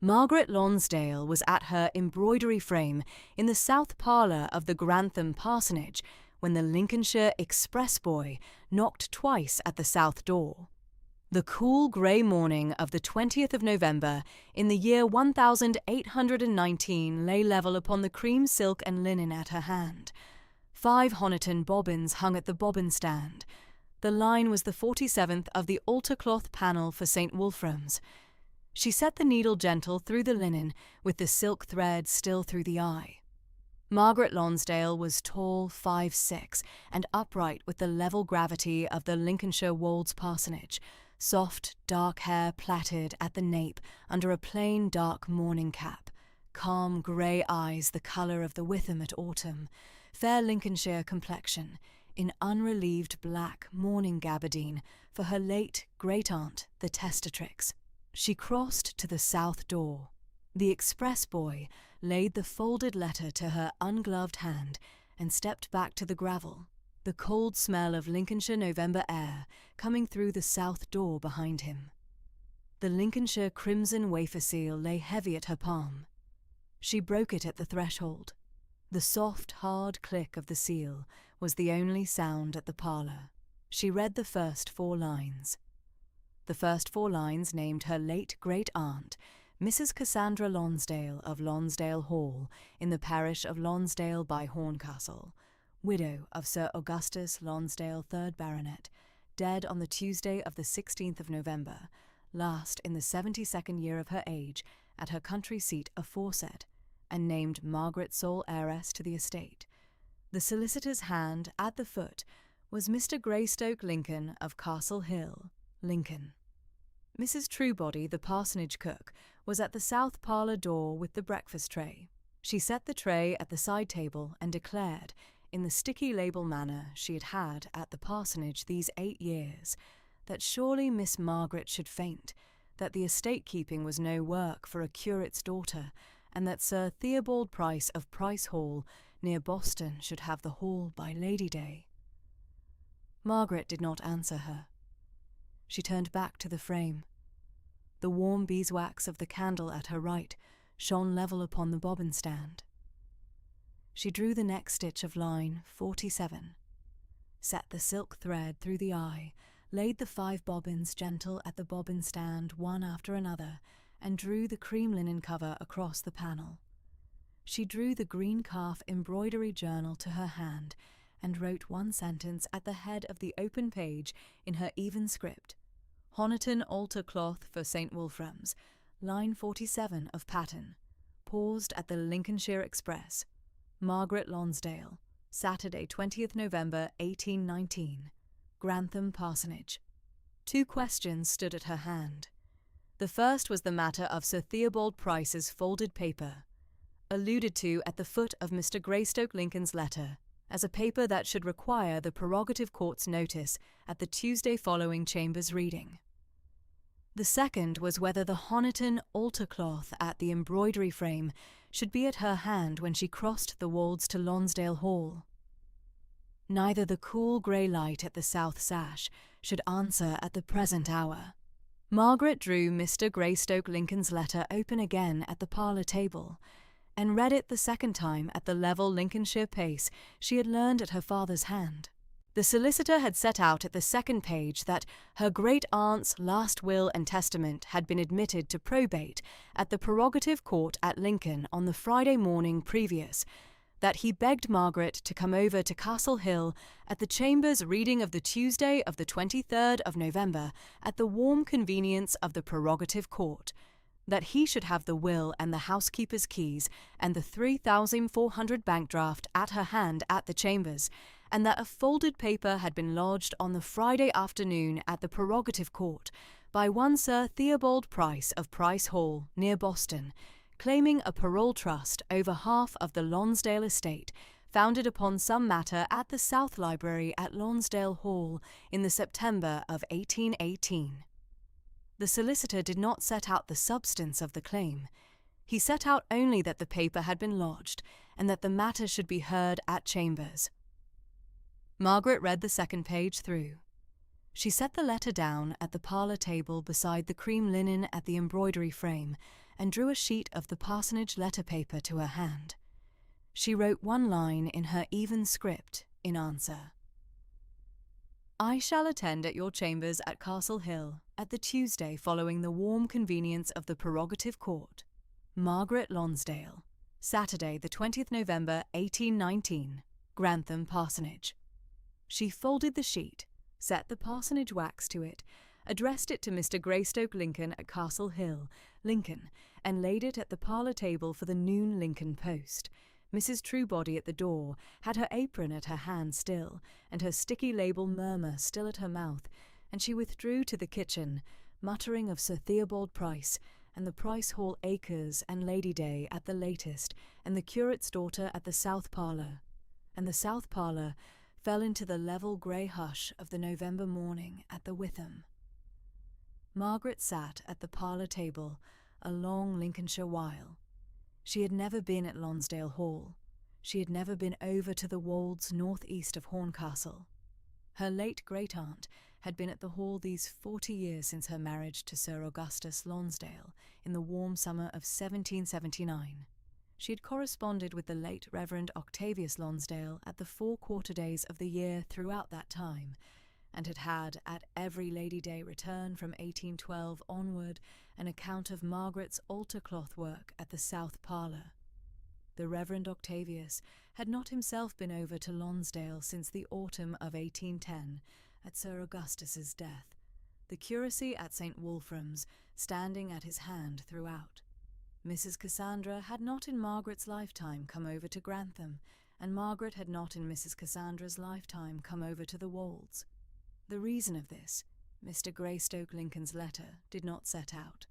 Margaret Lonsdale was at her embroidery frame in the south parlour of the Grantham parsonage when the Lincolnshire express boy knocked twice at the south door. The cool grey morning of the 20th of November in the year 1819 lay level upon the cream silk and linen at her hand. 5 Honiton bobbins hung at the bobbin stand. The line was the 47th of the altar cloth panel for St. Wolfram's. She set the needle gentle through the linen, with the silk thread still through the eye. Margaret Lonsdale was tall, 5'6", and upright with the level gravity of the Lincolnshire Wolds parsonage. Soft, dark hair plaited at the nape under a plain, dark mourning cap. Calm, grey eyes the colour of the Witham at autumn. Fair Lincolnshire complexion, in unrelieved black mourning gabardine for her late great-aunt, the testatrix. She crossed to the south door. The express boy laid the folded letter to her ungloved hand and stepped back to the gravel, the cold smell of Lincolnshire November air coming through the south door behind him. The Lincolnshire crimson wafer seal lay heavy at her palm. She broke it at the threshold. The soft, hard click of the seal was the only sound at the parlour. She read the first 4 lines. The first 4 lines named her late great-aunt, Mrs. Cassandra Lonsdale of Lonsdale Hall, in the parish of Lonsdale by Horncastle, widow of Sir Augustus Lonsdale, 3rd Baronet, dead on the Tuesday of the 16th of November, last in the 72nd year of her age, at her country seat aforesaid, and named Margaret sole heiress to the estate. The solicitor's hand at the foot was Mr. Greystoke Lincoln of Castle Hill, Lincoln. Mrs. Truebody, the parsonage cook, was at the south parlour door with the breakfast tray. She set the tray at the side table and declared, in the sticky label manner she had had at the parsonage these 8 years, that surely Miss Margaret should faint, that the estate-keeping was no work for a curate's daughter, and that Sir Theobald Price of Price Hall, near Boston, should have the hall by Lady Day. Margaret did not answer her. She turned back to the frame. The warm beeswax of the candle at her right shone level upon the bobbin stand. She drew the next stitch of line 47, set the silk thread through the eye, laid the 5 bobbins gentle at the bobbin stand one after another, and drew the cream linen cover across the panel. She drew the green calf embroidery journal to her hand and wrote 1 sentence at the head of the open page in her even script. Honiton altar cloth for St. Wolfram's, line 47 of pattern. Paused at the Lincolnshire Express. Margaret Lonsdale, Saturday 20th November 1819. Grantham Parsonage. 2 questions stood at her hand. The first was the matter of Sir Theobald Price's folded paper, alluded to at the foot of Mr. Greystoke Lincoln's letter, as a paper that should require the Prerogative Court's notice at the Tuesday following Chambers reading. The second was whether the Honiton altar cloth at the embroidery frame should be at her hand when she crossed the Wolds to Lonsdale Hall. Neither the cool grey light at the south sash should answer at the present hour. Margaret drew Mr. Greystoke Lincoln's letter open again at the parlour table, and read it the second time at the level Lincolnshire pace she had learned at her father's hand. The solicitor had set out at the second page that her great-aunt's last will and testament had been admitted to probate at the Prerogative Court at Lincoln on the Friday morning previous, that he begged Margaret to come over to Castle Hill at the Chambers reading of the Tuesday of the 23rd of November at the warm convenience of the Prerogative Court, that he should have the will and the housekeeper's keys and the 3,400 bank draft at her hand at the Chambers, and that a folded paper had been lodged on the Friday afternoon at the Prerogative Court by one Sir Theobald Price of Price Hall, near Boston, claiming a parole trust over half of the Lonsdale estate, founded upon some matter at the South Library at Lonsdale Hall in the September of 1818. The solicitor did not set out the substance of the claim. He set out only that the paper had been lodged, and that the matter should be heard at Chambers. Margaret read the second page through. She set the letter down at the parlour table beside the cream linen at the embroidery frame, and drew a sheet of the parsonage letter paper to her hand. She wrote one line in her even script in answer. I shall attend at your chambers at Castle Hill at the Tuesday following the warm convenience of the Prerogative Court. Margaret Lonsdale. Saturday, the 20th November, 1819. Grantham Parsonage. She folded the sheet, set the parsonage wax to it, addressed it to Mr. Greystoke Lincoln at Castle Hill, Lincoln, and laid it at the parlour table for the noon Lincoln post. Mrs. Truebody at the door had her apron at her hand still, and her sticky label Murmur still at her mouth, and she withdrew to the kitchen, muttering of Sir Theobald Price, and the Price Hall acres and Lady Day at the latest, and the curate's daughter at the south parlour. And the south parlour fell into the level grey hush of the November morning at the Witham. Margaret sat at the parlour table a long Lincolnshire while. She had never been at Lonsdale Hall. She had never been over to the Wolds north-east of Horncastle. Her late great-aunt had been at the Hall these 40 years since her marriage to Sir Augustus Lonsdale in the warm summer of 1779. She had corresponded with the late Reverend Octavius Lonsdale at the 4 quarter-days of the year throughout that time, and had had, at every Lady Day return from 1812 onward, an account of Margaret's altar-cloth work at the south parlour. The Reverend Octavius had not himself been over to Lonsdale since the autumn of 1810, at Sir Augustus's death, the curacy at St. Wolfram's standing at his hand throughout. Mrs. Cassandra had not in Margaret's lifetime come over to Grantham, and Margaret had not in Mrs. Cassandra's lifetime come over to the Wolds. The reason of this, Mr. Greystoke Lincoln's letter did not set out,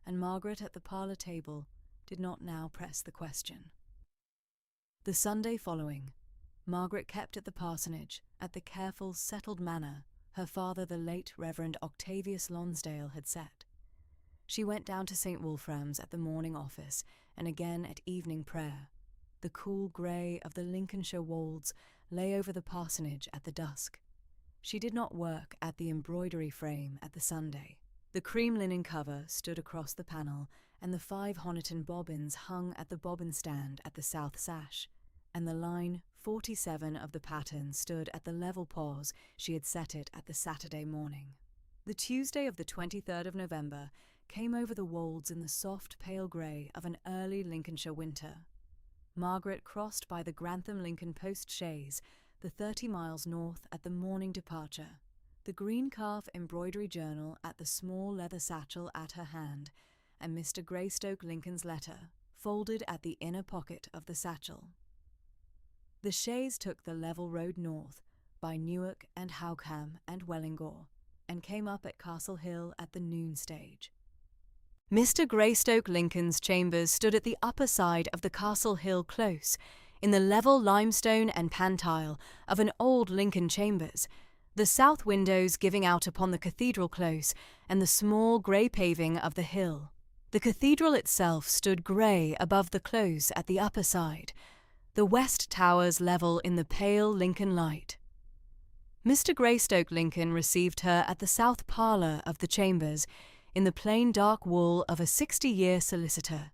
and Margaret at the parlour table did not now press the question. The Sunday following, Margaret kept at the parsonage, at the careful, settled manner her father, the late Reverend Octavius Lonsdale, had set. She went down to St. Wolfram's at the morning office, and again at evening prayer. The cool grey of the Lincolnshire wolds lay over the parsonage at the dusk. She did not work at the embroidery frame at the Sunday. The cream linen cover stood across the panel, and the 5 Honiton bobbins hung at the bobbin stand at the south sash, and the line 47 of the pattern stood at the level pause she had set it at the Saturday morning. The Tuesday of the 23rd of November came over the wolds in the soft pale grey of an early Lincolnshire winter. Margaret crossed by the Grantham Lincoln post chaise, the 30 miles north at the morning departure, the green calf embroidery journal at the small leather satchel at her hand, and Mr. Greystoke Lincoln's letter folded at the inner pocket of the satchel. The chaise took the level road north by Newark and Howcam and Wellingham, and came up at Castle Hill at the noon stage. Mr. Greystoke Lincoln's chambers stood at the upper side of the Castle Hill close, in the level limestone and pantile of an old Lincoln chambers, the south windows giving out upon the cathedral close and the small grey paving of the hill. The cathedral itself stood grey above the close at the upper side, the west towers level in the pale Lincoln light. Mr. Greystoke Lincoln received her at the south parlour of the chambers, in the plain dark wool of a 60-year solicitor.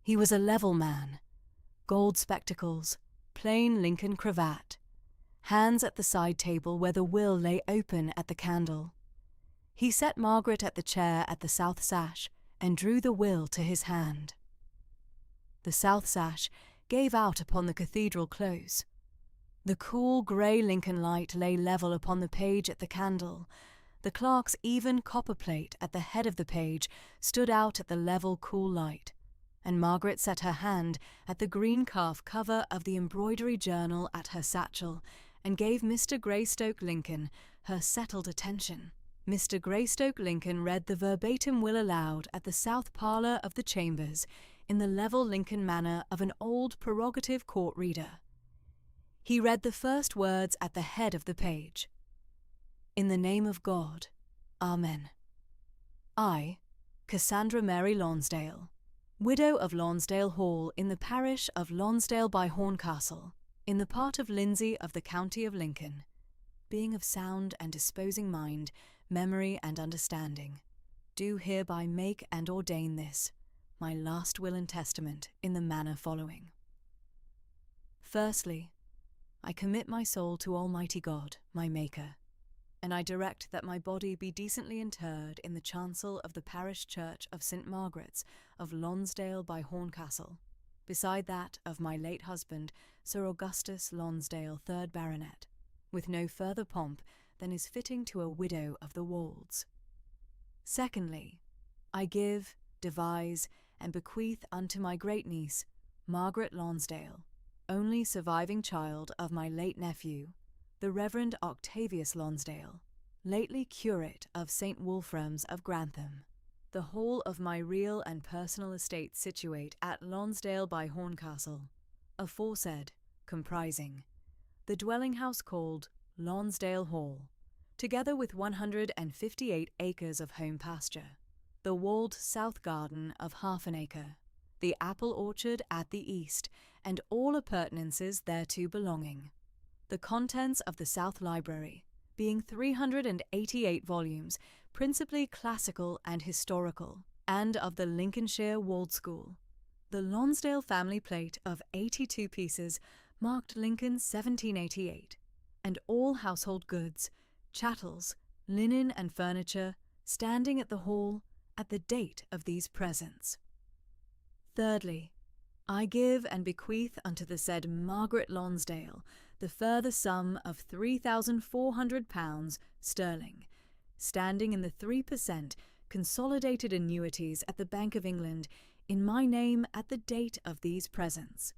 He was a level man, gold spectacles, plain Lincoln cravat, hands at the side table where the will lay open at the candle. He set Margaret at the chair at the south sash and drew the will to his hand. The south sash gave out upon the cathedral close. The cool grey Lincoln light lay level upon the page at the candle. The clerk's even copper plate at the head of the page stood out at the level cool light, and Margaret set her hand at the green calf cover of the embroidery journal at her satchel, and gave Mr. Greystoke Lincoln her settled attention. Mr. Greystoke Lincoln read the verbatim will aloud at the south parlour of the chambers, in the level Lincoln manner of an old Prerogative Court reader. He read the first words at the head of the page. In the name of God, Amen. I, Cassandra Mary Lonsdale, widow of Lonsdale Hall in the parish of Lonsdale by Horncastle, in the part of Lindsey of the county of Lincoln, being of sound and disposing mind, memory and understanding, do hereby make and ordain this, my last will and testament in the manner following. Firstly, I commit my soul to Almighty God, my Maker, and I direct that my body be decently interred in the chancel of the parish church of St. Margaret's of Lonsdale by Horncastle, beside that of my late husband, Sir Augustus Lonsdale, 3rd Baronet, with no further pomp than is fitting to a widow of the Wolds. Secondly, I give, devise, and bequeath unto my great-niece, Margaret Lonsdale, only surviving child of my late nephew, the Reverend Octavius Lonsdale, lately curate of St. Wolfram's of Grantham, the whole of my real and personal estate situate at Lonsdale by Horncastle, aforesaid, comprising the dwelling house called Lonsdale Hall, together with 158 acres of home pasture, the walled south garden of half an acre, the apple orchard at the east, and all appurtenances thereto belonging. The contents of the South Library, being 388 volumes, principally classical and historical, and of the Lincolnshire Wolds School. The Lonsdale family plate of 82 pieces marked Lincoln 1788, and all household goods, chattels, linen and furniture, standing at the hall at the date of these presents. Thirdly, I give and bequeath unto the said Margaret Lonsdale the further sum of £3,400 sterling, standing in the 3% consolidated annuities at the Bank of England in my name at the date of these presents.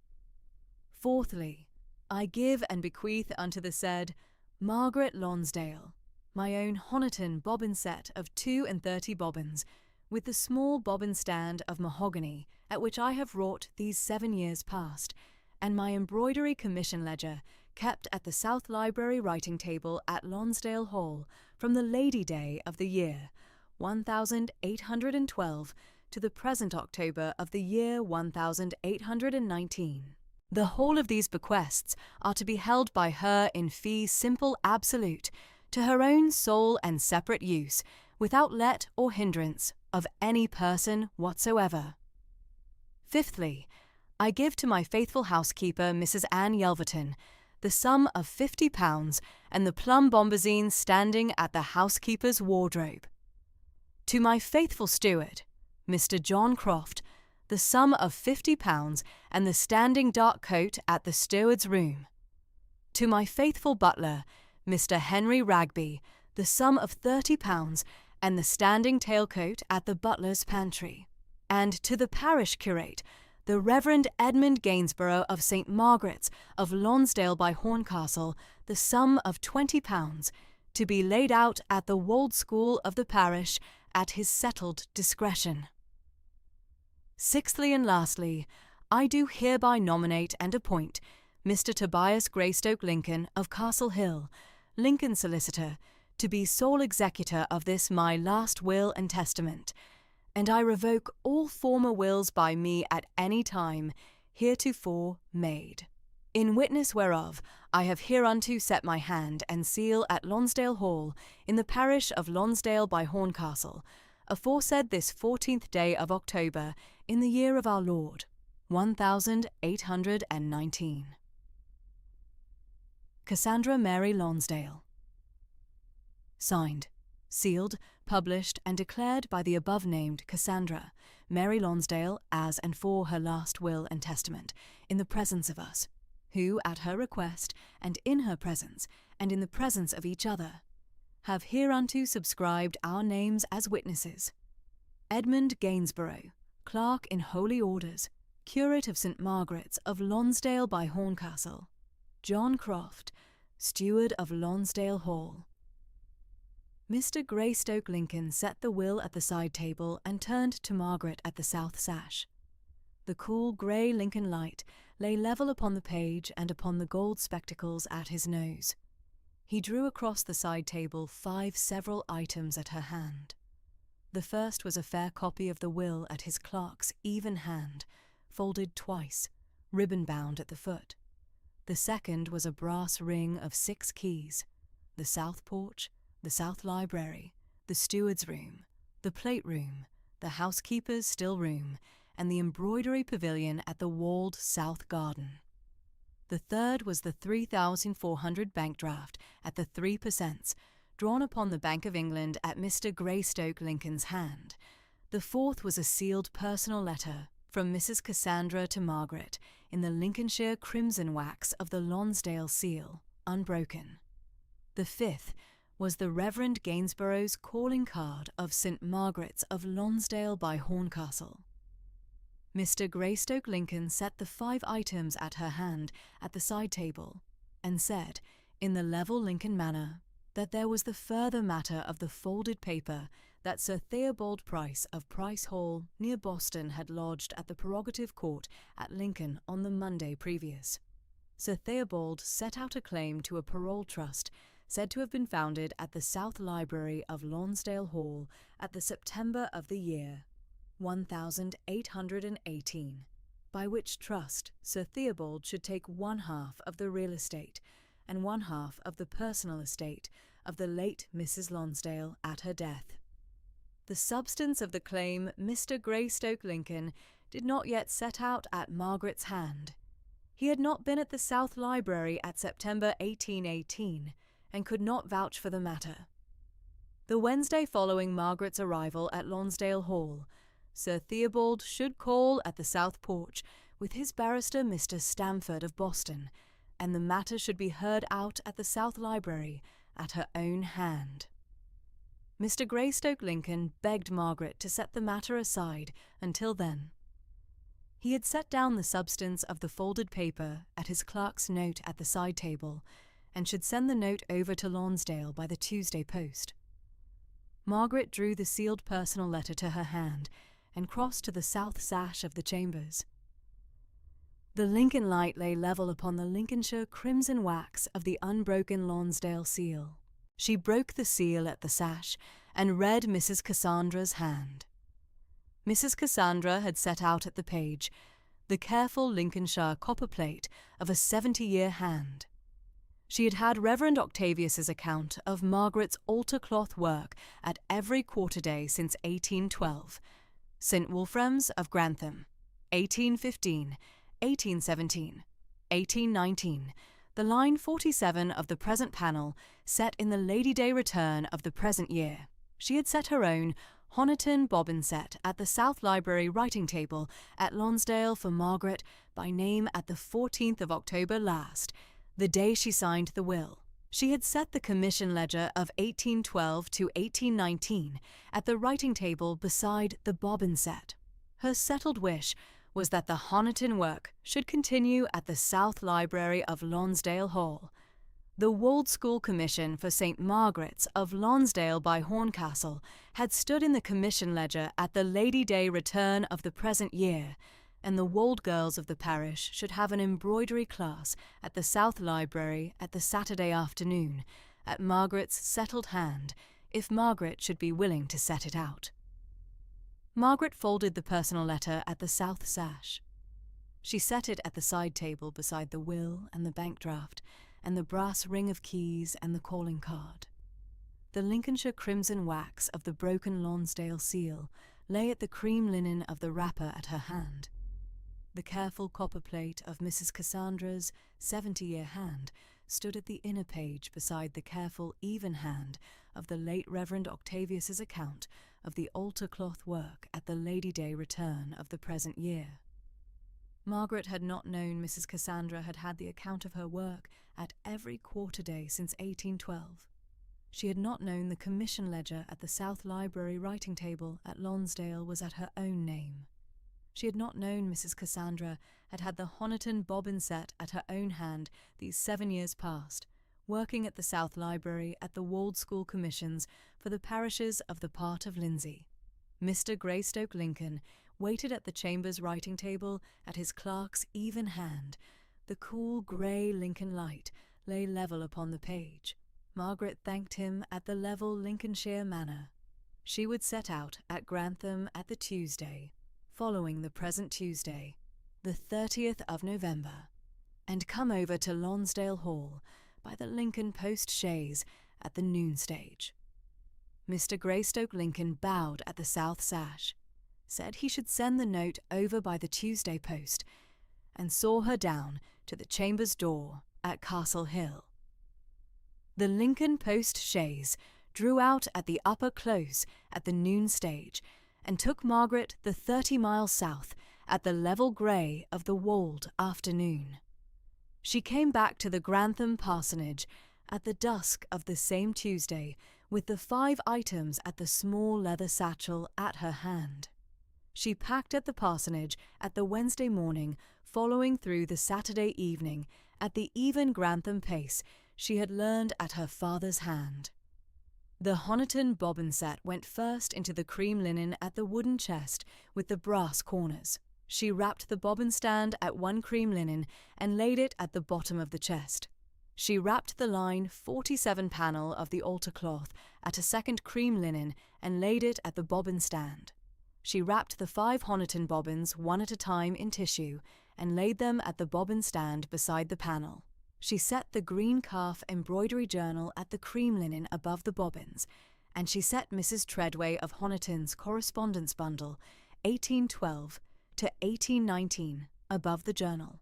Fourthly, I give and bequeath unto the said Margaret Lonsdale my own Honiton bobbin set of 32 bobbins, with the small bobbin stand of mahogany at which I have wrought these 7 years past, and my embroidery commission ledger kept at the South Library writing table at Lonsdale Hall from the Lady Day of the year 1812 to the present October of the year 1819. The whole of these bequests are to be held by her in fee simple absolute, to her own sole and separate use, without let or hindrance of any person whatsoever. Fifthly, I give to my faithful housekeeper, Mrs. Anne Yelverton, the sum of £50 and the plum bombazine standing at the housekeeper's wardrobe. To my faithful steward, Mr. John Croft, the sum of £50 and the standing dark coat at the steward's room. To my faithful butler, Mr. Henry Ragby, the sum of £30 and the standing tailcoat at the butler's pantry. And to the parish curate, the Reverend Edmund Gainsborough of St. Margaret's of Lonsdale by Horncastle, the sum of £20, to be laid out at the Wolds School of the parish at his settled discretion. Sixthly and lastly, I do hereby nominate and appoint Mr. Tobias Greystoke Lincoln of Castle Hill, Lincoln solicitor, to be sole executor of this my last will and testament, and I revoke all former wills by me at any time heretofore made. In witness whereof I have hereunto set my hand and seal at Lonsdale Hall, in the parish of Lonsdale by Horncastle, aforesaid this 14th day of October, in the year of our Lord, 1819. Cassandra Mary Lonsdale. Signed, sealed, published, and declared by the above-named Cassandra Mary Lonsdale as and for her last will and testament, in the presence of us, who, at her request, and in her presence, and in the presence of each other, have hereunto subscribed our names as witnesses: Edmund Gainsborough, Clerk in Holy Orders, Curate of St. Margaret's of Lonsdale by Horncastle; John Croft, Steward of Lonsdale Hall. Mr. Greystoke Lincoln set the will at the side table and turned to Margaret at the south sash. The cool grey Lincoln light lay level upon the page and upon the gold spectacles at his nose. He drew across the side table 5 several items at her hand. The first was a fair copy of the will at his clerk's even hand, folded twice, ribbon-bound at the foot. The second was a brass ring of 6 keys: the south porch, the south library, the steward's room, the plate room, the housekeeper's still room, and the embroidery pavilion at the walled south garden. The third was the 3,400 bank draft at the 3%, drawn upon the Bank of England at Mr. Greystoke Lincoln's hand. The fourth was a sealed personal letter from Mrs. Cassandra to Margaret in the Lincolnshire crimson wax of the Lonsdale seal, unbroken. The fifth was the Reverend Gainsborough's calling card of St. Margaret's of Lonsdale by Horncastle. Mr. Greystoke Lincoln set the 5 items at her hand at the side table, and said, in the level Lincoln manner, that there was the further matter of the folded paper that Sir Theobald Price of Price Hall near Boston had lodged at the Prerogative Court at Lincoln on the Monday previous. Sir Theobald set out a claim to a parole trust said to have been founded at the South Library of Lonsdale Hall at the September of the year 1818, by which trust Sir Theobald should take 1/2 of the real estate and 1/2 of the personal estate of the late Mrs. Lonsdale at her death. The substance of the claim Mr. Greystoke Lincoln did not yet set out at Margaret's hand. He had not been at the South Library at September 1818, and could not vouch for the matter. The Wednesday following Margaret's arrival at Lonsdale Hall, Sir Theobald should call at the South Porch with his barrister Mr. Stamford of Boston, and the matter should be heard out at the South Library at her own hand. Mr. Greystoke Lincoln begged Margaret to set the matter aside until then. He had set down the substance of the folded paper at his clerk's note at the side table, and should send the note over to Lonsdale by the Tuesday post. Margaret drew the sealed personal letter to her hand, and crossed to the south sash of the chambers. The Lincoln light lay level upon the Lincolnshire crimson wax of the unbroken Lonsdale seal. She broke the seal at the sash, and read Mrs. Cassandra's hand. Mrs. Cassandra had set out at the page the careful Lincolnshire copperplate of a 70-year hand. She had had Reverend Octavius's account of Margaret's altar-cloth work at every quarter-day since 1812, St. Wolfram's of Grantham, 1815, 1817, 1819, the line 47 of the present panel set in the Lady Day return of the present year. She had set her own Honiton bobbin set at the South Library writing table at Lonsdale for Margaret by name at the 14th of October last, the day she signed the will. She had set the commission ledger of 1812 to 1819 at the writing table beside the bobbin set. Her settled wish was that the Honiton work should continue at the South Library of Lonsdale Hall. The Wolds School Commission for St. Margaret's of Lonsdale by Horncastle had stood in the commission ledger at the Lady Day return of the present year, and the Wold girls of the parish should have an embroidery class at the South Library at the Saturday afternoon, at Margaret's settled hand, if Margaret should be willing to set it out. Margaret folded the personal letter at the south sash. She set it at the side table beside the will and the bank draft, and the brass ring of keys and the calling card. The Lincolnshire crimson wax of the broken Lonsdale seal lay at the cream linen of the wrapper at her hand. The careful copper plate of Mrs. Cassandra's 70-year hand stood at the inner page beside the careful even hand of the late Reverend Octavius's account of the altar-cloth work at the Lady Day return of the present year. Margaret had not known Mrs. Cassandra had had the account of her work at every quarter-day since 1812. She had not known the commission ledger at the South Library writing table at Lonsdale was at her own name. She had not known Mrs. Cassandra had had the Honiton bobbin set at her own hand these 7 years past, working at the South Library at the Wolds School Commissions for the parishes of the part of Lindsay. Mr. Greystoke Lincoln waited at the chamber's writing table at his clerk's even hand. The cool grey Lincoln light lay level upon the page. Margaret thanked him at the level Lincolnshire manner. She would set out at Grantham at the Tuesday, following the present Tuesday, the 30th of November, and come over to Lonsdale Hall by the Lincoln post chaise at the noon stage. Mr. Greystoke Lincoln bowed at the south sash, said he should send the note over by the Tuesday post, and saw her down to the chambers door at Castle Hill. The Lincoln post chaise drew out at the upper close at the noon stage, and took Margaret the 30 miles south at the level grey of the Wold afternoon. She came back to the Grantham parsonage at the dusk of the same Tuesday with the 5 items at the small leather satchel at her hand. She packed at the parsonage at the Wednesday morning following through the Saturday evening at the even Grantham pace she had learned at her father's hand. The Honiton bobbin set went first into the cream linen at the wooden chest with the brass corners. She wrapped the bobbin stand at one cream linen and laid it at the bottom of the chest. She wrapped the line 47 panel of the altar cloth at a second cream linen and laid it at the bobbin stand. She wrapped the 5 Honiton bobbins one at a time in tissue and laid them at the bobbin stand beside the panel. She set the green calf embroidery journal at the cream linen above the bobbins, and she set Mrs. Treadway of Honiton's correspondence bundle, 1812 to 1819, above the journal.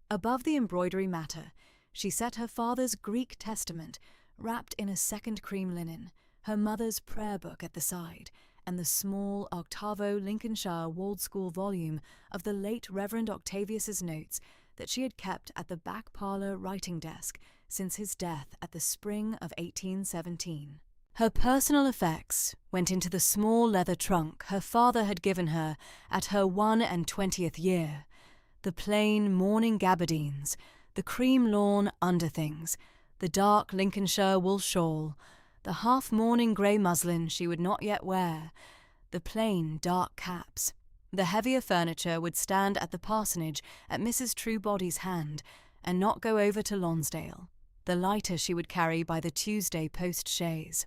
Above the embroidery matter, she set her father's Greek Testament, wrapped in a second cream linen, her mother's prayer book at the side, and the small octavo Lincolnshire Wolds School volume of the late Reverend Octavius's notes that she had kept at the back parlour writing desk since his death at the spring of 1817. Her personal effects went into the small leather trunk her father had given her at her 21st year, the plain mourning gabardines, the cream lawn underthings, the dark Lincolnshire wool shawl, the half-mourning grey muslin she would not yet wear, the plain dark caps. The heavier furniture would stand at the parsonage at Mrs. Truebody's hand and not go over to Lonsdale. The lighter she would carry by the Tuesday post-chaise.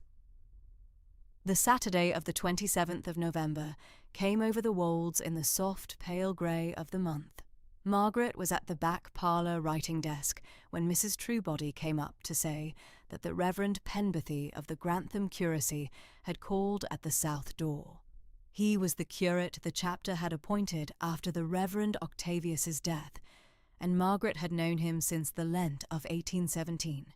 The Saturday of the 27th of November came over the Wolds in the soft pale grey of the month. Margaret was at the back parlour writing desk when Mrs. Truebody came up to say that the Reverend Penberthy of the Grantham curacy had called at the south door. He was the curate the chapter had appointed after the Reverend Octavius's death, and Margaret had known him since the Lent of 1817.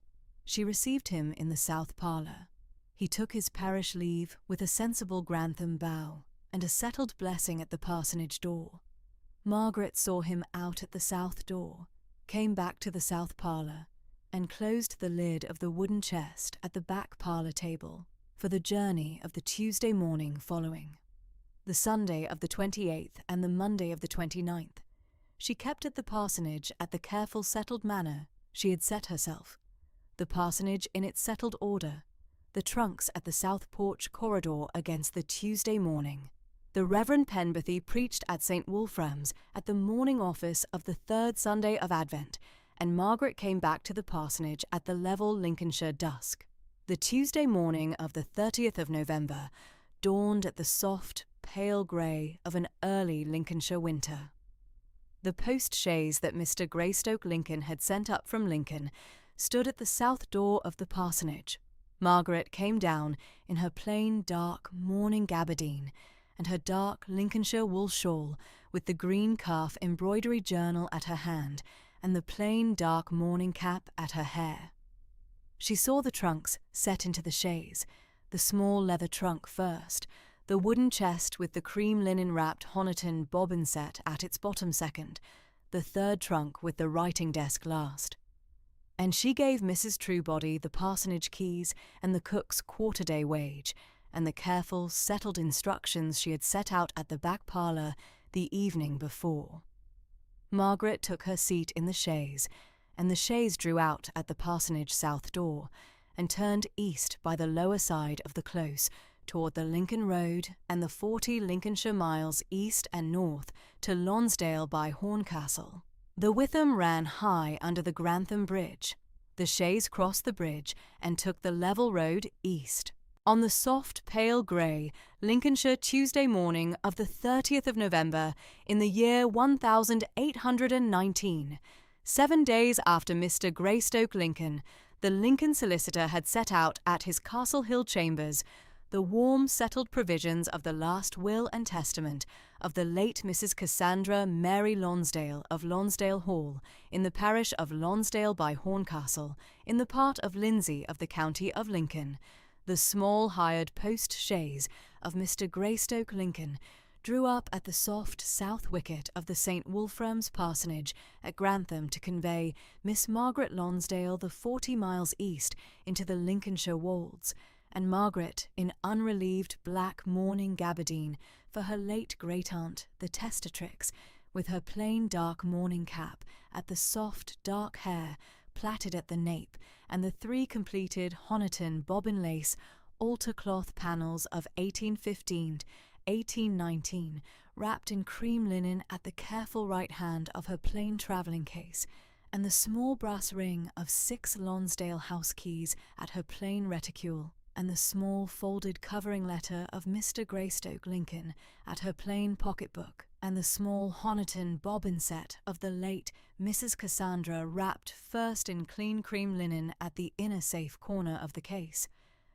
She received him in the south parlour. He took his parish leave with a sensible Grantham bow and a settled blessing at the parsonage door. Margaret saw him out at the south door, came back to the south parlour, and closed the lid of the wooden chest at the back parlour table for the journey of the Tuesday morning following. The Sunday of the 28th and the Monday of the 29th, she kept at the parsonage at the careful settled manner she had set herself, the parsonage in its settled order, the trunks at the south porch corridor against the Tuesday morning. The Reverend Penberthy preached at St. Wolfram's at the morning office of the 3rd Sunday of Advent, and Margaret came back to the parsonage at the level Lincolnshire dusk. The Tuesday morning of the 30th of November dawned at the soft, pale grey of an early Lincolnshire winter. The post-chaise that Mr. Greystoke Lincoln had sent up from Lincoln stood at the south door of the parsonage. Margaret came down in her plain dark mourning gabardine and her dark Lincolnshire wool shawl with the green calf embroidery journal at her hand and the plain dark mourning cap at her hair. She saw the trunks set into the chaise, the small leather trunk first, the wooden chest with the cream linen-wrapped Honiton bobbin set at its bottom second, the third trunk with the writing desk last. And she gave Mrs. Truebody the parsonage keys and the cook's quarter-day wage, and the careful, settled instructions she had set out at the back parlour the evening before. Margaret took her seat in the chaise, and the chaise drew out at the parsonage south door, and turned east by the lower side of the close toward the Lincoln Road and the 40 Lincolnshire miles east and north to Lonsdale by Horncastle. The Witham ran high under the Grantham Bridge. The chaise crossed the bridge and took the level road east. On the soft, pale grey Lincolnshire Tuesday morning of the 30th of November in the year 1819, 7 days after Mr. Greystoke Lincoln, the Lincoln solicitor had set out at his Castle Hill chambers, the warm, settled provisions of the last will and testament of the late Mrs. Cassandra Mary Lonsdale of Lonsdale Hall, in the parish of Lonsdale by Horncastle, in the part of Lindsay of the county of Lincoln, the small hired post-chaise of Mr. Greystoke Lincoln drew up at the soft south wicket of the St. Wolfram's parsonage at Grantham to convey Miss Margaret Lonsdale the 40 miles east into the Lincolnshire Wolds, and Margaret in unrelieved black mourning gabardine for her late great-aunt, the testatrix, with her plain dark mourning cap at the soft dark hair plaited at the nape, and the 3 completed Honiton bobbin lace altar cloth panels of 1815 1819, wrapped in cream linen at the careful right hand of her plain travelling case, and the small brass ring of 6 Lonsdale house keys at her plain reticule, and the small folded covering letter of Mr. Greystoke Lincoln at her plain pocket-book, and the small Honiton bobbin set of the late Mrs. Cassandra wrapped first in clean cream linen at the inner safe corner of the case,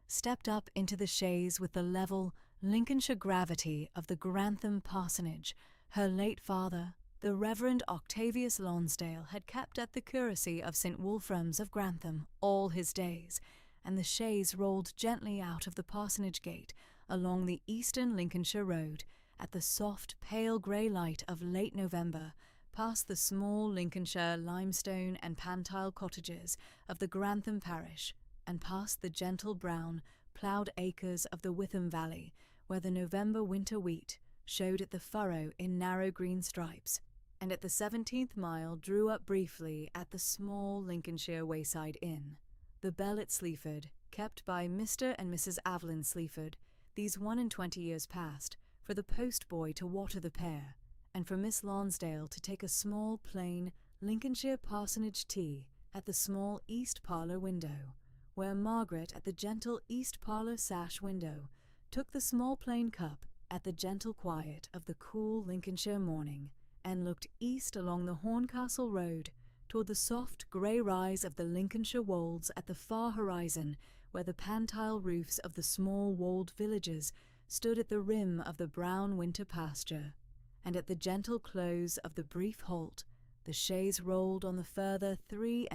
stepped up into the chaise with the level Lincolnshire gravity of the Grantham parsonage her late father, the Reverend Octavius Lonsdale, had kept at the curacy of St. Wolfram's of Grantham all his days, and the chaise rolled gently out of the parsonage gate along the eastern Lincolnshire road at the soft pale grey light of late November, past the small Lincolnshire limestone and pantile cottages of the Grantham parish, and past the gentle brown ploughed acres of the Witham valley, where the November-winter wheat showed at the furrow in narrow green stripes, and at the 17th mile drew up briefly at the small Lincolnshire wayside inn, the Bell at Sleaford, kept by Mr. and Mrs. Evelyn Sleaford, these 21 years past, for the post-boy to water the pair, and for Miss Lonsdale to take a small, plain Lincolnshire parsonage tea at the small east parlour window, where Margaret, at the gentle east parlour sash window, took the small plain cup at the gentle quiet of the cool Lincolnshire morning, and looked east along the Horncastle road toward the soft grey rise of the Lincolnshire Wolds at the far horizon, where the pantile roofs of the small walled villages stood at the rim of the brown winter pasture, and at the gentle close of the brief halt the chaise rolled on the further 23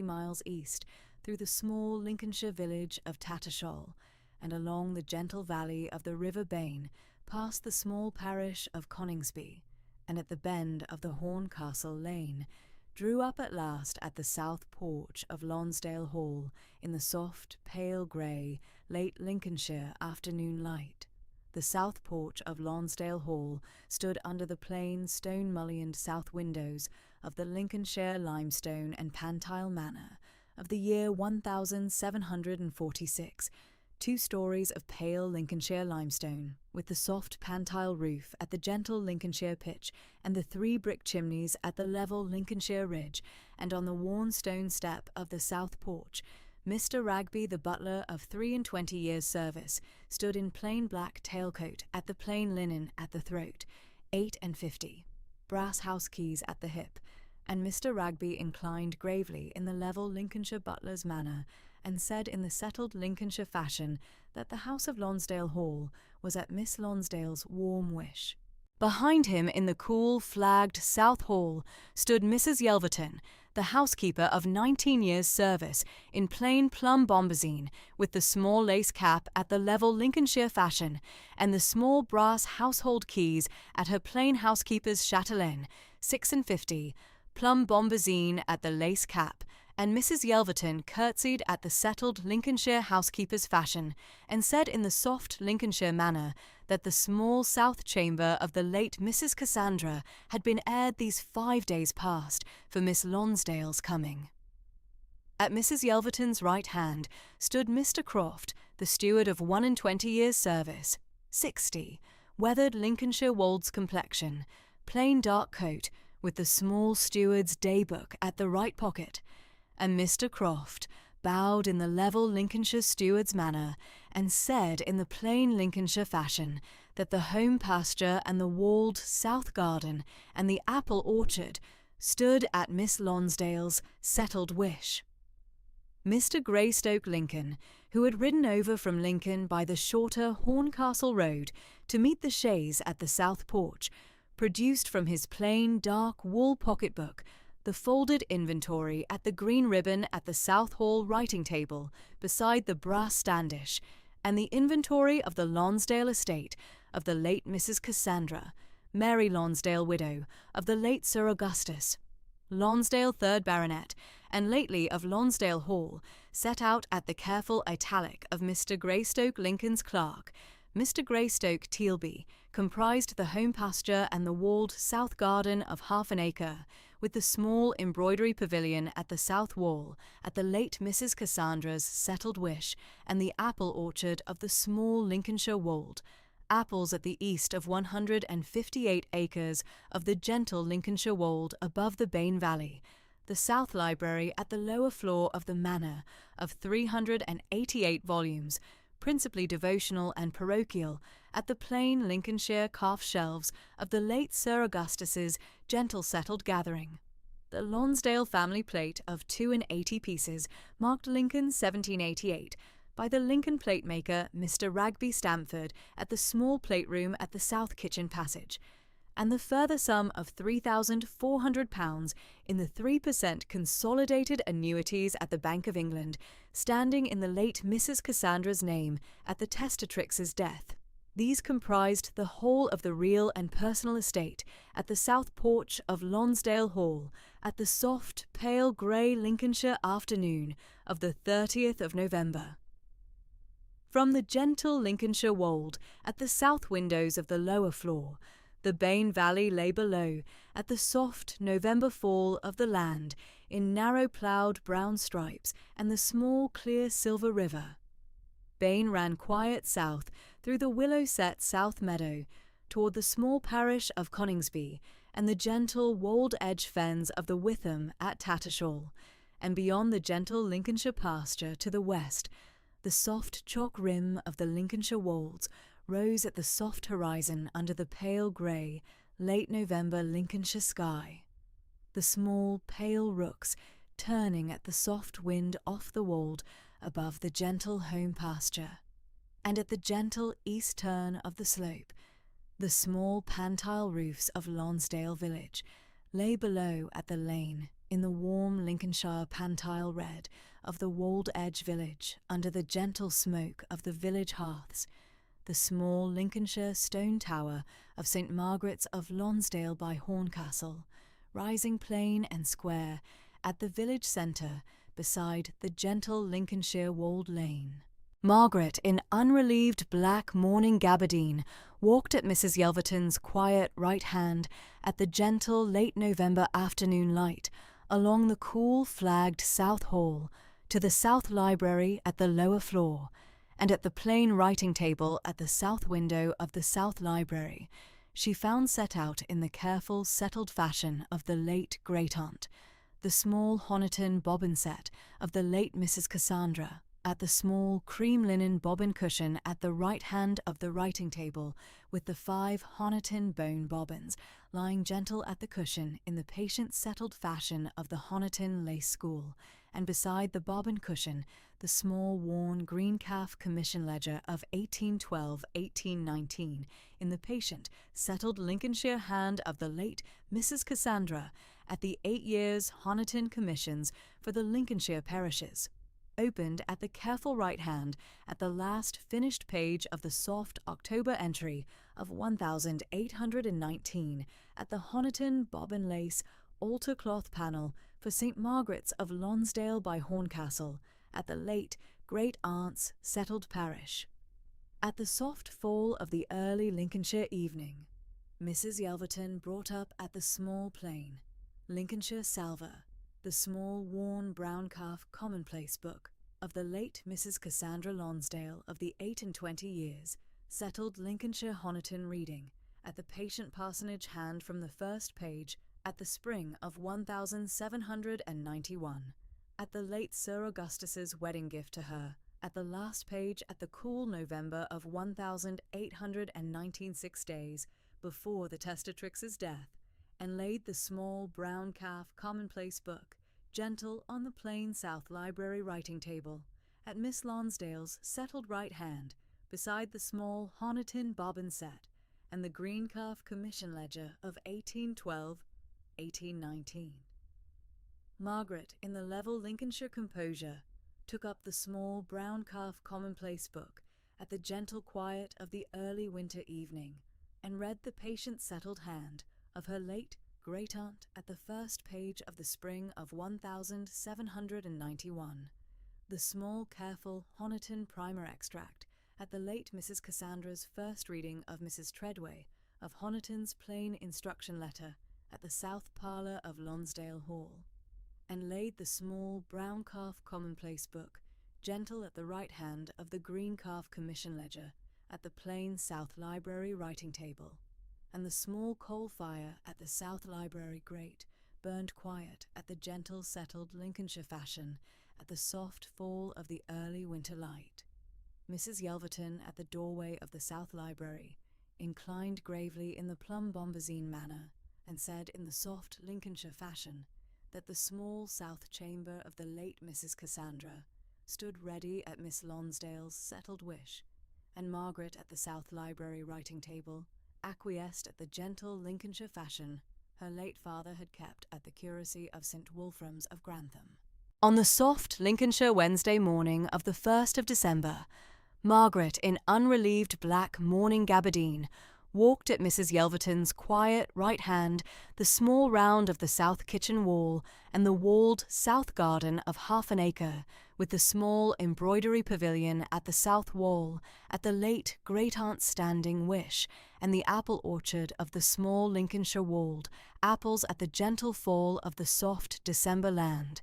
miles east through the small Lincolnshire village of Tattershall, and along the gentle valley of the River Bain, past the small parish of Coningsby, and at the bend of the Horncastle lane, drew up at last at the south porch of Lonsdale Hall in the soft, pale grey, late Lincolnshire afternoon light. The south porch of Lonsdale Hall stood under the plain, stone-mullioned south windows of the Lincolnshire limestone and pantile manor of the year 1746, 2 stories of pale Lincolnshire limestone, with the soft pantile roof at the gentle Lincolnshire pitch, and the 3 brick chimneys at the level Lincolnshire ridge, and on the worn stone step of the south porch, Mr. Ragby, the butler of 23 years' service, stood in plain black tailcoat at the plain linen at the throat, 8.50, brass house keys at the hip, and Mr. Ragby inclined gravely in the level Lincolnshire butler's manner, and said in the settled Lincolnshire fashion that the house of Lonsdale Hall was at Miss Lonsdale's warm wish. Behind him in the cool, flagged South Hall stood Mrs. Yelverton, the housekeeper of 19 years' service, in plain plum bombazine, with the small lace cap at the level Lincolnshire fashion, and the small brass household keys at her plain housekeeper's chatelaine, 6.50, plum bombazine at the lace cap, and Mrs. Yelverton curtsied at the settled Lincolnshire housekeeper's fashion, and said in the soft Lincolnshire manner that the small south chamber of the late Mrs. Cassandra had been aired these 5 days past for Miss Lonsdale's coming. At Mrs. Yelverton's right hand stood Mr. Croft, the steward of 21 years' service, 60, weathered Lincolnshire Wolds complexion, plain dark coat, with the small steward's day-book at the right pocket, and Mr. Croft bowed in the level Lincolnshire steward's manner, and said in the plain Lincolnshire fashion that the home pasture and the walled south garden and the apple orchard stood at Miss Lonsdale's settled wish. Mr. Greystoke Lincoln, who had ridden over from Lincoln by the shorter Horncastle Road to meet the chaise at the south porch, produced from his plain, dark wool pocket-book the folded inventory at the green ribbon at the South Hall writing table beside the brass standish, and the inventory of the Lonsdale estate of the late Mrs. Cassandra, Mary Lonsdale, widow of the late Sir Augustus, Lonsdale 3rd Baronet, and lately of Lonsdale Hall, set out at the careful italic of Mr. Greystoke Lincoln's clerk, Mr. Greystoke Tealby, comprised the home pasture and the walled south garden of half an acre, with the small embroidery pavilion at the south wall, at the late Mrs. Cassandra's settled wish, and the apple orchard of the small Lincolnshire wold, apples at the east of 158 acres of the gentle Lincolnshire wold above the Bain Valley, the South Library at the lower floor of the manor of 388 volumes, principally devotional and parochial, at the plain Lincolnshire calf shelves of the late Sir Augustus's gentle settled gathering. The Lonsdale family plate of 82 pieces marked Lincoln 1788, by the Lincoln plate maker Mr. Ragby Stamford at the small plate room at the south kitchen passage, and the further sum of £3,400 in the 3% consolidated annuities at the Bank of England, standing in the late Mrs. Cassandra's name at the testatrix's death. These comprised the whole of the real and personal estate at the south porch of Lonsdale Hall, at the soft, pale grey Lincolnshire afternoon of the 30th of November. From the gentle Lincolnshire wold, at the south windows of the lower floor, the Bain Valley lay below, at the soft November fall of the land, in narrow ploughed brown stripes, and the small clear silver river. Bain ran quiet south through the willow-set south meadow, toward the small parish of Coningsby, and the gentle wold-edge fens of the Witham at Tattershall, and beyond the gentle Lincolnshire pasture to the west, the soft chalk rim of the Lincolnshire wolds rose at the soft horizon under the pale grey, late November Lincolnshire sky. The small, pale rooks turning at the soft wind off the wold above the gentle home pasture, and at the gentle east turn of the slope, the small pantile roofs of Lonsdale village lay below at the lane in the warm Lincolnshire pantile red of the wold edge village under the gentle smoke of the village hearths, the small Lincolnshire stone tower of St. Margaret's of Lonsdale by Horncastle, rising plain and square at the village centre beside the gentle Lincolnshire wold lane. Margaret, in unrelieved black mourning gabardine, walked at Mrs. Yelverton's quiet right hand at the gentle late November afternoon light, along the cool flagged south hall, to the south library at the lower floor, and at the plain writing table at the south window of the south library, she found set out in the careful settled fashion of the late great-aunt, the small Honiton bobbin set of the late Mrs. Cassandra, at the small cream linen bobbin cushion at the right hand of the writing table, with the 5 Honiton bone bobbins lying gentle at the cushion in the patient settled fashion of the Honiton lace school, and beside the bobbin cushion the small worn green calf commission ledger of 1812-1819 in the patient settled Lincolnshire hand of the late Mrs. Cassandra at the 8 years' Honiton commissions for the Lincolnshire parishes, opened at the careful right hand at the last finished page of the soft October entry of 1819 at the Honiton bobbin lace altar cloth panel for St. Margaret's of Lonsdale by Horncastle, at the late great-aunt's settled parish. At the soft fall of the early Lincolnshire evening, Mrs. Yelverton brought up at the small plain, Lincolnshire Salver, the small worn brown calf commonplace book of the late Mrs. Cassandra Lonsdale of the 28 years, settled Lincolnshire Honiton reading, at the patient parsonage hand from the first page, at the spring of 1791, at the late Sir Augustus's wedding gift to her, at the last page at the cool November of 1819 days before the testatrix's death, and laid the small brown calf commonplace book gentle on the plain South Library writing table, at Miss Lonsdale's settled right hand, beside the small Honiton bobbin set and the green calf commission ledger of 1812-1819. Margaret, in the level Lincolnshire composure, took up the small brown calf commonplace book at the gentle quiet of the early winter evening, and read the patient settled hand of her late great-aunt at the first page of the spring of 1791, the small careful Honiton primer extract at the late Mrs. Cassandra's first reading of Mrs. Treadway of Honiton's plain instruction letter at the south parlour of Lonsdale Hall, and laid the small brown calf commonplace book gentle at the right hand of the green calf commission ledger at the plain South Library writing table, and the small coal fire at the South Library grate burned quiet at the gentle settled Lincolnshire fashion at the soft fall of the early winter light. Mrs. Yelverton, at the doorway of the South Library, inclined gravely in the plum bombazine manner, and said in the soft Lincolnshire fashion that the small south chamber of the late Mrs. Cassandra stood ready at Miss Lonsdale's settled wish, and Margaret at the South Library writing table acquiesced at the gentle Lincolnshire fashion her late father had kept at the curacy of St. Wolfram's of Grantham. On the soft Lincolnshire Wednesday morning of the 1st of December, Margaret, in unrelieved black morning gabardine, walked at Mrs. Yelverton's quiet right hand the small round of the south kitchen wall and the walled south garden of half an acre, with the small embroidery pavilion at the south wall, at the late great-aunt's standing wish, and the apple orchard of the small Lincolnshire wold, apples at the gentle fall of the soft December land,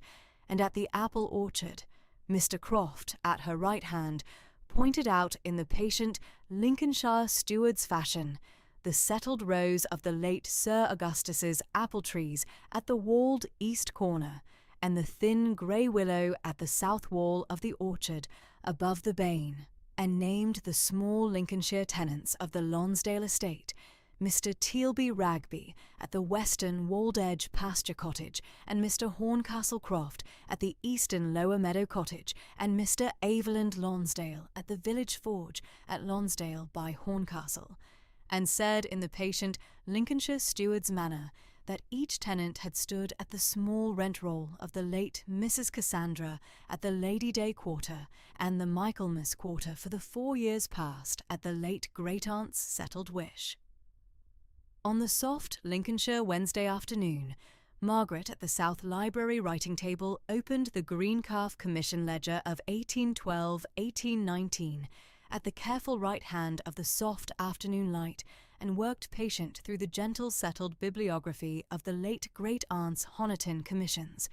and at the apple orchard, Mr. Croft, at her right hand, pointed out in the patient Lincolnshire steward's fashion the settled rows of the late Sir Augustus's apple trees at the walled east corner, and the thin grey willow at the south wall of the orchard above the bane, and named the small Lincolnshire tenants of the Lonsdale estate, Mr. Tealby Ragby at the western Wold-Edge pasture cottage, and Mr. Horncastle Croft at the eastern Lower Meadow cottage, and Mr. Aveland Lonsdale at the village forge at Lonsdale by Horncastle, and said in the patient Lincolnshire steward's manner that each tenant had stood at the small rent roll of the late Mrs. Cassandra at the Lady Day quarter and the Michaelmas quarter for the 4 years past at the late great-aunt's settled wish. On the soft Lincolnshire Wednesday afternoon, Margaret at the South Library writing table opened the green calf commission ledger of 1812-1819 at the careful right hand of the soft afternoon light, and worked patient through the gentle settled bibliography of the late great-aunt's Honiton commissions.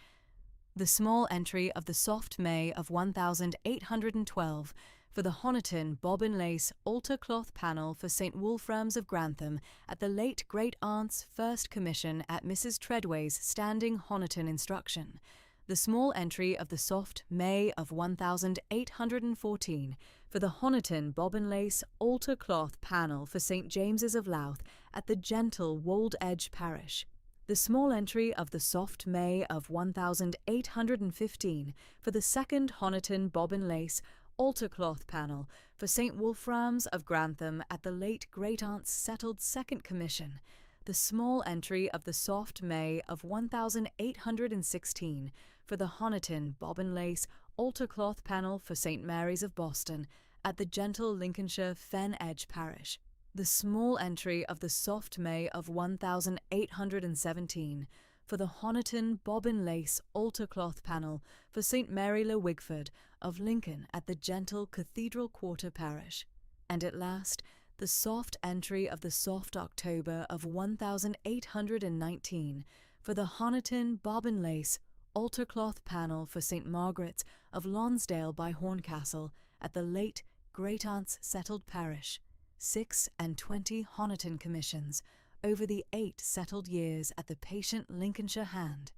The small entry of the soft May of 1812 for the Honiton bobbin lace altar cloth panel for St. Wolfram's of Grantham at the late great-aunt's first commission at Mrs. Treadway's standing Honiton instruction. The small entry of the soft May of 1814 for the Honiton bobbin lace altar cloth panel for St. James's of Louth at the gentle Wold-Edge parish. The small entry of the soft May of 1815 for the second Honiton bobbin lace altar cloth panel for St. Wolfram's of Grantham at the late great-aunt's settled second commission. The small entry of the soft May of 1816 for the Honiton bobbin lace altar cloth panel for St. Mary's of Boston at the gentle Lincolnshire Fen Edge parish. The small entry of the soft May of 1817 for the Honiton bobbin lace altar cloth panel for St. Mary le Wigford of Lincoln at the gentle Cathedral Quarter parish. And at last, the soft entry of the soft October of 1819 for the Honiton bobbin lace altar cloth panel for St. Margaret's of Lonsdale by Horncastle at the late great-aunt's settled parish. 26 Honiton commissions over the 8 settled years at the patient Lincolnshire hand.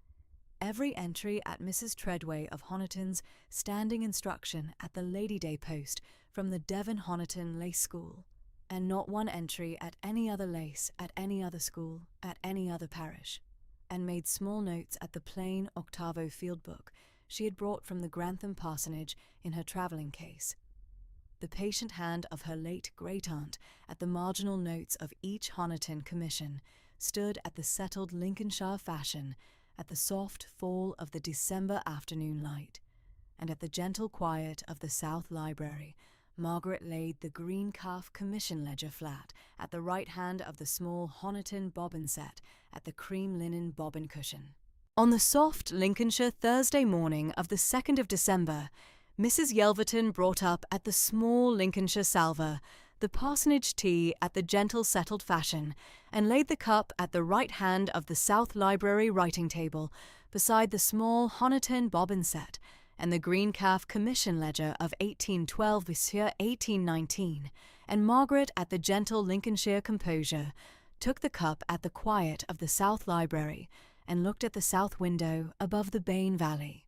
Every entry at Mrs. Treadway of Honiton's standing instruction at the Lady Day post from the Devon Honiton Lace School, and not one entry at any other lace, at any other school, at any other parish. and made small notes at the plain octavo field book she had brought from the Grantham parsonage in her travelling case. The patient hand of her late great-aunt at the marginal notes of each Honiton commission stood at the settled Lincolnshire fashion at the soft fall of the December afternoon light, and at the gentle quiet of the South Library, Margaret laid the green calf commission ledger flat at the right hand of the small Honiton bobbin set at the cream linen bobbin cushion. On the soft Lincolnshire Thursday morning of the 2nd of December, Mrs. Yelverton brought up at the small Lincolnshire salver the parsonage tea at the gentle settled fashion, and laid the cup at the right hand of the South Library writing table beside the small Honiton bobbin set and the green calf commission ledger of 1812 Monsieur 1819, and Margaret at the gentle Lincolnshire composure took the cup at the quiet of the South Library and looked at the south window above the Bain Valley.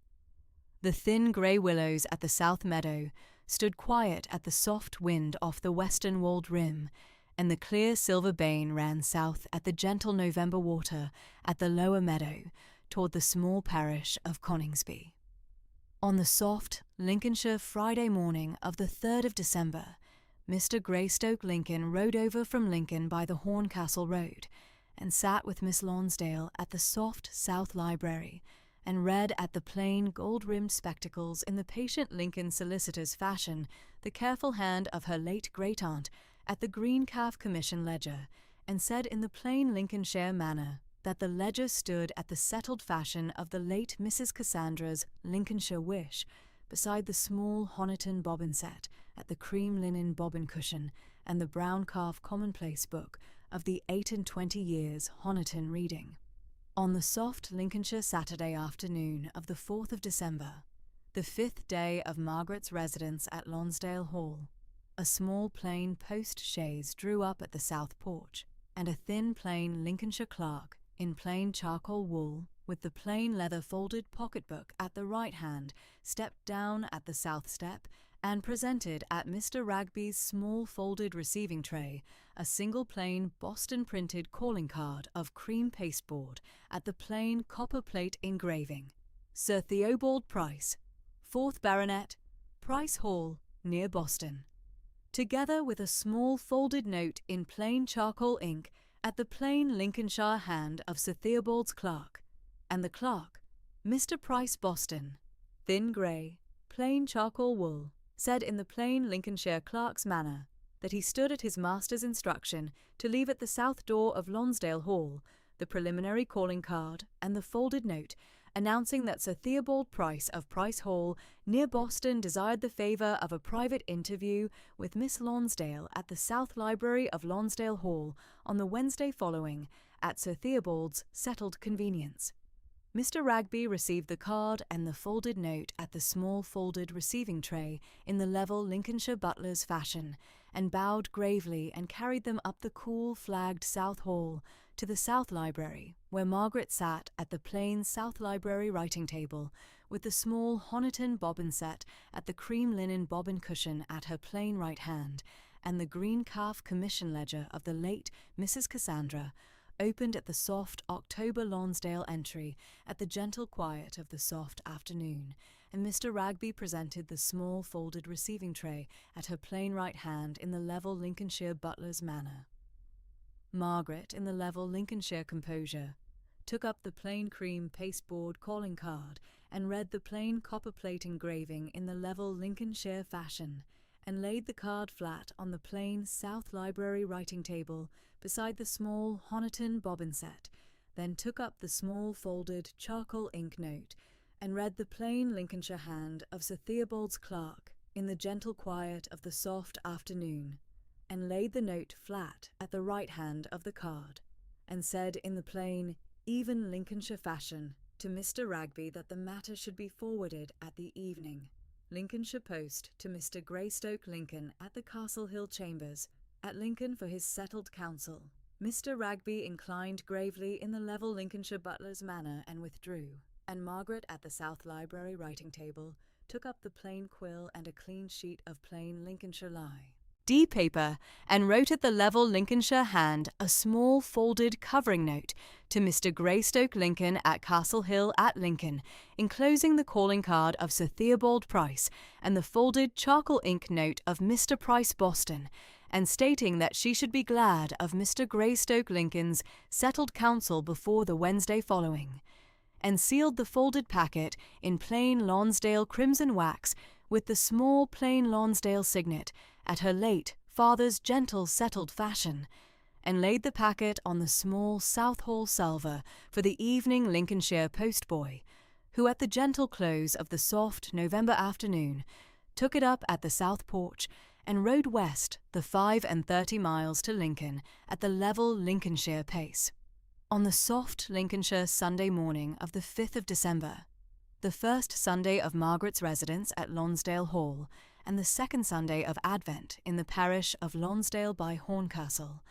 The thin grey willows at the south meadow stood quiet at the soft wind off the western wold rim, and the clear silver Bain ran south at the gentle November water at the lower meadow toward the small parish of Coningsby. On the soft Lincolnshire Friday morning of the 3rd of December, Mr. Greystoke Lincoln rode over from Lincoln by the Horncastle Road, and sat with Miss Lonsdale at the soft South Library, and read at the plain gold-rimmed spectacles in the patient Lincoln solicitor's fashion the careful hand of her late great-aunt at the green calf commission ledger, and said in the plain Lincolnshire manner that the ledger stood at the settled fashion of the late Mrs. Cassandra's Lincolnshire wish, beside the small Honiton bobbin set at the cream linen bobbin cushion and the brown calf commonplace book of the 28 years Honiton reading. On the soft Lincolnshire Saturday afternoon of the 4th of December, the 5th day of Margaret's residence at Lonsdale Hall, a small plain post-chaise drew up at the south porch, and a thin plain Lincolnshire clerk in plain charcoal wool with the plain leather folded pocket-book at the right hand stepped down at the south step and presented at Mr. Ragby's small folded receiving tray a single plain Boston-printed calling card of cream pasteboard at the plain copper-plate engraving, Sir Theobald Price, 4th Baronet, Price Hall, near Boston, together with a small folded note in plain charcoal ink at the plain Lincolnshire hand of Sir Theobald's clerk, and the clerk, Mr. Price Boston, thin grey, plain charcoal wool, said in the plain Lincolnshire clerk's manner that he stood at his master's instruction to leave at the south door of Lonsdale Hall the preliminary calling card and the folded note announcing that Sir Theobald Price of Price Hall, near Boston, desired the favour of a private interview with Miss Lonsdale at the South Library of Lonsdale Hall on the Wednesday following, at Sir Theobald's settled convenience. Mr. Ragby received the card and the folded note at the small folded receiving tray in the level Lincolnshire butler's fashion, and bowed gravely and carried them up the cool flagged South Hall to the South Library, where Margaret sat at the plain South Library writing table, with the small Honiton bobbin set at the cream linen bobbin cushion at her plain right hand, and the green calf commission ledger of the late Mrs. Cassandra, opened at the soft October Lonsdale entry at the gentle quiet of the soft afternoon, and Mr. Ragby presented the small folded receiving tray at her plain right hand in the level Lincolnshire butler's manner. Margaret, in the level Lincolnshire composure, took up the plain cream pasteboard calling card and read the plain copper-plate engraving in the level Lincolnshire fashion, and laid the card flat on the plain South Library writing table beside the small Honiton bobbin set, then took up the small folded charcoal ink note and read the plain Lincolnshire hand of Sir Theobald's clerk in the gentle quiet of the soft afternoon, and laid the note flat at the right hand of the card, and said in the plain, even Lincolnshire fashion to Mr. Ragby that the matter should be forwarded at the evening Lincolnshire post to Mr. Greystoke Lincoln at the Castle Hill Chambers, at Lincoln for his settled counsel. Mr. Ragby inclined gravely in the level Lincolnshire butler's manner and withdrew, and Margaret at the South Library writing table took up the plain quill and a clean sheet of plain Lincolnshire lie. D paper and wrote at the level Lincolnshire hand a small folded covering note to Mr. Greystoke Lincoln at Castle Hill at Lincoln, enclosing the calling card of Sir Theobald Price and the folded charcoal ink note of Mr. Price Boston, and stating that she should be glad of Mr. Greystoke Lincoln's settled counsel before the Wednesday following, and sealed the folded packet in plain Lonsdale crimson wax with the small plain Lonsdale signet at her late father's gentle settled fashion, and laid the packet on the small South Hall salver for the evening Lincolnshire postboy, who at the gentle close of the soft November afternoon took it up at the south porch and rode west the 35 miles to Lincoln at the level Lincolnshire pace. On the soft Lincolnshire Sunday morning of the 5th of December, the first Sunday of Margaret's residence at Lonsdale Hall, and the second Sunday of Advent in the parish of Lonsdale by Horncastle,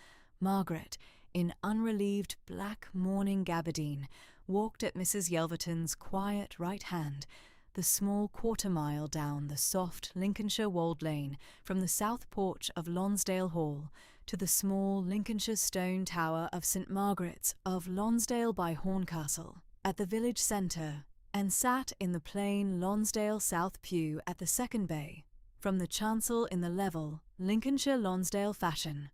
Margaret, in unrelieved black mourning gabardine, walked at Mrs. Yelverton's quiet right hand, the small quarter-mile down the soft Lincolnshire wold lane from the south porch of Lonsdale Hall to the small Lincolnshire stone tower of St. Margaret's of Lonsdale by Horncastle, at the village centre, and sat in the plain Lonsdale south pew at the second bay, from the chancel in the level Lincolnshire Lonsdale fashion.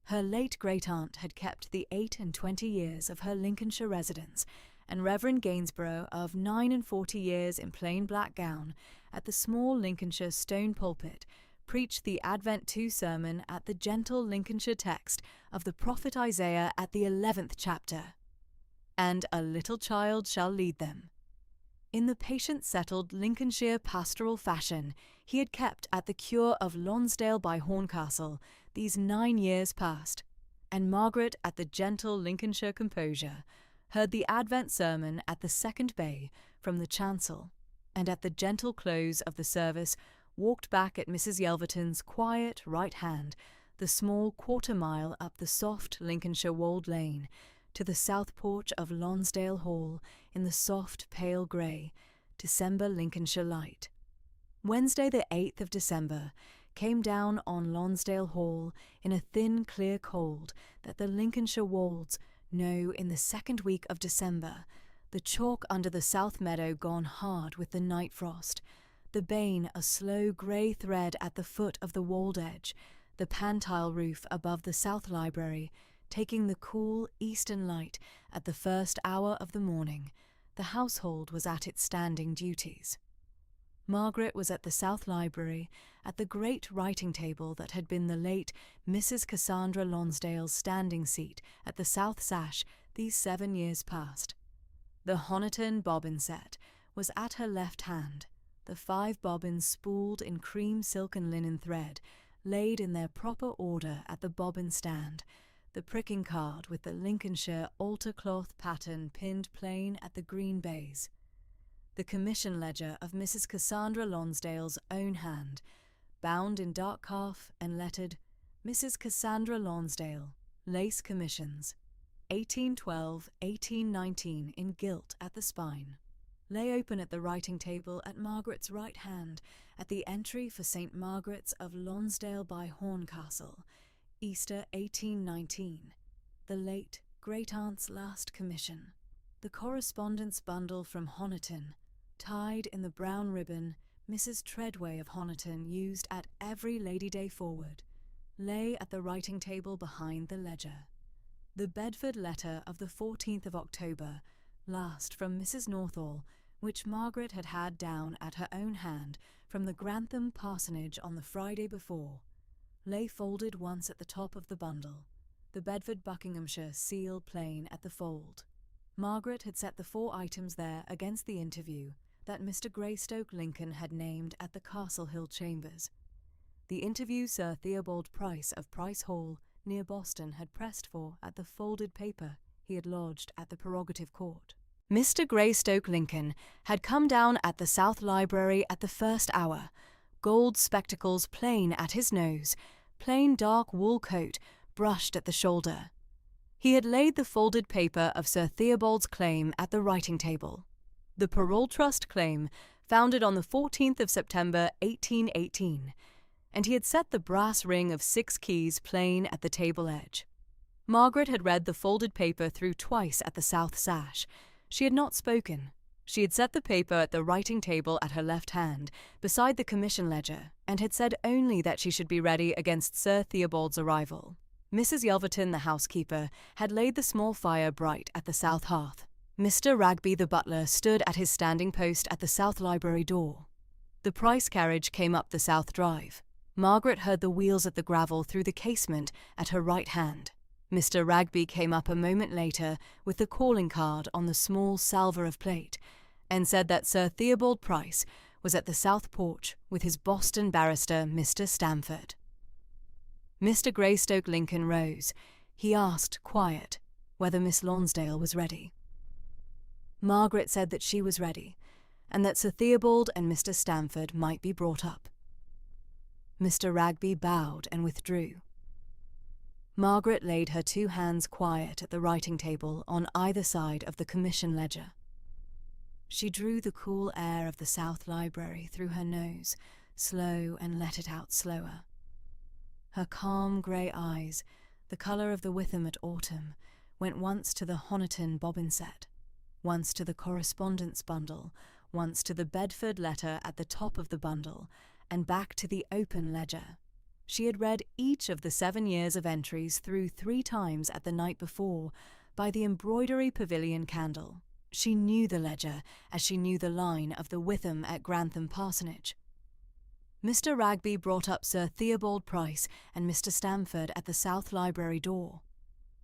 Her late great-aunt had kept the 28 years of her Lincolnshire residence, and Reverend Gainsborough of 49 years in plain black gown, at the small Lincolnshire stone pulpit, preached the Advent 2 sermon at the gentle Lincolnshire text of the prophet Isaiah at the 11th chapter, "And a little child shall lead them." In the patient settled Lincolnshire pastoral fashion he had kept at the cure of Lonsdale by Horncastle these 9 years past, and Margaret, at the gentle Lincolnshire composure, heard the Advent sermon at the second bay from the chancel, and at the gentle close of the service walked back at Mrs. Yelverton's quiet right hand the small quarter-mile up the soft Lincolnshire wold lane to the south porch of Lonsdale Hall in the soft pale grey December Lincolnshire light. Wednesday the 8th of December came down on Lonsdale Hall in a thin clear cold that the Lincolnshire Wolds know in the second week of December, the chalk under the south meadow gone hard with the night frost, the bane a slow grey thread at the foot of the wold edge, the pantile roof above the south library taking the cool eastern light at the first hour of the morning. The household was at its standing duties. Margaret was at the south library, at the great writing table that had been the late Mrs. Cassandra Lonsdale's standing seat at the south sash these 7 years past. The Honiton bobbin set was at her left hand, the 5 bobbins spooled in cream silk and linen thread, laid in their proper order at the bobbin stand, the pricking card with the Lincolnshire altar cloth pattern pinned plain at the green baize, the commission ledger of Mrs. Cassandra Lonsdale's own hand, bound in dark calf and lettered Mrs. Cassandra Lonsdale, Lace Commissions, 1812-1819 in gilt at the spine, lay open at the writing table at Margaret's right hand at the entry for St. Margaret's of Lonsdale by Horncastle, Easter 1819, the late great-aunt's last commission, the correspondence bundle from Honiton, tied in the brown ribbon Mrs. Treadway of Honiton used at every Lady Day forward, lay at the writing table behind the ledger. The Bedford letter of the 14th of October, last from Mrs. Northall, which Margaret had had down at her own hand from the Grantham parsonage on the Friday before, lay folded once at the top of the bundle, the Bedford Buckinghamshire seal plain at the fold. Margaret had set the 4 items there against the interview that Mr. Greystoke Lincoln had named at the Castle Hill Chambers. The interview Sir Theobald Price of Price Hall, near Boston, had pressed for at the folded paper he had lodged at the Prerogative Court. Mr. Greystoke Lincoln had come down at the South Library at the first hour, gold spectacles plain at his nose, plain dark wool coat brushed at the shoulder. He had laid the folded paper of Sir Theobald's claim at the writing table. The Parole Trust claim, founded on the 14th of September 1818. and he had set the brass ring of 6 keys plain at the table edge. Margaret had read the folded paper through twice at the south sash. She had not spoken. She had set the paper at the writing table at her left hand, beside the commission ledger, and had said only that she should be ready against Sir Theobald's arrival. Mrs. Yelverton, the housekeeper, had laid the small fire bright at the south hearth. Mr. Ragby, the butler, stood at his standing post at the south library door. The Price carriage came up the south drive. Margaret heard the wheels at the gravel through the casement at her right hand. Mr. Ragby came up a moment later with the calling card on the small salver of plate, and said that Sir Theobald Price was at the south porch with his Boston barrister, Mr. Stamford. Mr. Greystoke Lincoln rose. He asked, quiet, whether Miss Lonsdale was ready. Margaret said that she was ready, and that Sir Theobald and Mr. Stamford might be brought up. Mr. Ragby bowed and withdrew. Margaret laid her 2 hands quiet at the writing table on either side of the commission ledger. She drew the cool air of the south library through her nose, slow, and let it out slower. Her calm grey eyes, the colour of the Witham at autumn, went once to the Honiton bobbin set, once to the correspondence bundle, once to the Bedford letter at the top of the bundle, and back to the open ledger. She had read each of the 7 years of entries through 3 times at the night before, by the embroidery pavilion candle. She knew the ledger as she knew the line of the Witham at Grantham Parsonage. Mr. Ragby brought up Sir Theobald Price and Mr. Stamford at the south library door.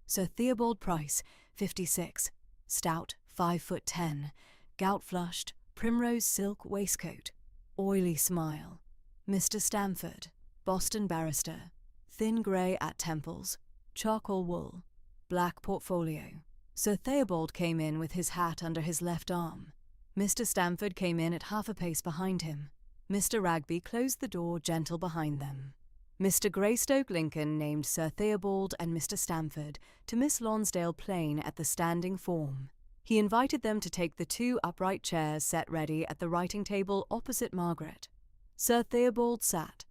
Sir Theobald Price, 56, stout, 5'10", gout-flushed, primrose silk waistcoat, oily smile. Mr. Stamford, Boston barrister, thin grey at temples, charcoal wool, black portfolio. Sir Theobald came in with his hat under his left arm. Mr. Stamford came in at half a pace behind him. Mr. Ragby closed the door gentle behind them. Mr. Greystoke Lincoln named Sir Theobald and Mr. Stamford to Miss Lonsdale plain at the standing form. He invited them to take the 2 upright chairs set ready at the writing table opposite Margaret. Sir Theobald sat.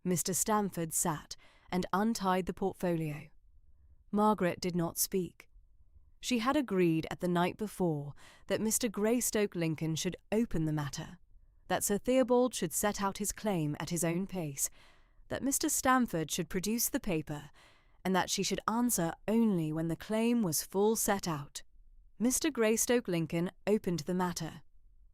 Mr. Stamford sat and untied the portfolio. Margaret did not speak. She had agreed at the night before that Mr. Greystoke Lincoln should open the matter, that Sir Theobald should set out his claim at his own pace, that Mr. Stamford should produce the paper, and that she should answer only when the claim was full set out. Mr. Greystoke Lincoln opened the matter.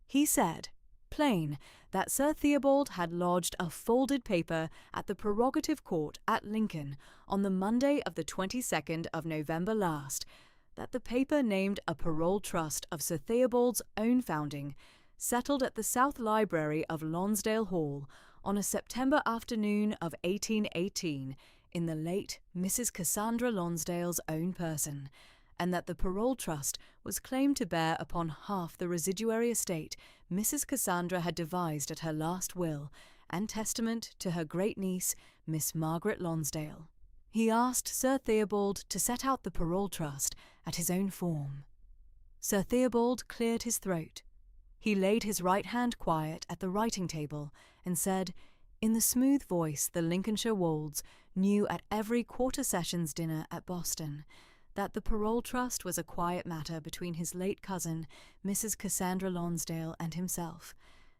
He said, plain, that Sir Theobald had lodged a folded paper at the Prerogative Court at Lincoln on the Monday of the 22nd of November last, that the paper named a parole trust of Sir Theobald's own founding, settled at the South Library of Lonsdale Hall on a September afternoon of 1818 in the late Mrs. Cassandra Lonsdale's own person, and that the parole trust was claimed to bear upon half the residuary estate Mrs. Cassandra had devised at her last will and testament to her great-niece, Miss Margaret Lonsdale. He asked Sir Theobald to set out the parole trust at his own form. Sir Theobald cleared his throat. He laid his right hand quiet at the writing table and said, in the smooth voice the Lincolnshire Wolds knew at every quarter-sessions dinner at Boston, that the parole trust was a quiet matter between his late cousin, Mrs. Cassandra Lonsdale, and himself,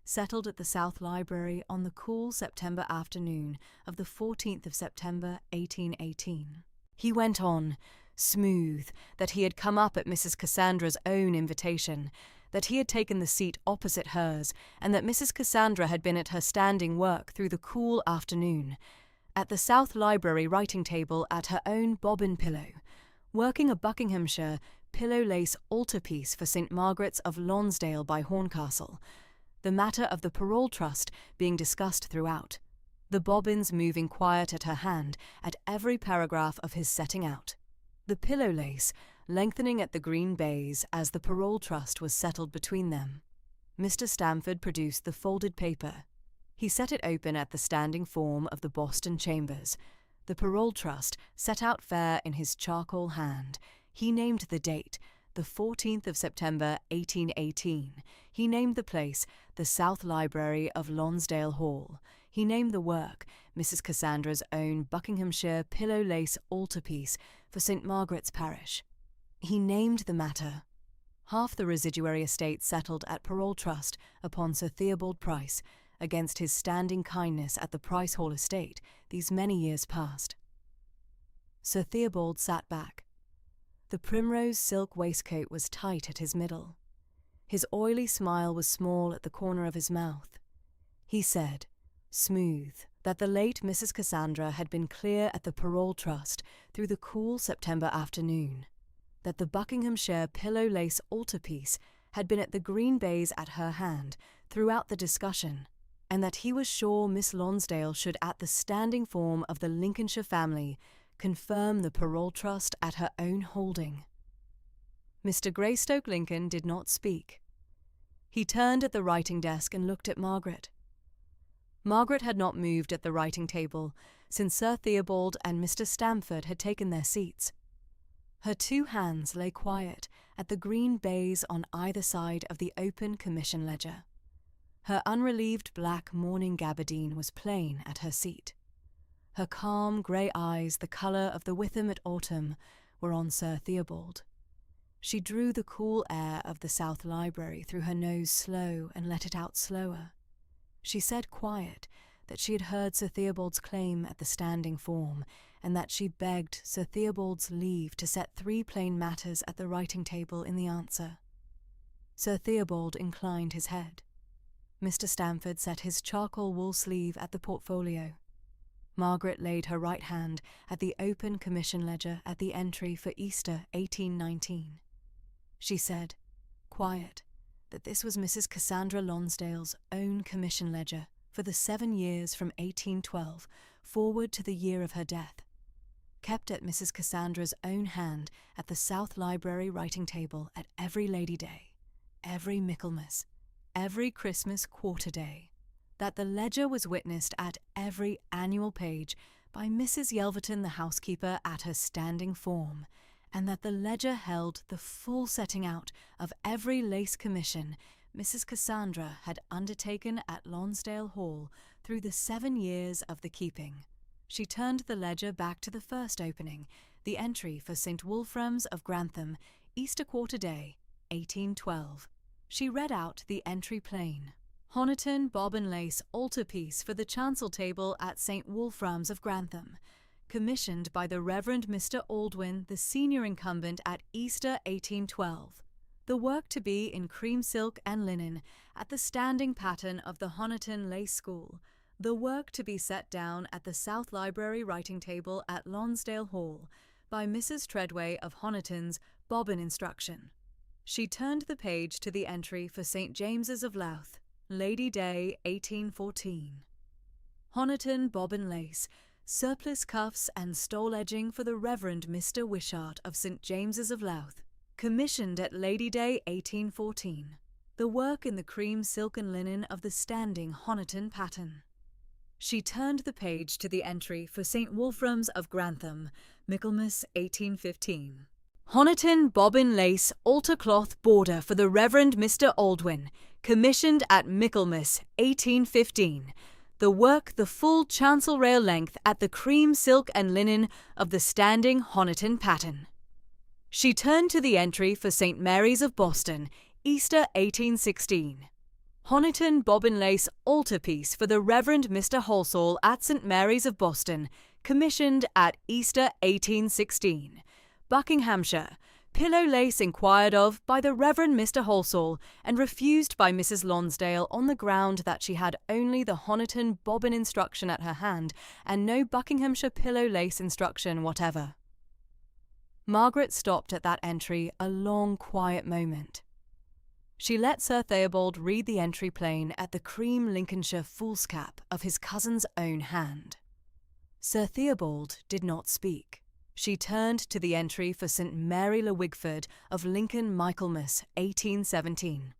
settled at the South Library on the cool September afternoon of the 14th of September, 1818. He went on, smooth, that he had come up at Mrs. Cassandra's own invitation, that he had taken the seat opposite hers, and that Mrs. Cassandra had been at her standing work through the cool afternoon, at the South Library writing table at her own bobbin pillow, working a Buckinghamshire pillow-lace altarpiece for St. Margaret's of Lonsdale by Horncastle, the matter of the parole trust being discussed throughout, the bobbins moving quiet at her hand at every paragraph of his setting out, the pillow-lace lengthening at the green baize as the parole trust was settled between them. Mr. Stamford produced the folded paper. He set it open at the standing form of the Boston Chambers. The parole trust set out fair in his charcoal hand. He named the date, the 14th of September, 1818. He named the place, the South Library of Lonsdale Hall. He named the work Mrs. Cassandra's own Buckinghamshire pillow lace altarpiece for St. Margaret's parish. He named the matter. Half the residuary estate settled at parole trust upon Sir Theobald Price, against his standing kindness at the Price Hall estate these many years past. Sir Theobald sat back. The primrose silk waistcoat was tight at his middle. His oily smile was small at the corner of his mouth. He said, smooth, that the late Mrs. Cassandra had been clear at the parole trust through the cool September afternoon, that the Buckinghamshire pillow lace altarpiece had been at the green baize at her hand throughout the discussion, and that he was sure Miss Lonsdale should, at the standing form of the Lincolnshire family, confirm the parole trust at her own holding. Mr. Greystoke Lincoln did not speak. He turned at the writing desk and looked at Margaret. Margaret had not moved at the writing table since Sir Theobald and Mr. Stamford had taken their seats. Her two hands lay quiet at the green baize on either side of the open commission ledger. Her unrelieved black mourning gabardine was plain at her seat. Her calm grey eyes, the colour of the Witham at autumn, were on Sir Theobald. She drew the cool air of the South Library through her nose slow and let it out slower. She said quiet that she had heard Sir Theobald's claim at the standing form, and that she begged Sir Theobald's leave to set 3 plain matters at the writing table in the answer. Sir Theobald inclined his head. Mr. Stamford set his charcoal wool sleeve at the portfolio. Margaret laid her right hand at the open commission ledger at the entry for Easter 1819. She said, quiet, that this was Mrs. Cassandra Lonsdale's own commission ledger for the 7 years from 1812 forward to the year of her death, kept at Mrs. Cassandra's own hand at the South Library writing table at every Lady Day, every Michaelmas, every Christmas quarter day, that the ledger was witnessed at every annual page by Mrs. Yelverton the housekeeper at her standing form, and that the ledger held the full setting out of every lace commission Mrs. Cassandra had undertaken at Lonsdale Hall through the 7 years of the keeping. She turned the ledger back to the first opening, the entry for St. Wolfram's of Grantham, Easter quarter day, 1812. She read out the entry plain. Honiton bobbin lace altarpiece for the chancel table at St. Wolfram's of Grantham, commissioned by the Reverend Mr. Aldwyn, the senior incumbent at Easter 1812. The work to be in cream silk and linen at the standing pattern of the Honiton Lace School, the work to be set down at the South Library writing table at Lonsdale Hall by Mrs. Treadway of Honiton's bobbin instruction. She turned the page to the entry for St. James's of Louth, Lady Day 1814. Honiton bobbin lace, surplice cuffs and stole edging for the Reverend Mr. Wishart of St. James's of Louth, commissioned at Lady Day 1814. The work in the cream silk and linen of the standing Honiton pattern. She turned the page to the entry for St. Wolfram's of Grantham, Michaelmas 1815. Honiton bobbin lace altar cloth border for the Reverend Mr. Aldwyn, commissioned at Michaelmas 1815. The work the full chancel rail length at the cream silk and linen of the standing Honiton pattern. She turned to the entry for St. Mary's of Boston, Easter 1816. Honiton bobbin lace altarpiece for the Reverend Mr. Halsall at St. Mary's of Boston, commissioned at Easter 1816. Buckinghamshire, pillow lace inquired of by the Reverend Mr. Halsall and refused by Mrs. Lonsdale on the ground that she had only the Honiton bobbin instruction at her hand and no Buckinghamshire pillow lace instruction whatever. Margaret stopped at that entry a long, quiet moment. She let Sir Theobald read the entry plain at the cream Lincolnshire foolscap of his cousin's own hand. Sir Theobald did not speak. She turned to the entry for St. Mary le Wigford of Lincoln Michaelmas 1817.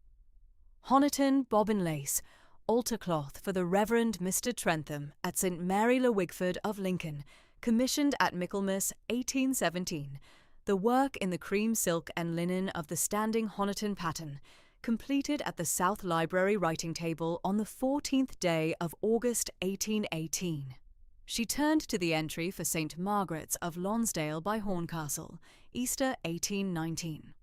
Honiton bobbin lace, altar cloth for the Reverend Mr. Trentham at St. Mary le Wigford of Lincoln, commissioned at Michaelmas 1817. The work in the cream silk and linen of the standing Honiton pattern, completed at the South Library writing table on the 14th day of August 1818. She turned to the entry for St. Margaret's of Lonsdale by Horncastle, Easter 1819.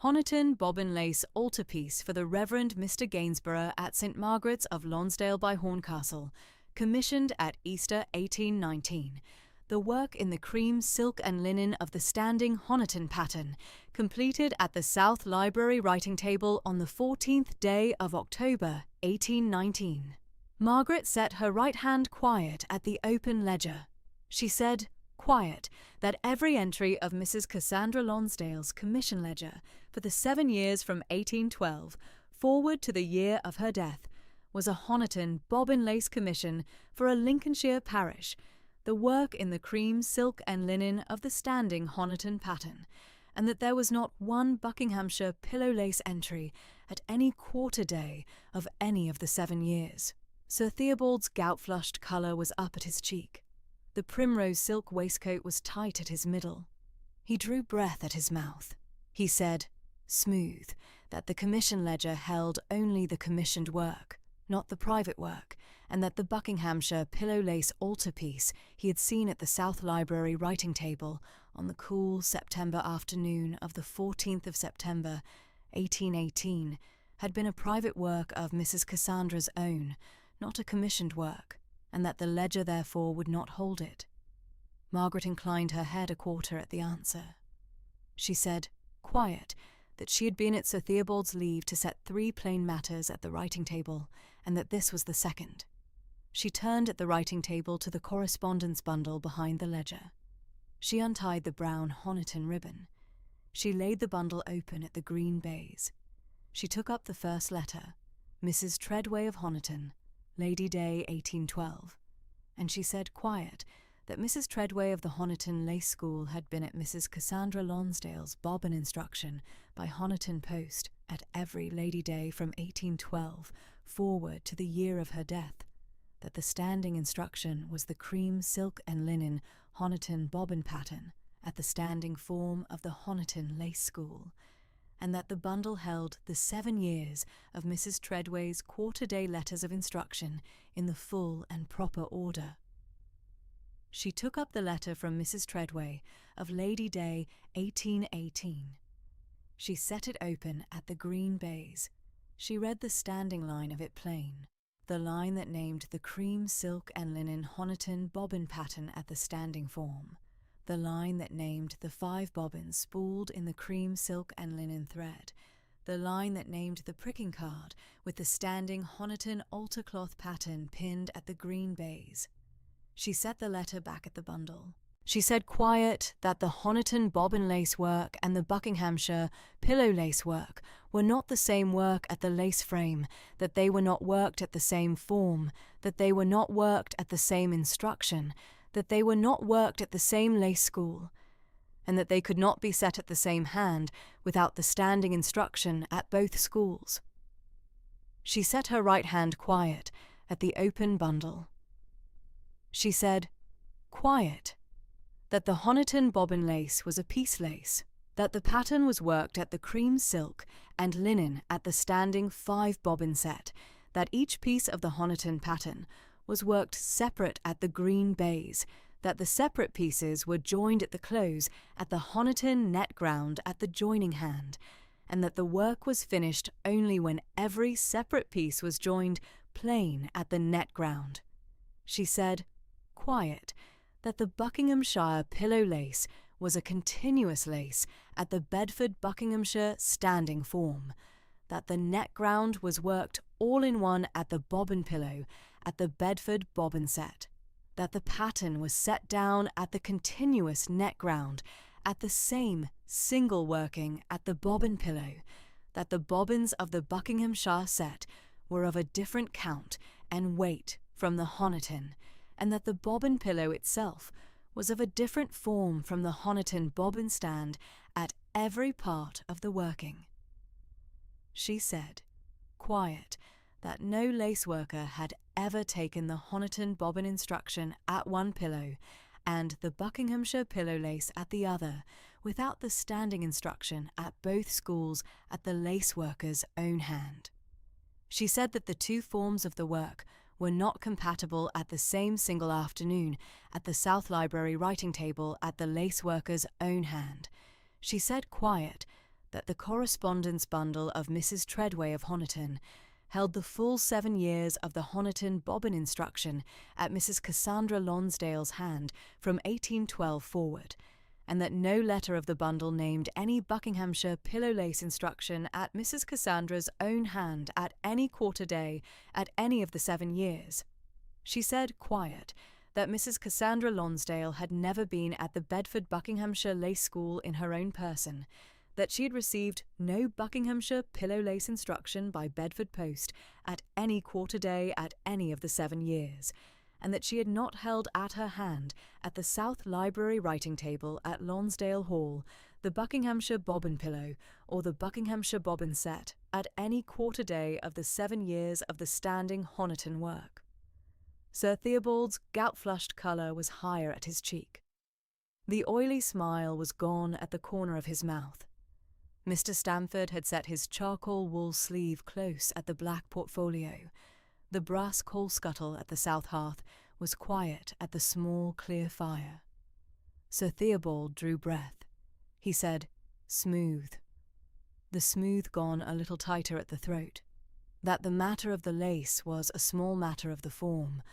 Honiton bobbin lace altarpiece for the Reverend Mr. Gainsborough at St. Margaret's of Lonsdale by Horncastle, commissioned at Easter 1819. The work in the cream silk and linen of the standing Honiton pattern, completed at the South Library writing table on the 14th day of October 1819. Margaret set her right hand quiet at the open ledger. She said, quiet, that every entry of Mrs. Cassandra Lonsdale's commission ledger for the 7 years from 1812 forward to the year of her death was a Honiton bobbin lace commission for a Lincolnshire parish, the work in the cream silk and linen of the standing Honiton pattern, and that there was not one Buckinghamshire pillow lace entry at any quarter day of any of the 7 years. Sir Theobald's gout-flushed colour was up at his cheek. The primrose silk waistcoat was tight at his middle. He drew breath at his mouth. He said, smooth, that the commission ledger held only the commissioned work, not the private work, and that the Buckinghamshire pillow-lace altarpiece he had seen at the South Library writing table on the cool September afternoon of the 14th of September, 1818, had been a private work of Mrs. Cassandra's own, not a commissioned work, and that the ledger therefore would not hold it. Margaret inclined her head a quarter at the answer. She said, quiet, that she had been at Sir Theobald's leave to set 3 plain matters at the writing table, and that this was the second. She turned at the writing table to the correspondence bundle behind the ledger. She untied the brown Honiton ribbon. She laid the bundle open at the green baize. She took up the first letter, Mrs. Treadway of Honiton, Lady Day 1812, and she said quiet that Mrs. Treadway of the Honiton Lace School had been at Mrs. Cassandra Lonsdale's bobbin instruction by Honiton post at every Lady Day from 1812 forward to the year of her death, that the standing instruction was the cream silk and linen Honiton bobbin pattern at the standing form of the Honiton Lace School, and that the bundle held the 7 years of Mrs. Treadway's quarter-day letters of instruction in the full and proper order. She took up the letter from Mrs. Treadway of Lady Day 1818. She set it open at the green baize. She read the standing line of it plain, the line that named the cream silk and linen Honiton bobbin pattern at the standing form, the line that named the 5 bobbins spooled in the cream silk and linen thread, the line that named the pricking card with the standing Honiton altar cloth pattern pinned at the green baize. She set the letter back at the bundle. She said quiet that the Honiton bobbin lace work and the Buckinghamshire pillow lace work were not the same work at the lace frame, that they were not worked at the same form, that they were not worked at the same instruction, that they were not worked at the same lace school, and that they could not be set at the same hand without the standing instruction at both schools. She set her right hand quiet at the open bundle. She said, quiet, that the Honiton bobbin lace was a piece lace, that the pattern was worked at the cream silk and linen at the standing 5 bobbin set, that each piece of the Honiton pattern was worked separate at the green baize, that the separate pieces were joined at the close at the Honiton net ground at the joining hand, and that the work was finished only when every separate piece was joined plain at the net ground. She said, quiet, that the Buckinghamshire pillow lace was a continuous lace at the Bedford Buckinghamshire standing form, that the net ground was worked all in one at the bobbin pillow at the Bedford bobbin set, that the pattern was set down at the continuous net ground at the same single working at the bobbin pillow, that the bobbins of the Buckinghamshire set were of a different count and weight from the Honiton, and that the bobbin pillow itself was of a different form from the Honiton bobbin stand at every part of the working. She said, quiet, that no lace worker had ever taken the Honiton bobbin instruction at one pillow and the Buckinghamshire pillow lace at the other without the standing instruction at both schools at the lace worker's own hand. She said that the two forms of the work were not compatible at the same single afternoon at the South Library writing table at the lace worker's own hand. She said quiet that the correspondence bundle of Mrs. Treadway of Honiton held the full 7 years of the Honiton bobbin instruction at Mrs. Cassandra Lonsdale's hand from 1812 forward, and that no letter of the bundle named any Buckinghamshire pillow lace instruction at Mrs. Cassandra's own hand at any quarter day at any of the 7 years. She said quiet that Mrs. Cassandra Lonsdale had never been at the Bedford Buckinghamshire Lace School in her own person, that she had received no Buckinghamshire pillow lace instruction by Bedford post at any quarter day at any of the 7 years, and that she had not held at her hand at the South Library writing table at Lonsdale Hall the Buckinghamshire bobbin pillow or the Buckinghamshire bobbin set at any quarter day of the 7 years of the standing Honiton work. Sir Theobald's gout-flushed colour was higher at his cheek. The oily smile was gone at the corner of his mouth. Mr. Stamford had set his charcoal wool sleeve close at the black portfolio. The brass coal scuttle at the south hearth was quiet at the small, clear fire. Sir Theobald drew breath. He said, "Smooth." The smooth gone a little tighter at the throat. That the matter of the lace was a small matter of the form,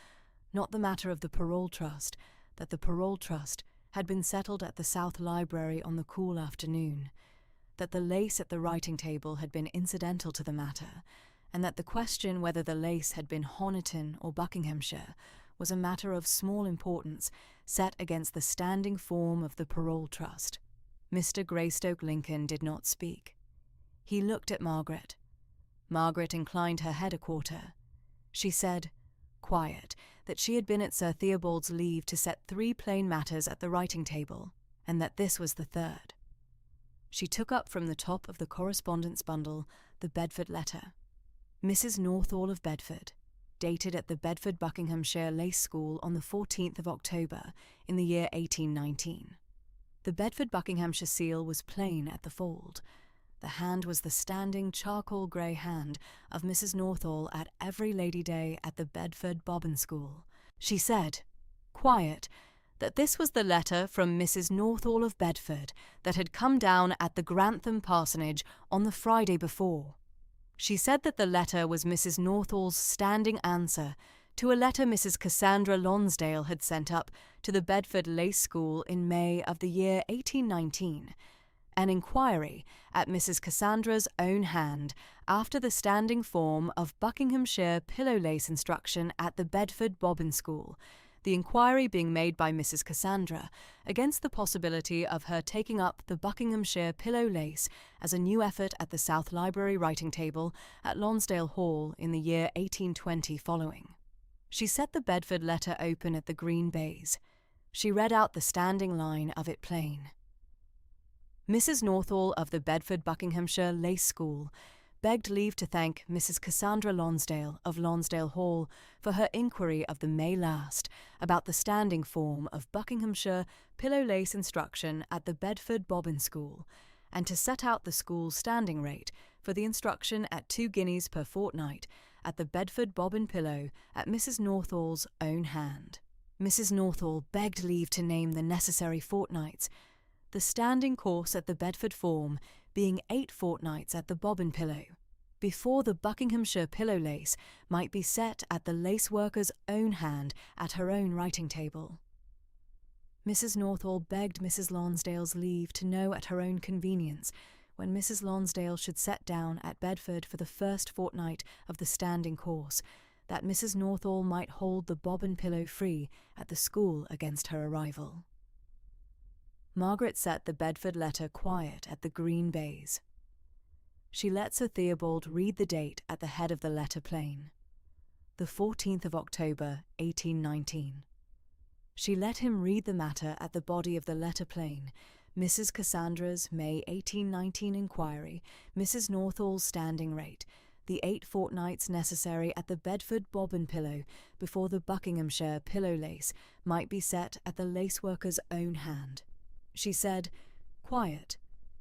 not the matter of the parole trust, that the parole trust had been settled at the South Library on the cool afternoon, that the lace at the writing table had been incidental to the matter, and that the question whether the lace had been Honiton or Buckinghamshire was a matter of small importance set against the standing form of the parole trust. Mr. Greystoke Lincoln did not speak. He looked at Margaret. Margaret inclined her head a quarter. She said, quiet, that she had been at Sir Theobald's leave to set 3 plain matters at the writing table, and that this was the third. She took up from the top of the correspondence bundle the Bedford letter. Mrs. Northall of Bedford, dated at the Bedford Buckinghamshire Lace School on the 14th of October in the year 1819. The Bedford Buckinghamshire seal was plain at the fold. The hand was the standing charcoal grey hand of Mrs. Northall at every Lady Day at the Bedford Bobbin School. She said, quiet, that this was the letter from Mrs. Northall of Bedford that had come down at the Grantham parsonage on the Friday before. She said that the letter was Mrs. Northall's standing answer to a letter Mrs. Cassandra Lonsdale had sent up to the Bedford Lace School in May of the year 1819, an inquiry at Mrs. Cassandra's own hand after the standing form of Buckinghamshire pillow lace instruction at the Bedford Bobbin School, the inquiry being made by Mrs. Cassandra against the possibility of her taking up the Buckinghamshire pillow lace as a new effort at the South Library writing table at Lonsdale Hall in the year 1820 following. She set the Bedford letter open at the green baize. She read out the standing line of it plain. Mrs. Northall of the Bedford Buckinghamshire Lace School begged leave to thank Mrs. Cassandra Lonsdale of Lonsdale Hall for her inquiry of the May last about the standing form of Buckinghamshire pillow lace instruction at the Bedford Bobbin School, and to set out the school's standing rate for the instruction at 2 guineas per fortnight at the Bedford Bobbin pillow at Mrs. Northall's own hand. Mrs. Northall begged leave to name the necessary fortnights, the standing course at the Bedford form being 8 fortnights at the bobbin pillow, before the Buckinghamshire pillow lace might be set at the lace worker's own hand at her own writing table. Mrs. Northall begged Mrs. Lonsdale's leave to know at her own convenience when Mrs. Lonsdale should set down at Bedford for the first fortnight of the standing course, that Mrs. Northall might hold the bobbin pillow free at the school against her arrival. Margaret set the Bedford letter quiet at the green baize. She let Sir Theobald read the date at the head of the letter plain, the 14th of October, 1819. She let him read the matter at the body of the letter plain, Mrs. Cassandra's May 1819 inquiry, Mrs. Northall's standing rate, the 8 fortnights necessary at the Bedford bobbin pillow before the Buckinghamshire pillow lace might be set at the lace worker's own hand. She said, quiet,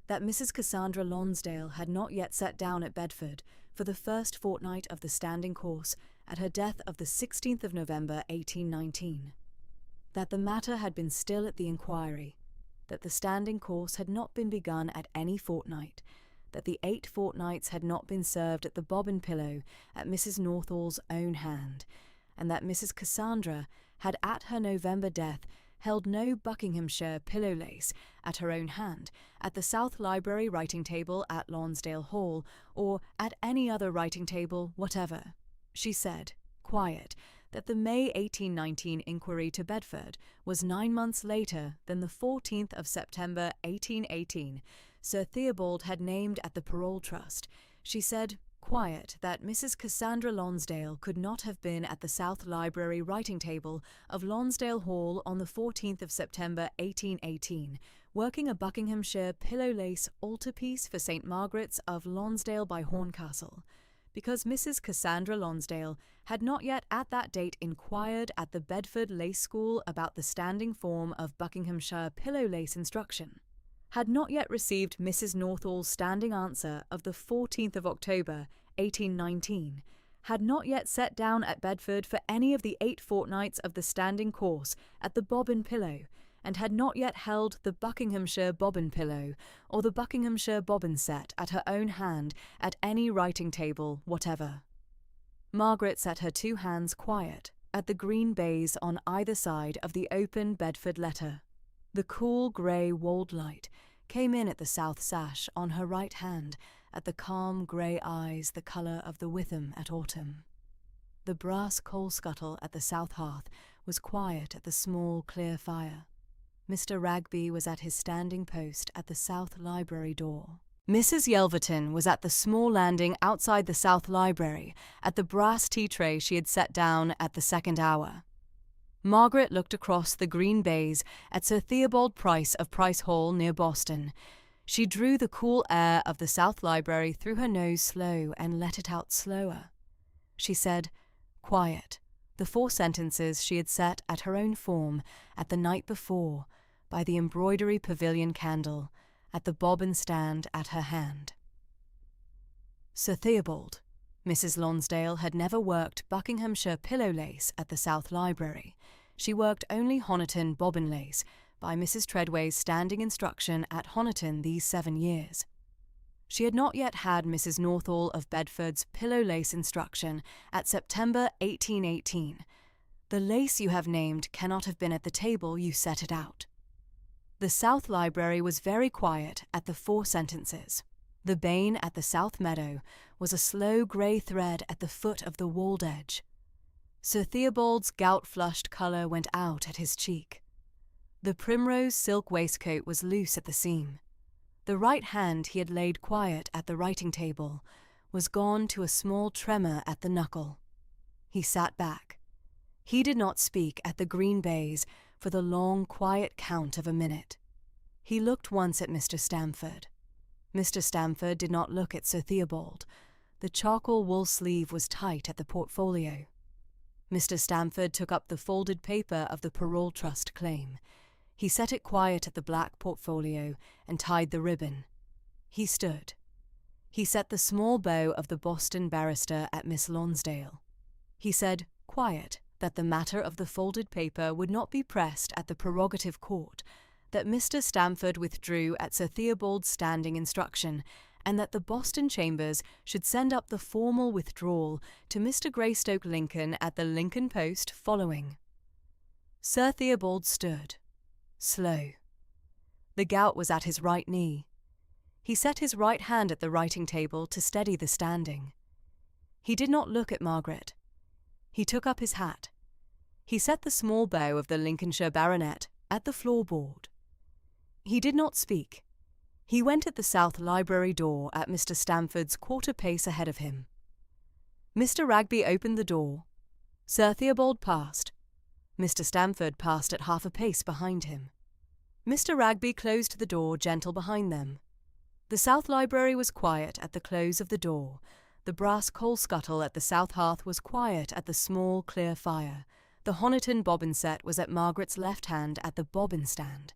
that Mrs. Cassandra Lonsdale had not yet set down at Bedford for the first fortnight of the standing course at her death of the 16th of November 1819, that the matter had been still at the inquiry, that the standing course had not been begun at any fortnight, that the 8 fortnights had not been served at the Bobbin Pillow at Mrs. Northall's own hand, and that Mrs. Cassandra had at her November death held no Buckinghamshire pillow lace at her own hand at the South Library writing table at Lonsdale Hall, or at any other writing table whatever. She said, quiet, that the May 1819 inquiry to Bedford was 9 months later than the 14th of September 1818 Sir Theobald had named at the Parole Trust. She said, quiet, that Mrs. Cassandra Lonsdale could not have been at the South Library writing table of Lonsdale Hall on the 14th of September 1818, working a Buckinghamshire pillow-lace altarpiece for St. Margaret's of Lonsdale by Horncastle, because Mrs. Cassandra Lonsdale had not yet at that date inquired at the Bedford Lace School about the standing form of Buckinghamshire pillow-lace instruction, had not yet received Mrs. Northall's standing answer of the 14th of October, 1819, had not yet set down at Bedford for any of the 8 fortnights of the standing course at the Bobbin Pillow, and had not yet held the Buckinghamshire Bobbin Pillow or the Buckinghamshire Bobbin Set at her own hand at any writing table whatever. Margaret set her 2 hands quiet at the green baize on either side of the open Bedford letter. The cool grey wold light came in at the south sash on her right hand, at the calm grey eyes the colour of the Witham at autumn. The brass coal scuttle at the south hearth was quiet at the small clear fire. Mr. Ragby was at his standing post at the South Library door. Mrs. Yelverton was at the small landing outside the South Library, at the brass tea tray she had set down at the 2nd hour. Margaret looked across the green baize at Sir Theobald Price of Price Hall near Boston. She drew the cool air of the South Library through her nose slow and let it out slower. She said, quiet, the 4 sentences she had set at her own form at the night before by the embroidery pavilion candle at the bobbin stand at her hand. Sir Theobald, Mrs. Lonsdale had never worked Buckinghamshire pillow lace at the South Library. She worked only Honiton bobbin lace, by Mrs. Treadway's standing instruction at Honiton these 7 years. She had not yet had Mrs. Northall of Bedford's pillow lace instruction at September 1818. The lace you have named cannot have been at the table you set it out. The South Library was very quiet at the 4 sentences. The bane at the south meadow was a slow grey thread at the foot of the wold edge. Sir Theobald's gout-flushed colour went out at his cheek. The primrose silk waistcoat was loose at the seam. The right hand he had laid quiet at the writing table was gone to a small tremor at the knuckle. He sat back. He did not speak at the green baize for the long, quiet count of a minute. He looked once at Mr. Stamford. Mr. Stamford did not look at Sir Theobald. The charcoal wool sleeve was tight at the portfolio. Mr. Stamford took up the folded paper of the Parole Trust claim. He set it quiet at the black portfolio and tied the ribbon. He stood. He set the small bow of the Boston barrister at Miss Lonsdale. He said, quiet, that the matter of the folded paper would not be pressed at the prerogative court, that Mr. Stamford withdrew at Sir Theobald's standing instruction, and that the Boston chambers should send up the formal withdrawal to Mr. Greystoke Lincoln at the Lincoln Post following. Sir Theobald stood, slow. The gout was at his right knee. He set his right hand at the writing table to steady the standing. He did not look at Margaret. He took up his hat. He set the small bow of the Lincolnshire baronet at the floorboard. He did not speak. He went at the South Library door at Mr. Stamford's quarter pace ahead of him. Mr. Ragby opened the door. Sir Theobald passed. Mr. Stamford passed at half a pace behind him. Mr. Ragby closed the door gentle behind them. The South Library was quiet at the close of the door. The brass coal scuttle at the south hearth was quiet at the small clear fire. The Honiton bobbin set was at Margaret's left hand at the bobbin stand.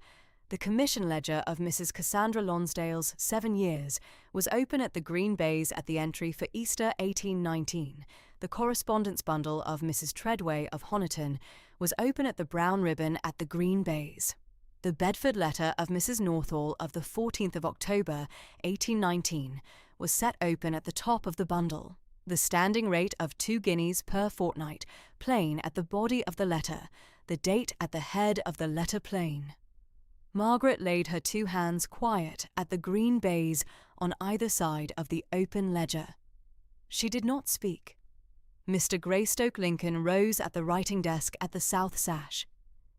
The commission ledger of Mrs. Cassandra Lonsdale's 7 years was open at the green baize at the entry for Easter 1819. The correspondence bundle of Mrs. Treadway of Honiton was open at the brown ribbon at the green baize. The Bedford letter of Mrs. Northall of the 14th of October 1819 was set open at the top of the bundle. The standing rate of 2 guineas per fortnight, plain at the body of the letter, the date at the head of the letter plain. Margaret laid her 2 hands quiet at the green baize on either side of the open ledger. She did not speak. Mr. Greystoke Lincoln rose at the writing desk at the south sash.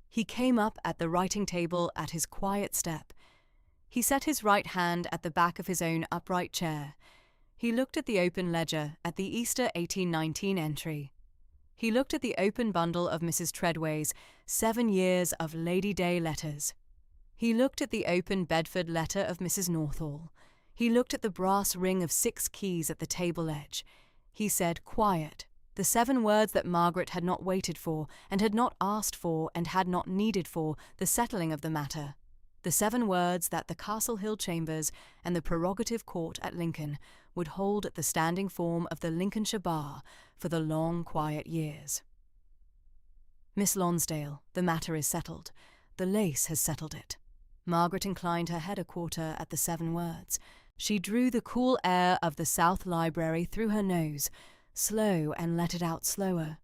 He came up at the writing table at his quiet step. He set his right hand at the back of his own upright chair. He looked at the open ledger at the Easter 1819 entry. He looked at the open bundle of Mrs. Treadway's 7 years of Lady Day letters. He looked at the open Bedford letter of Mrs. Northall. He looked at the brass ring of 6 keys at the table edge. He said, "Quiet," the 7 words that Margaret had not waited for, and had not asked for, and had not needed for the settling of the matter. The 7 words that the Castle Hill Chambers and the Prerogative Court at Lincoln would hold at the standing form of the Lincolnshire bar for the long, quiet years. "Miss Lonsdale, the matter is settled. The lace has settled it." Margaret inclined her head a quarter at the 7 words. She drew the cool air of the South Library through her nose, slow, and let it out slower.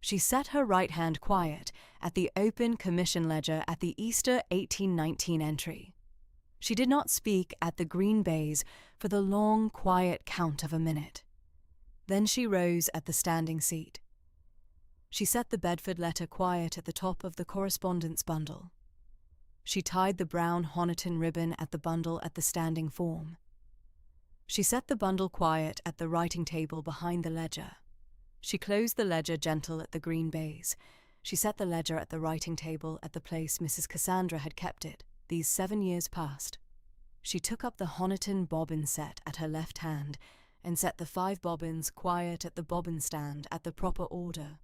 She set her right hand quiet at the open commission ledger at the Easter 1819 entry. She did not speak at the green baize for the long, quiet count of a minute. Then she rose at the standing seat. She set the Bedford letter quiet at the top of the correspondence bundle. She tied the brown Honiton ribbon at the bundle at the standing form. She set the bundle quiet at the writing table behind the ledger. She closed the ledger gentle at the green baize. She set the ledger at the writing table at the place Mrs. Cassandra had kept it these 7 years past. She took up the Honiton bobbin set at her left hand and set the 5 bobbins quiet at the bobbin stand at the proper order.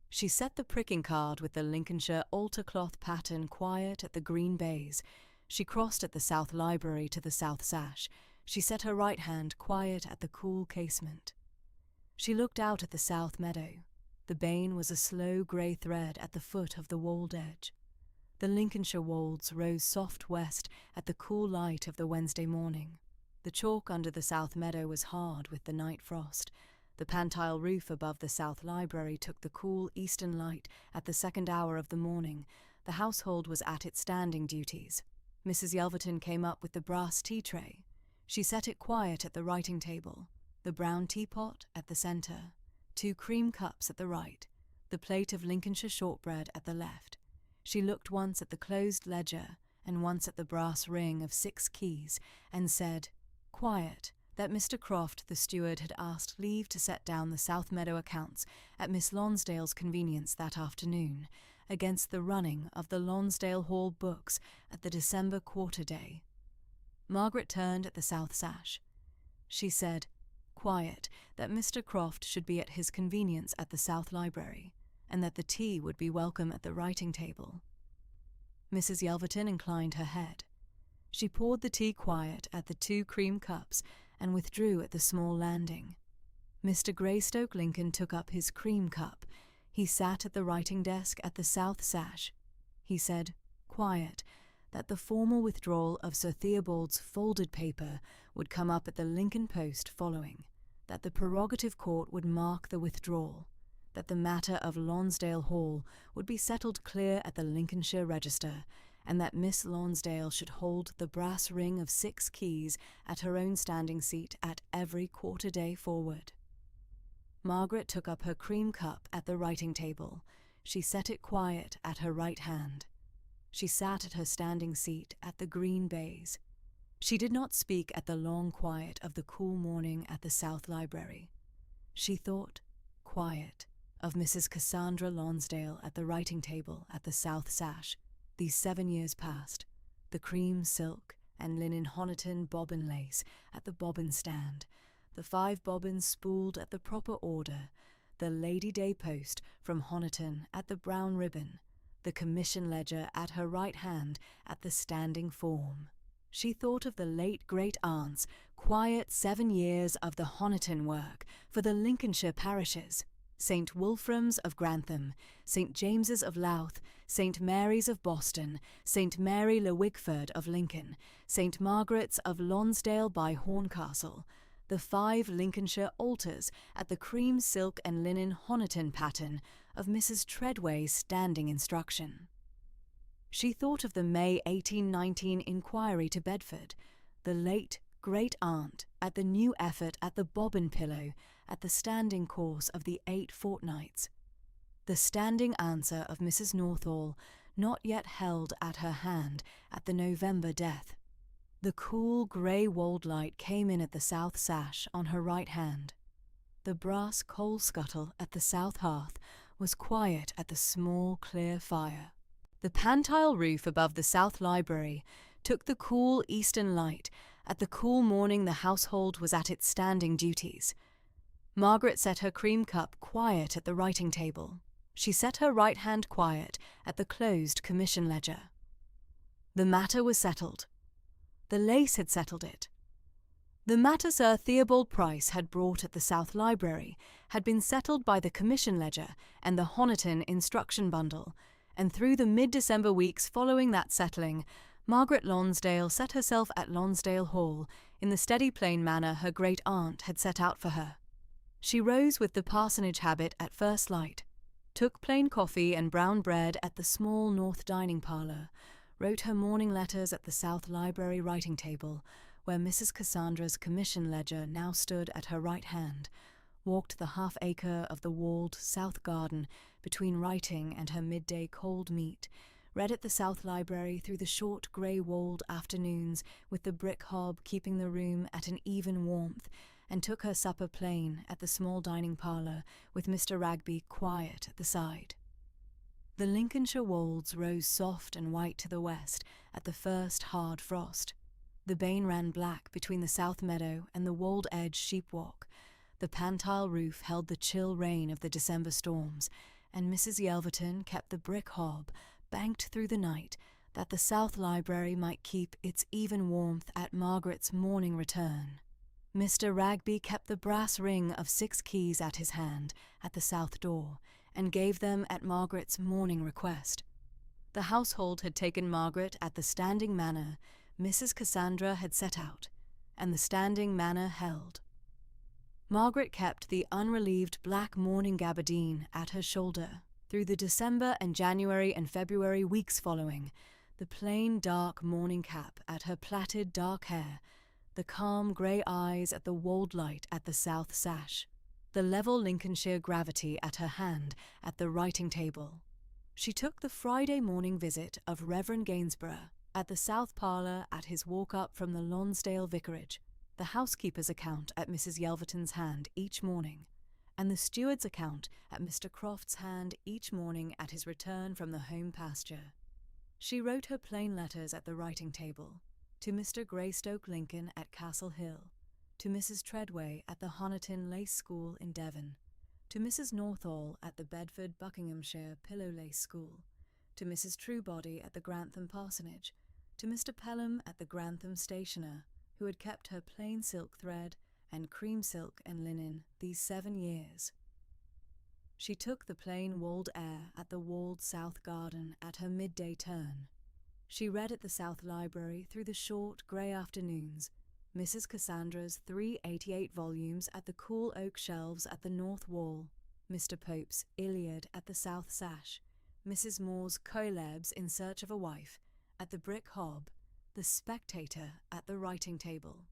She set the pricking card with the Lincolnshire altar-cloth pattern quiet at the green baize. She crossed at the south library to the south sash. She set her right hand quiet at the cool casement. She looked out at the south meadow. The bane was a slow grey thread at the foot of the wold edge. The Lincolnshire wolds rose soft west at the cool light of the Wednesday morning. The chalk under the south meadow was hard with the night frost. The pantile roof above the south library took the cool eastern light at the 2nd hour of the morning. The household was at its standing duties. Mrs. Yelverton came up with the brass tea tray. She set it quiet at the writing table, the brown teapot at the centre, 2 cream cups at the right, the plate of Lincolnshire shortbread at the left. She looked once at the closed ledger and once at the brass ring of 6 keys, and said, "Quiet," that Mr. Croft, the steward, had asked leave to set down the South Meadow accounts at Miss Lonsdale's convenience that afternoon, against the running of the Lonsdale Hall books at the December quarter day. Margaret turned at the south sash. She said, "Quiet, that Mr. Croft should be at his convenience at the South Library, and that the tea would be welcome at the writing table." Mrs. Yelverton inclined her head. She poured the tea quiet at the 2 cream cups and withdrew at the small landing. Mr. Greystoke Lincoln took up his cream cup. He sat at the writing desk at the south sash. He said, "Quiet," that the formal withdrawal of Sir Theobald's folded paper would come up at the Lincoln Post following, that the Prerogative Court would mark the withdrawal, that the matter of Lonsdale Hall would be settled clear at the Lincolnshire Register, and that Miss Lonsdale should hold the brass ring of 6 keys at her own standing seat at every quarter day forward. Margaret took up her cream cup at the writing table. She set it quiet at her right hand. She sat at her standing seat at the green baize. She did not speak at the long quiet of the cool morning at the South Library. She thought, quiet, of Mrs. Cassandra Lonsdale at the writing table at the south sash, these 7 years past, the cream silk and linen Honiton bobbin lace at the bobbin stand, the 5 bobbins spooled at the proper order, the Lady Day post from Honiton at the brown ribbon, the commission ledger at her right hand at the standing form. She thought of the late great-aunt's quiet 7 years of the Honiton work for the Lincolnshire parishes, St. Wolfram's of Grantham, St. James's of Louth, St. Mary's of Boston, St. Mary le Wigford of Lincoln, St. Margaret's of Lonsdale by Horncastle, the 5 Lincolnshire altars at the cream silk and linen Honiton pattern of Mrs. Treadway's standing instruction. She thought of the May 1819 inquiry to Bedford, the late great-aunt at the new effort at the bobbin pillow at the standing course of the 8 fortnights, the standing answer of Mrs. Northall not yet held at her hand at the November death. The cool grey wold light came in at the south sash on her right hand. The brass coal scuttle at the south hearth was quiet at the small clear fire. The pantile roof above the south library took the cool eastern light at the cool morning the household was at its standing duties. Margaret set her cream cup quiet at the writing table. She set her right hand quiet at the closed commission ledger. The matter was settled. The lace had settled it. The matter Sir Theobald Price had brought at the South Library had been settled by the commission ledger and the Honiton instruction bundle, and through the mid-December weeks following that settling, Margaret Lonsdale set herself at Lonsdale Hall in the steady plain manner her great-aunt had set out for her. She rose with the parsonage habit at first light, took plain coffee and brown bread at the small north dining parlour, wrote her morning letters at the South Library writing table, where Mrs. Cassandra's commission ledger now stood at her right hand, walked the half-acre of the walled south garden between writing and her midday cold meat, read at the South Library through the short grey-walled afternoons with the brick hob keeping the room at an even warmth, and took her supper plain at the small dining parlour with Mr. Ragby quiet at the side. The Lincolnshire wolds rose soft and white to the west at the first hard frost. The Bain ran black between the south meadow and the wold-edged sheep-walk. The pantile roof held the chill rain of the December storms, and Mrs. Yelverton kept the brick hob banked through the night that the South Library might keep its even warmth at Margaret's morning return. Mr. Ragby kept the brass ring of 6 keys at his hand at the south door, and gave them at Margaret's morning request. The household had taken Margaret at the standing manner Mrs. Cassandra had set out, and the standing manner held. Margaret kept the unrelieved black morning gabardine at her shoulder through the December and January and February weeks following, the plain dark morning cap at her plaited dark hair, the calm grey eyes at the wold light at the south sash, the level Lincolnshire gravity at her hand at the writing table. She took the Friday morning visit of Reverend Gainsborough at the south parlour at his walk up from the Lonsdale vicarage, the housekeeper's account at Mrs. Yelverton's hand each morning, and the steward's account at Mr. Croft's hand each morning at his return from the home pasture. She wrote her plain letters at the writing table, to Mr. Greystoke Lincoln at Castle Hill, to Mrs. Treadway at the Honiton Lace School in Devon, to Mrs. Northall at the Bedford Buckinghamshire Pillow Lace School, to Mrs. Truebody at the Grantham Parsonage, to Mr. Pelham at the Grantham stationer, who had kept her plain silk thread and cream silk and linen these 7 years. She took the plain walled air at the walled south garden at her midday turn. She read at the South Library through the short grey afternoons Mrs. Cassandra's 388 volumes at the cool oak shelves at the north wall, Mr. Pope's Iliad at the south sash, Mrs. Moore's Coelebs in Search of a Wife at the brick hob, the Spectator at the writing table.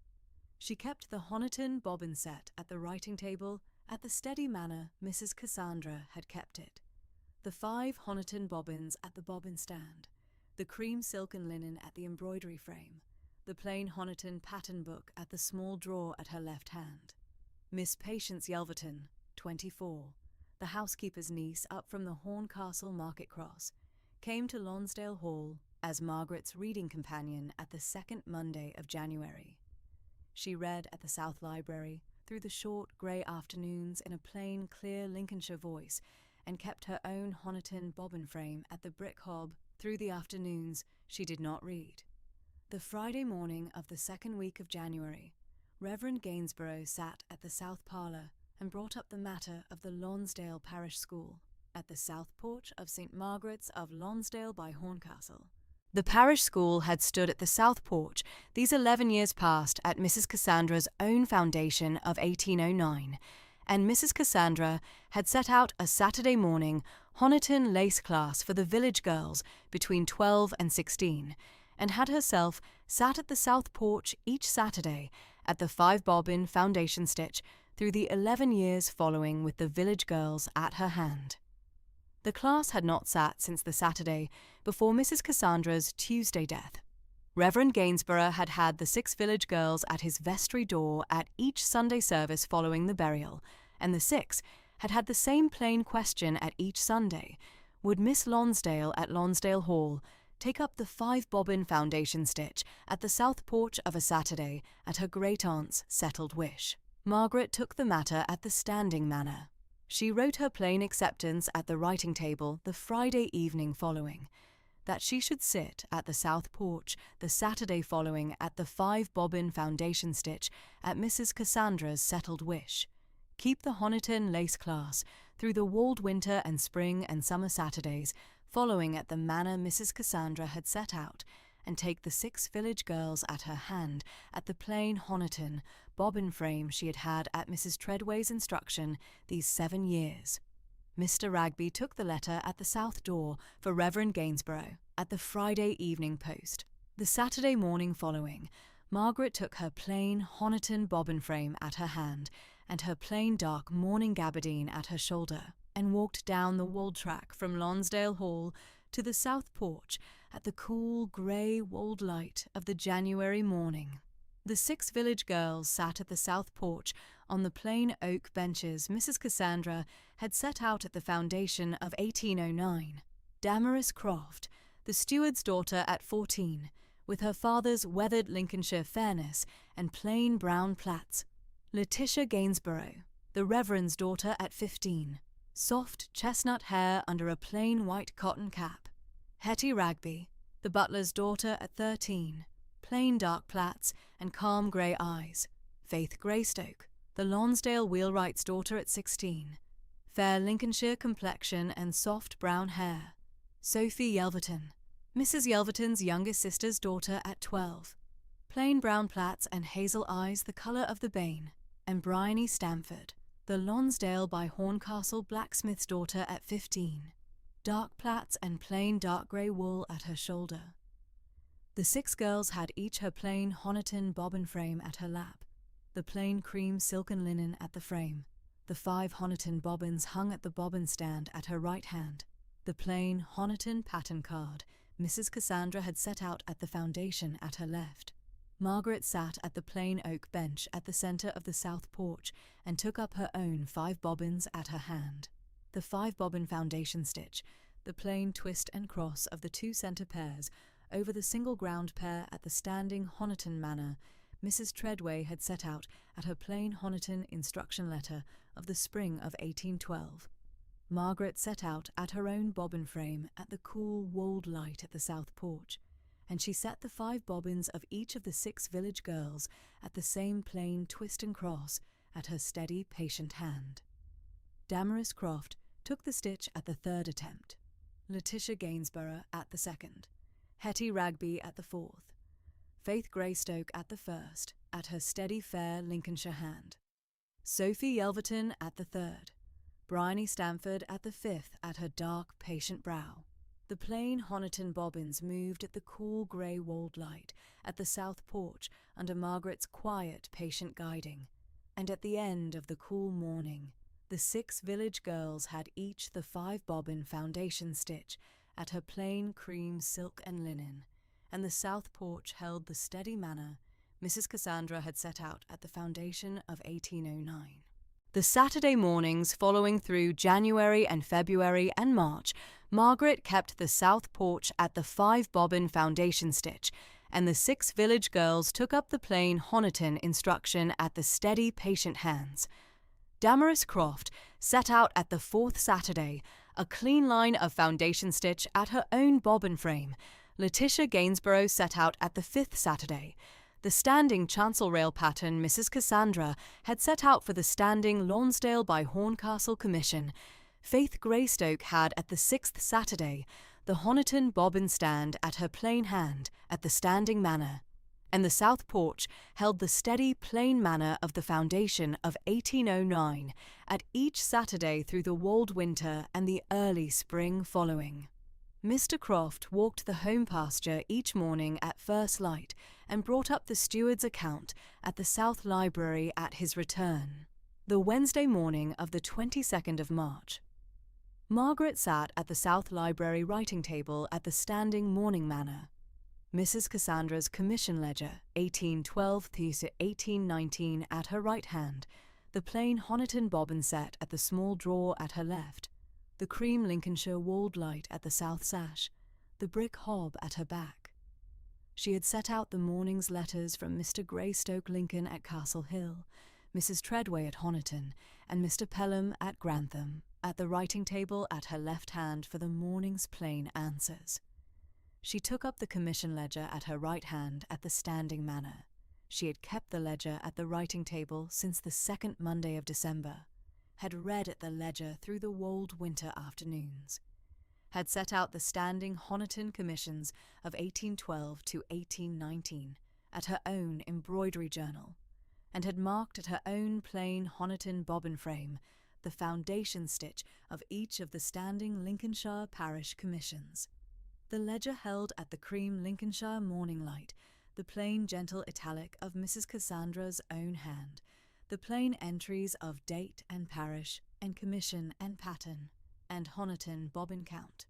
She kept the Honiton bobbin set at the writing table at the steady manner Mrs. Cassandra had kept it, the 5 Honiton bobbins at the bobbin stand, the cream silk and linen at the embroidery frame, the plain Honiton pattern book at the small drawer at her left hand. Miss Patience Yelverton, 24, the housekeeper's niece up from the Horncastle market cross, came to Lonsdale Hall as Margaret's reading companion at the 2nd Monday of January. She read at the South Library through the short grey afternoons in a plain, clear Lincolnshire voice, and kept her own Honiton bobbin frame at the brick hob. Through the afternoons, she did not read. The Friday morning of the second week of January, Reverend Gainsborough sat at the south parlour and brought up the matter of the Lonsdale parish school at the south porch of St. Margaret's of Lonsdale by Horncastle. The parish school had stood at the south porch these 11 years past at Mrs. Cassandra's own foundation of 1809, and Mrs. Cassandra had set out a Saturday morning Honiton lace class for the village girls between 12 and 16, and had herself sat at the south porch each Saturday at the 5-bobbin foundation stitch through the 11 years following, with the village girls at her hand. The class had not sat since the Saturday before Mrs. Cassandra's Tuesday death. Reverend Gainsborough had had the 6 village girls at his vestry door at each Sunday service following the burial, and the 6 had had the same plain question at each Sunday: would Miss Lonsdale at Lonsdale Hall take up the 5-bobbin foundation stitch at the south porch of a Saturday at her great-aunt's settled wish? Margaret took the matter at the standing manner. She wrote her plain acceptance at the writing table the Friday evening following, that she should sit at the south porch the Saturday following at the 5-bobbin foundation stitch at Mrs. Cassandra's settled wish, keep the Honiton lace class through the Wold winter and spring and summer Saturdays following at the manner Mrs. Cassandra had set out, and take the 6 village girls at her hand at the plain Honiton bobbin frame she had had at Mrs. Treadway's instruction these 7 years. Mr. Ragby took the letter at the south door for Reverend Gainsborough at the Friday evening post. The Saturday morning following, Margaret took her plain Honiton bobbin frame at her hand and her plain dark morning gabardine at her shoulder, and walked down the Wold track from Lonsdale Hall to the south porch at the cool grey Wold light of the January morning. The 6 village girls sat at the south porch on the plain oak benches Mrs. Cassandra had set out at the foundation of 1809. Damaris Croft, the steward's daughter at 14, with her father's weathered Lincolnshire fairness and plain brown plaits. Letitia Gainsborough, the reverend's daughter at 15, soft chestnut hair under a plain white cotton cap. Hetty Ragby, the butler's daughter at 13, plain dark plaits and calm grey eyes. Faith Greystoke, the Lonsdale wheelwright's daughter at 16, fair Lincolnshire complexion and soft brown hair. Sophie Yelverton, Mrs. Yelverton's youngest sister's daughter at 12, plain brown plaits and hazel eyes the colour of the bane. And Bryony Stamford, the Lonsdale by Horncastle blacksmith's daughter at 15, dark plaits and plain dark grey wool at her shoulder. The 6 girls had each her plain Honiton bobbin frame at her lap, the plain cream silken linen at the frame, the 5 Honiton bobbins hung at the bobbin stand at her right hand, the plain Honiton pattern card Mrs. Cassandra had set out at the foundation at her left. Margaret sat at the plain oak bench at the centre of the south porch and took up her own 5 bobbins at her hand. The 5-bobbin foundation stitch, the plain twist and cross of the 2 centre pairs over the single ground pair at the standing Honiton manner, Mrs. Treadway had set out at her plain Honiton instruction letter of the spring of 1812. Margaret set out at her own bobbin frame at the cool Wold light at the south porch, and she set the 5 bobbins of each of the 6 village girls at the same plain twist and cross at her steady, patient hand. Damaris Croft took the stitch at the 3rd attempt, Letitia Gainsborough at the 2nd, Hetty Ragby at the 4th, Faith Greystoke at the 1st, at her steady, fair Lincolnshire hand, Sophie Yelverton at the 3rd, Bryony Stamford at the 5th at her dark, patient brow. The plain Honiton bobbins moved at the cool grey Wold light at the south porch under Margaret's quiet, patient guiding, and at the end of the cool morning, the 6 village girls had each the 5-bobbin foundation stitch at her plain cream silk and linen, and the south porch held the steady manner Mrs. Cassandra had set out at the foundation of 1809. The Saturday mornings following through January and February and March, Margaret kept the south porch at the 5-bobbin foundation stitch, and the 6 village girls took up the plain Honiton instruction at the steady, patient hands. Damaris Croft set out at the 4th Saturday, a clean line of foundation stitch at her own bobbin frame. Letitia Gainsborough set out at the 5th Saturday. The standing chancel rail pattern Mrs. Cassandra had set out for the standing Lonsdale by Horncastle Commission. Faith Greystoke had at the 6th Saturday the Honiton bobbin stand at her plain hand at the standing manner, and the south porch held the steady plain manner of the foundation of 1809 at each Saturday through the wold winter and the early spring following. Mr. Croft walked the home pasture each morning at first light and brought up the steward's account at the South Library at his return, the Wednesday morning of the 22nd of March. Margaret sat at the South Library writing table at the standing morning manner. Mrs. Cassandra's commission ledger, 1812 to 1819, at her right hand, the plain Honiton bobbin set at the small drawer at her left, the cream Lincolnshire walled light at the south sash, the brick hob at her back. She had set out the morning's letters from Mr. Greystoke Lincoln at Castle Hill, Mrs. Treadway at Honiton, and Mr. Pelham at Grantham, at the writing table at her left hand for the morning's plain answers. She took up the commission ledger at her right hand at the standing manner. She had kept the ledger at the writing table since the 2nd Monday of December, had read at the ledger through the wold winter afternoons, had set out the standing Honiton commissions of 1812 to 1819 at her own embroidery journal, and had marked at her own plain Honiton bobbin frame the foundation stitch of each of the standing Lincolnshire parish commissions. The ledger held at the cream Lincolnshire morning light the plain gentle italic of Mrs. Cassandra's own hand, the plain entries of date and parish and commission and pattern and Honiton bobbin count.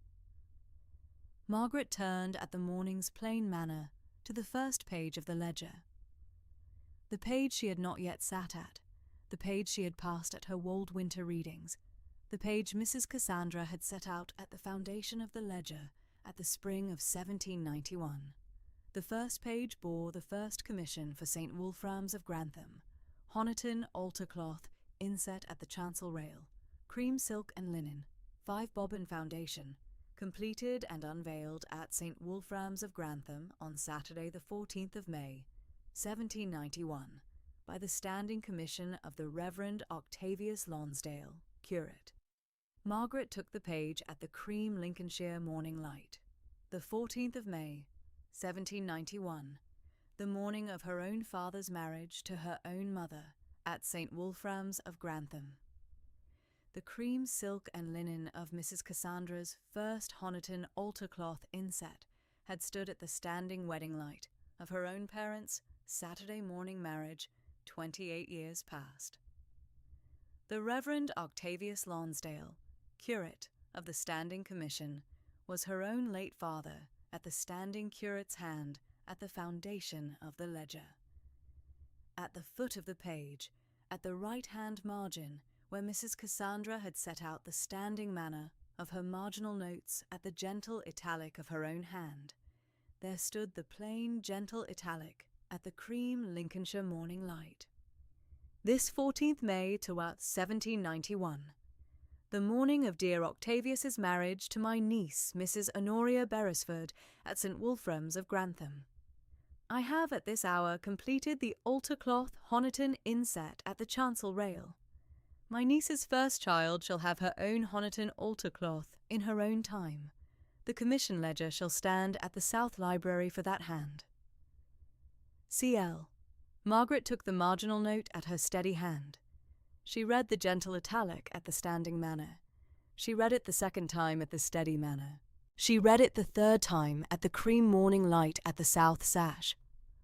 Margaret turned at the morning's plain manner to the first page of the ledger. The page she had not yet sat at, the page she had passed at her wold winter readings, the page Mrs. Cassandra had set out at the foundation of the ledger at the spring of 1791. The first page bore the first commission for St. Wolfram's of Grantham, Honiton altar cloth inset at the chancel rail, cream silk and linen, 5 bobbin foundation, completed and unveiled at St. Wolfram's of Grantham on Saturday the 14th of May, 1791, by the standing commission of the Reverend Octavius Lonsdale, curate. Margaret took the page at the cream Lincolnshire morning light, the 14th of May, 1791, the morning of her own father's marriage to her own mother at St. Wolfram's of Grantham. The cream silk and linen of Mrs. Cassandra's first Honiton altar cloth inset had stood at the standing wedding light of her own parents' Saturday morning marriage 28 years past. The Reverend Octavius Lonsdale, curate of the standing commission, was her own late father at the standing curate's hand at the foundation of the ledger. At the foot of the page, at the right-hand margin, where Mrs. Cassandra had set out the standing manner of her marginal notes at the gentle italic of her own hand, there stood the plain gentle italic at the cream Lincolnshire morning light. This 14th May to 1791, the morning of dear Octavius's marriage to my niece, Mrs. Honoria Beresford, at St. Wolfram's of Grantham. I have at this hour completed the altar cloth Honiton inset at the chancel rail. My niece's first child shall have her own Honiton altar cloth in her own time. The commission ledger shall stand at the South Library for that hand. C.L. Margaret took the marginal note at her steady hand. She read the gentle italic at the standing manner. She read it the second time at the steady manner. She read it the third time at the cream morning light at the south sash.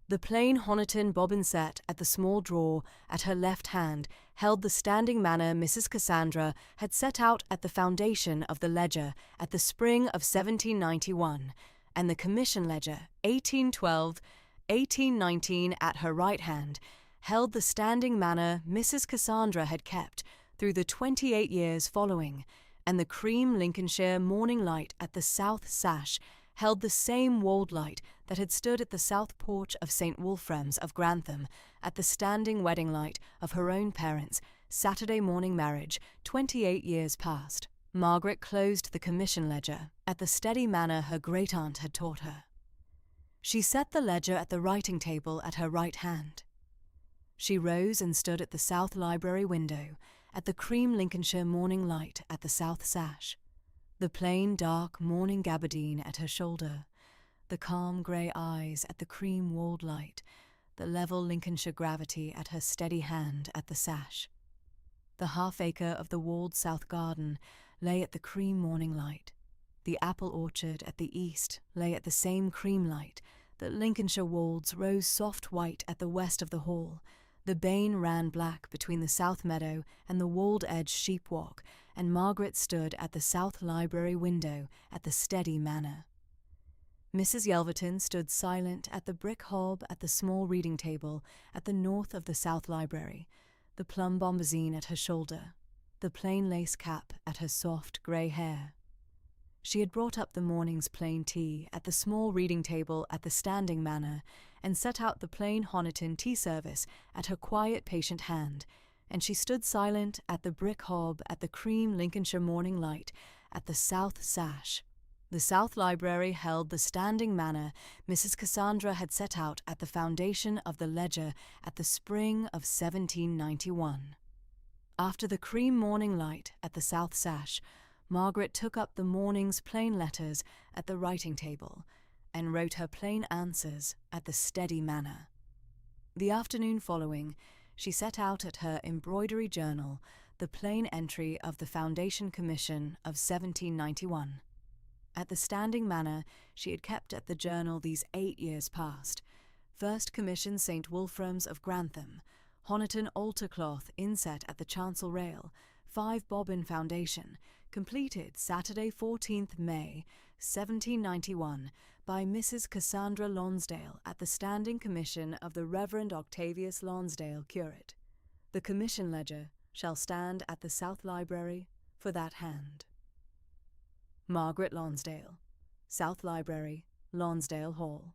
The plain Honiton bobbin set at the small drawer at her left hand held the standing manner Mrs. Cassandra had set out at the foundation of the ledger at the spring of 1791, and the commission ledger, 1812, 1819, at her right hand, held the standing manner Mrs. Cassandra had kept through the 28 years following, and the cream Lincolnshire morning light at the south sash held the same wold light that had stood at the south porch of St. Wolfram's of Grantham at the standing wedding light of her own parents' Saturday morning marriage, 28 years past. Margaret closed the commission ledger at the steady manner her great-aunt had taught her. She set the ledger at the writing table at her right hand. She rose and stood at the south library window, at the cream Lincolnshire morning light at the south sash, the plain dark morning gabardine at her shoulder, the calm grey eyes at the cream walled light, the level Lincolnshire gravity at her steady hand at the sash. The half-acre of the walled south garden lay at the cream morning light. The apple orchard at the east lay at the same cream light. The Lincolnshire wolds rose soft white at the west of the hall. The bane ran black between the south meadow and the walled-edged sheep walk, and Margaret stood at the south library window at the steady manner. Mrs. Yelverton stood silent at the brick hob at the small reading table at the north of the south library, the plum bombazine at her shoulder, the plain lace cap at her soft grey hair. She had brought up the morning's plain tea at the small reading table at the standing manner, and set out the plain Honiton tea service at her quiet patient hand, and she stood silent at the brick hob at the cream Lincolnshire morning light at the south sash. The south library held the standing manner Mrs. Cassandra had set out at the foundation of the ledger at the spring of 1791. After the cream morning light at the south sash, Margaret took up the morning's plain letters at the writing table, and wrote her plain answers at the steady manner. The afternoon following, she set out at her embroidery journal the plain entry of the Foundation Commission of 1791. At the standing manner she had kept at the journal these 8 years past. First commission St. Wolfram's of Grantham, Honiton altar cloth inset at the chancel rail, 5 bobbin foundation, completed Saturday 14th May, 1791, by Mrs. Cassandra Lonsdale at the standing commission of the Reverend Octavius Lonsdale, curate. The commission ledger shall stand at the South Library for that hand. Margaret Lonsdale, South Library, Lonsdale Hall.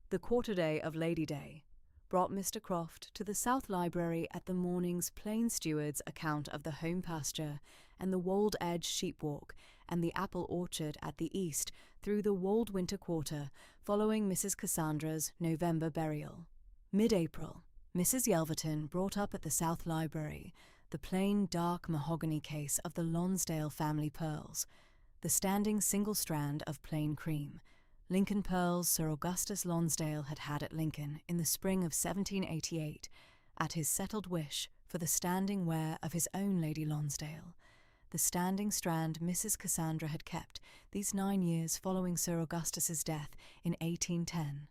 The quarter-day of Lady Day brought Mr. Croft to the South Library at the morning's plain steward's account of the home pasture and the wold-edged sheep walk and the apple orchard at the east through the wold winter quarter following Mrs. Cassandra's November burial. Mid-April, Mrs. Yelverton brought up at the South Library the plain dark mahogany case of the Lonsdale family pearls, the standing single strand of plain cream, Lincoln pearls Sir Augustus Lonsdale had had at Lincoln in the spring of 1788, at his settled wish for the standing wear of his own Lady Lonsdale, the standing strand Mrs. Cassandra had kept these 9 years following Sir Augustus's death in 1810.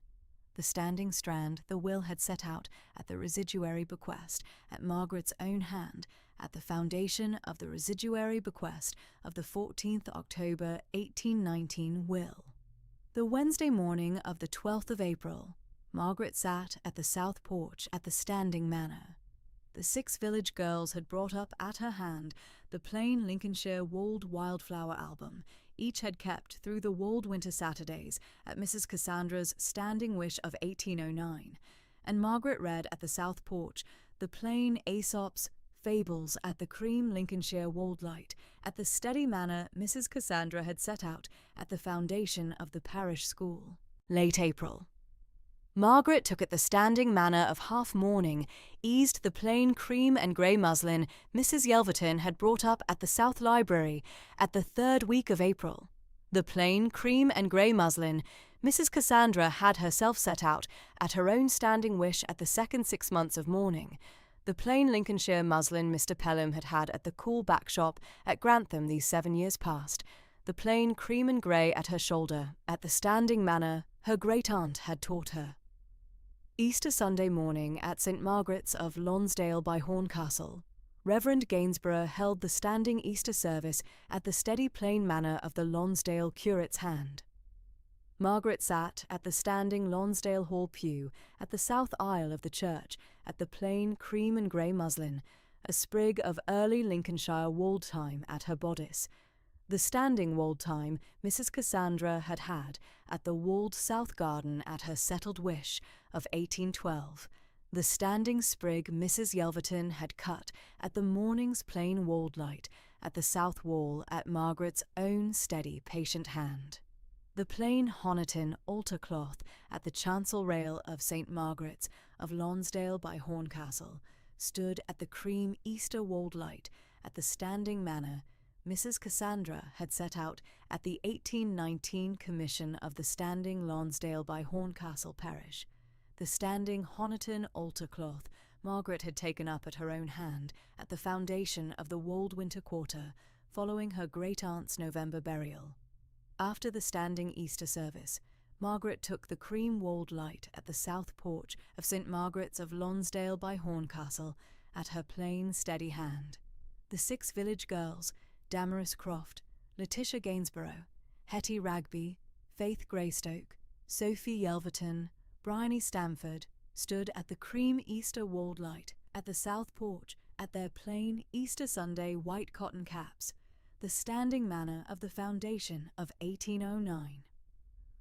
The standing strand the will had set out at the residuary bequest at Margaret's own hand at the foundation of the residuary bequest of the 14th October 1819 will. The Wednesday morning of the 12th of April, Margaret sat at the south porch at the standing manor. The 6 village girls had brought up at her hand the plain Lincolnshire walled wildflower album each had kept through the walled winter Saturdays at Mrs. Cassandra's standing wish of 1809, and Margaret read at the south porch the plain Aesop's fables at the cream Lincolnshire walled light at the steady manner Mrs. Cassandra had set out at the foundation of the parish school. Late April. Margaret took at the standing manner of half-mourning, eased the plain cream and grey muslin Mrs. Yelverton had brought up at the South Library at the 3rd week of April. The plain cream and grey muslin Mrs. Cassandra had herself set out at her own standing wish at the 2nd 6 months of mourning. The plain Lincolnshire muslin Mr. Pelham had had at the cool back shop at Grantham these 7 years past. The plain cream and grey at her shoulder, at the standing manner her great-aunt had taught her. Easter Sunday morning at St. Margaret's of Lonsdale by Horncastle, Reverend Gainsborough held the standing Easter service at the steady plain manner of the Lonsdale curate's hand. Margaret sat at the standing Lonsdale Hall pew at the south aisle of the church at the plain cream and grey muslin, a sprig of early Lincolnshire wold thyme at her bodice. The standing wold thyme Mrs. Cassandra had had at the walled south garden at her settled wish of 1812, The standing sprig Mrs. Yelverton had cut at the morning's plain walled light at the south wall at Margaret's own steady, patient hand. The plain Honiton altar cloth at the chancel rail of St. Margaret's of Lonsdale by Horncastle stood at the cream Easter walled light at the standing manor Mrs. Cassandra had set out at the 1819 commission of the standing Lonsdale by Horncastle parish. The standing Honiton altar cloth Margaret had taken up at her own hand at the foundation of the Wold Winter Quarter following her great-aunt's November burial. After the standing Easter service, Margaret took the cream-walled light at the south porch of St. Margaret's of Lonsdale by Horncastle at her plain, steady hand. The 6 village girls, Damaris Croft, Letitia Gainsborough, Hetty Ragby, Faith Greystoke, Sophie Yelverton, Bryony Stamford, stood at the cream Easter walled light at the south porch at their plain Easter Sunday white cotton caps, the standing manor of the foundation of 1809.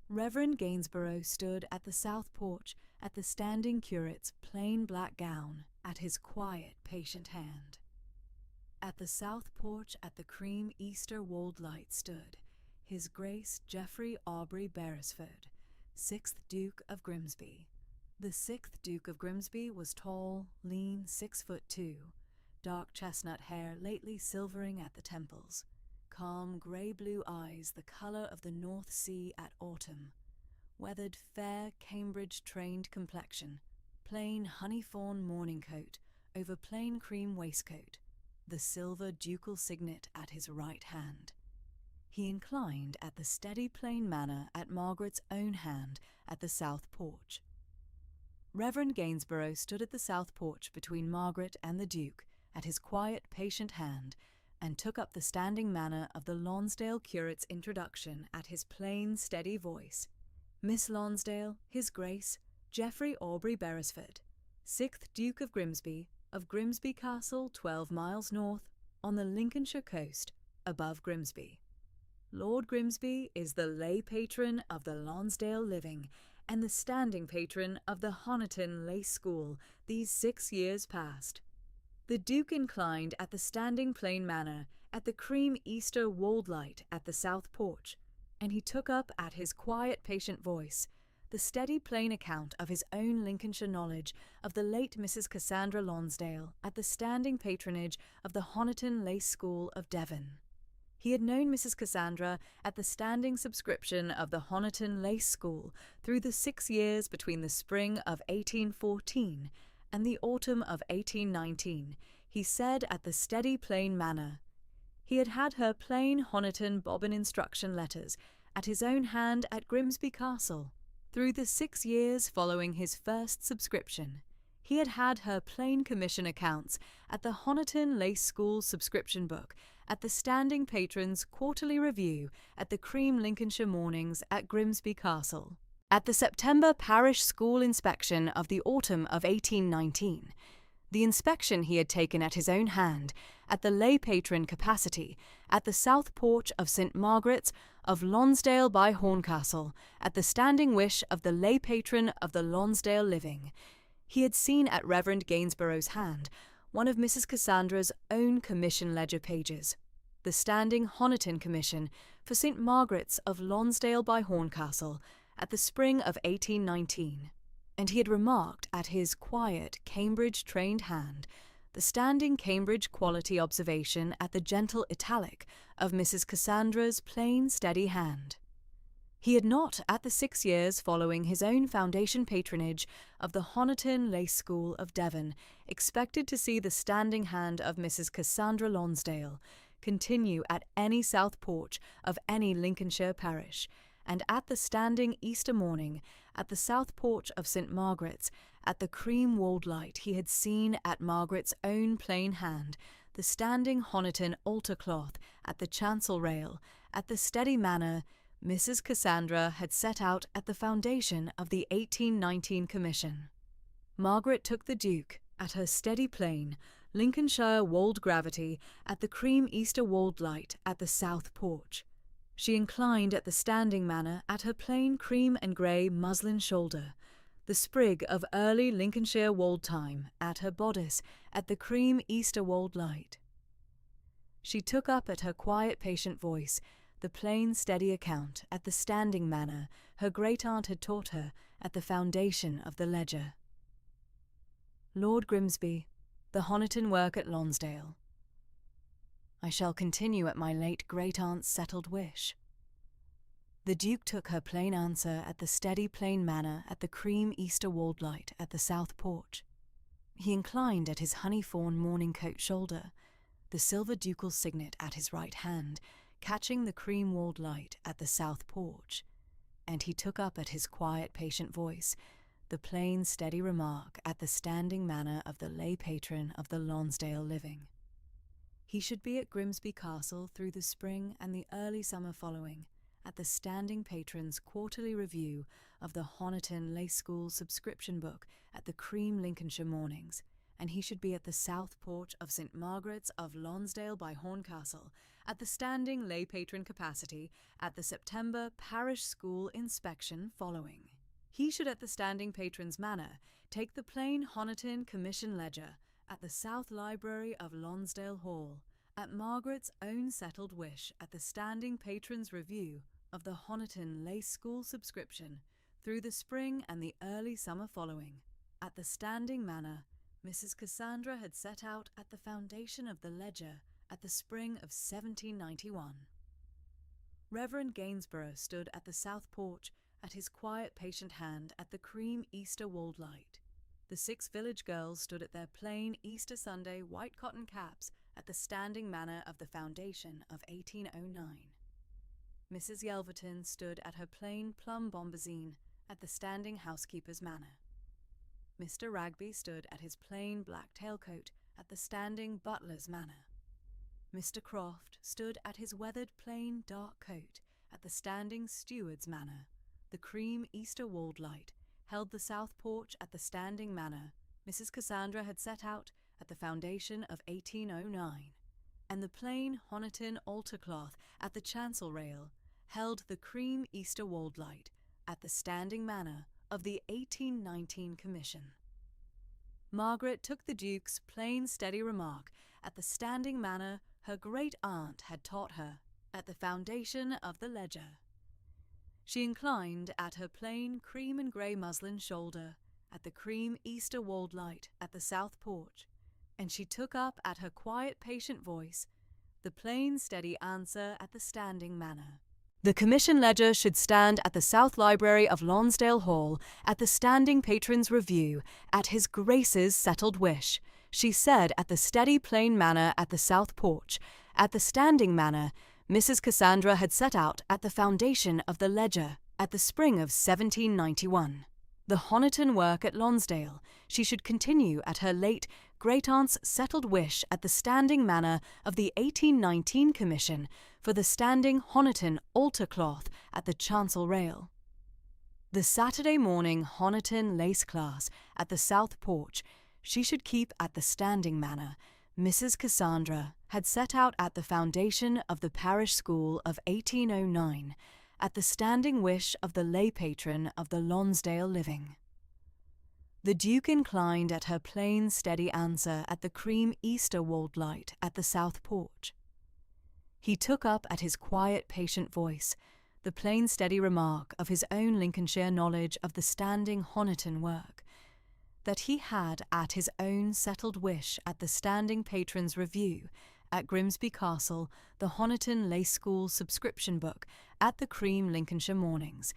Reverend Gainsborough stood at the south porch at the standing curate's plain black gown at his quiet, patient hand. At the south porch at the cream Easter walled light stood His Grace Geoffrey Aubrey Beresford, 6th Duke of Grimsby. The 6th Duke of Grimsby was tall, lean, 6'2", dark chestnut hair lately silvering at the temples, calm grey-blue eyes the colour of the North Sea at autumn, weathered fair Cambridge-trained complexion, plain honey-fawn morning coat over plain cream waistcoat, the silver ducal signet at his right hand. He inclined at the steady plain manner at Margaret's own hand at the south porch. Reverend Gainsborough stood at the south porch between Margaret and the Duke at his quiet, patient hand, and took up the standing manner of the Lonsdale curate's introduction at his plain, steady voice. Miss Lonsdale, His Grace, Geoffrey Aubrey Beresford, 6th Duke of Grimsby Castle 12 miles north, on the Lincolnshire coast, above Grimsby. Lord Grimsby is the lay patron of the Lonsdale living, and the standing patron of the Honiton Lace School these 6 years past. The Duke inclined at the standing plain manner at the cream Easter walled light at the south porch, and he took up at his quiet, patient voice the steady plain account of his own Lincolnshire knowledge of the late Mrs. Cassandra Lonsdale at the standing patronage of the Honiton Lace School of Devon. He had known Mrs. Cassandra at the standing subscription of the Honiton Lace School through the 6 years between the spring of 1814 and the autumn of 1819, he said at the steady plain manner. He had had her plain Honiton bobbin instruction letters at his own hand at Grimsby Castle. Through the 6 years following his first subscription, he had had her plain commission accounts at the Honiton Lace School subscription book at the standing patron's quarterly review at the cream Lincolnshire mornings at Grimsby Castle. At the September parish school inspection of the autumn of 1819, the inspection he had taken at his own hand, at the lay patron capacity, at the south porch of St. Margaret's of Lonsdale by Horncastle, at the standing wish of the lay patron of the Lonsdale living, he had seen at Reverend Gainsborough's hand one of Mrs. Cassandra's own commission ledger pages, the standing Honiton commission for St. Margaret's of Lonsdale by Horncastle at the spring of 1819, and he had remarked at his quiet, Cambridge-trained hand the standing Cambridge quality observation at the gentle italic of Mrs. Cassandra's plain, steady hand. He had not, at the 6 years following his own foundation patronage of the Honiton Lace School of Devon, expected to see the standing hand of Mrs. Cassandra Lonsdale continue at any south porch of any Lincolnshire parish, and at the standing Easter morning at the south porch of St. Margaret's, at the cream-walled light he had seen at Margaret's own plain hand, the standing Honiton altar cloth at the chancel rail, at the steady manner Mrs. Cassandra had set out at the foundation of the 1819 commission. Margaret took the Duke, at her steady plain, Lincolnshire walled gravity, at the cream Easter walled light at the south porch. She inclined at the standing manner at her plain cream and grey muslin shoulder, the sprig of early Lincolnshire wold thyme at her bodice at the cream Easter wold light. She took up at her quiet patient voice the plain steady account at the standing manner her great-aunt had taught her at the foundation of the ledger. Lord Grimsby, the Honiton work at Lonsdale. I shall continue at my late great-aunt's settled wish. The Duke took her plain answer at the steady plain manner at the cream Easter wold light at the south porch. He inclined at his honey-fawn morning coat shoulder, the silver ducal signet at his right hand, catching the cream wold light at the south porch, and he took up at his quiet patient voice the plain steady remark at the standing manner of the lay patron of the Lonsdale living. He should be at Grimsby Castle through the spring and the early summer following, at the standing patron's quarterly review of the Honiton Lay School subscription book at the cream Lincolnshire mornings, and he should be at the south porch of St. Margaret's of Lonsdale by Horncastle, at the standing lay patron capacity at the September parish school inspection following. He should at the standing patron's manor take the plain Honiton commission ledger at the south library of Lonsdale Hall, at Margaret's own settled wish at the standing patron's review of the Honiton Lay School subscription through the spring and the early summer following. At the standing manor, Mrs. Cassandra had set out at the foundation of the ledger at the spring of 1791. Reverend Gainsborough stood at the south porch at his quiet patient hand at the cream Easter wold light. The 6 village girls stood at their plain Easter Sunday white cotton caps at the standing manor of the foundation of 1809. Mrs. Yelverton stood at her plain plum bombazine at the standing housekeeper's manor. Mr. Ragby stood at his plain black tailcoat at the standing butler's manor. Mr. Croft stood at his weathered plain dark coat at the standing steward's manor. The cream Easter wold light held the south porch at the standing manor Mrs. Cassandra had set out at the foundation of 1809, and the plain Honiton altar cloth at the chancel rail held the cream Easter wold light at the standing manor of the 1819 commission. Margaret took the Duke's plain steady remark at the standing manner her great-aunt had taught her at the foundation of the ledger. She inclined at her plain cream and grey muslin shoulder at the cream Easter wold light at the south porch, and she took up at her quiet patient voice the plain steady answer at the standing manner. The commission ledger should stand at the South Library of Lonsdale Hall at the standing patron's review at his Grace's settled wish, she said at the steady plain manner at the south porch. At the standing manner, Mrs. Cassandra had set out at the foundation of the ledger at the spring of 1791. The Honiton work at Lonsdale she should continue at her late great-aunt's settled wish at the standing manner of the 1819 commission for the standing Honiton altar cloth at the chancel rail. The Saturday morning Honiton lace class at the south porch she should keep at the standing manner Mrs. Cassandra had set out at the foundation of the parish school of 1809 at the standing wish of the lay patron of the Lonsdale living. The Duke inclined at her plain steady answer at the cream Easter wold light at the south porch. He took up at his quiet patient voice the plain steady remark of his own Lincolnshire knowledge of the standing Honiton work, that he had at his own settled wish at the standing patron's review at Grimsby Castle the Honiton Lay School subscription book at the cream Lincolnshire mornings,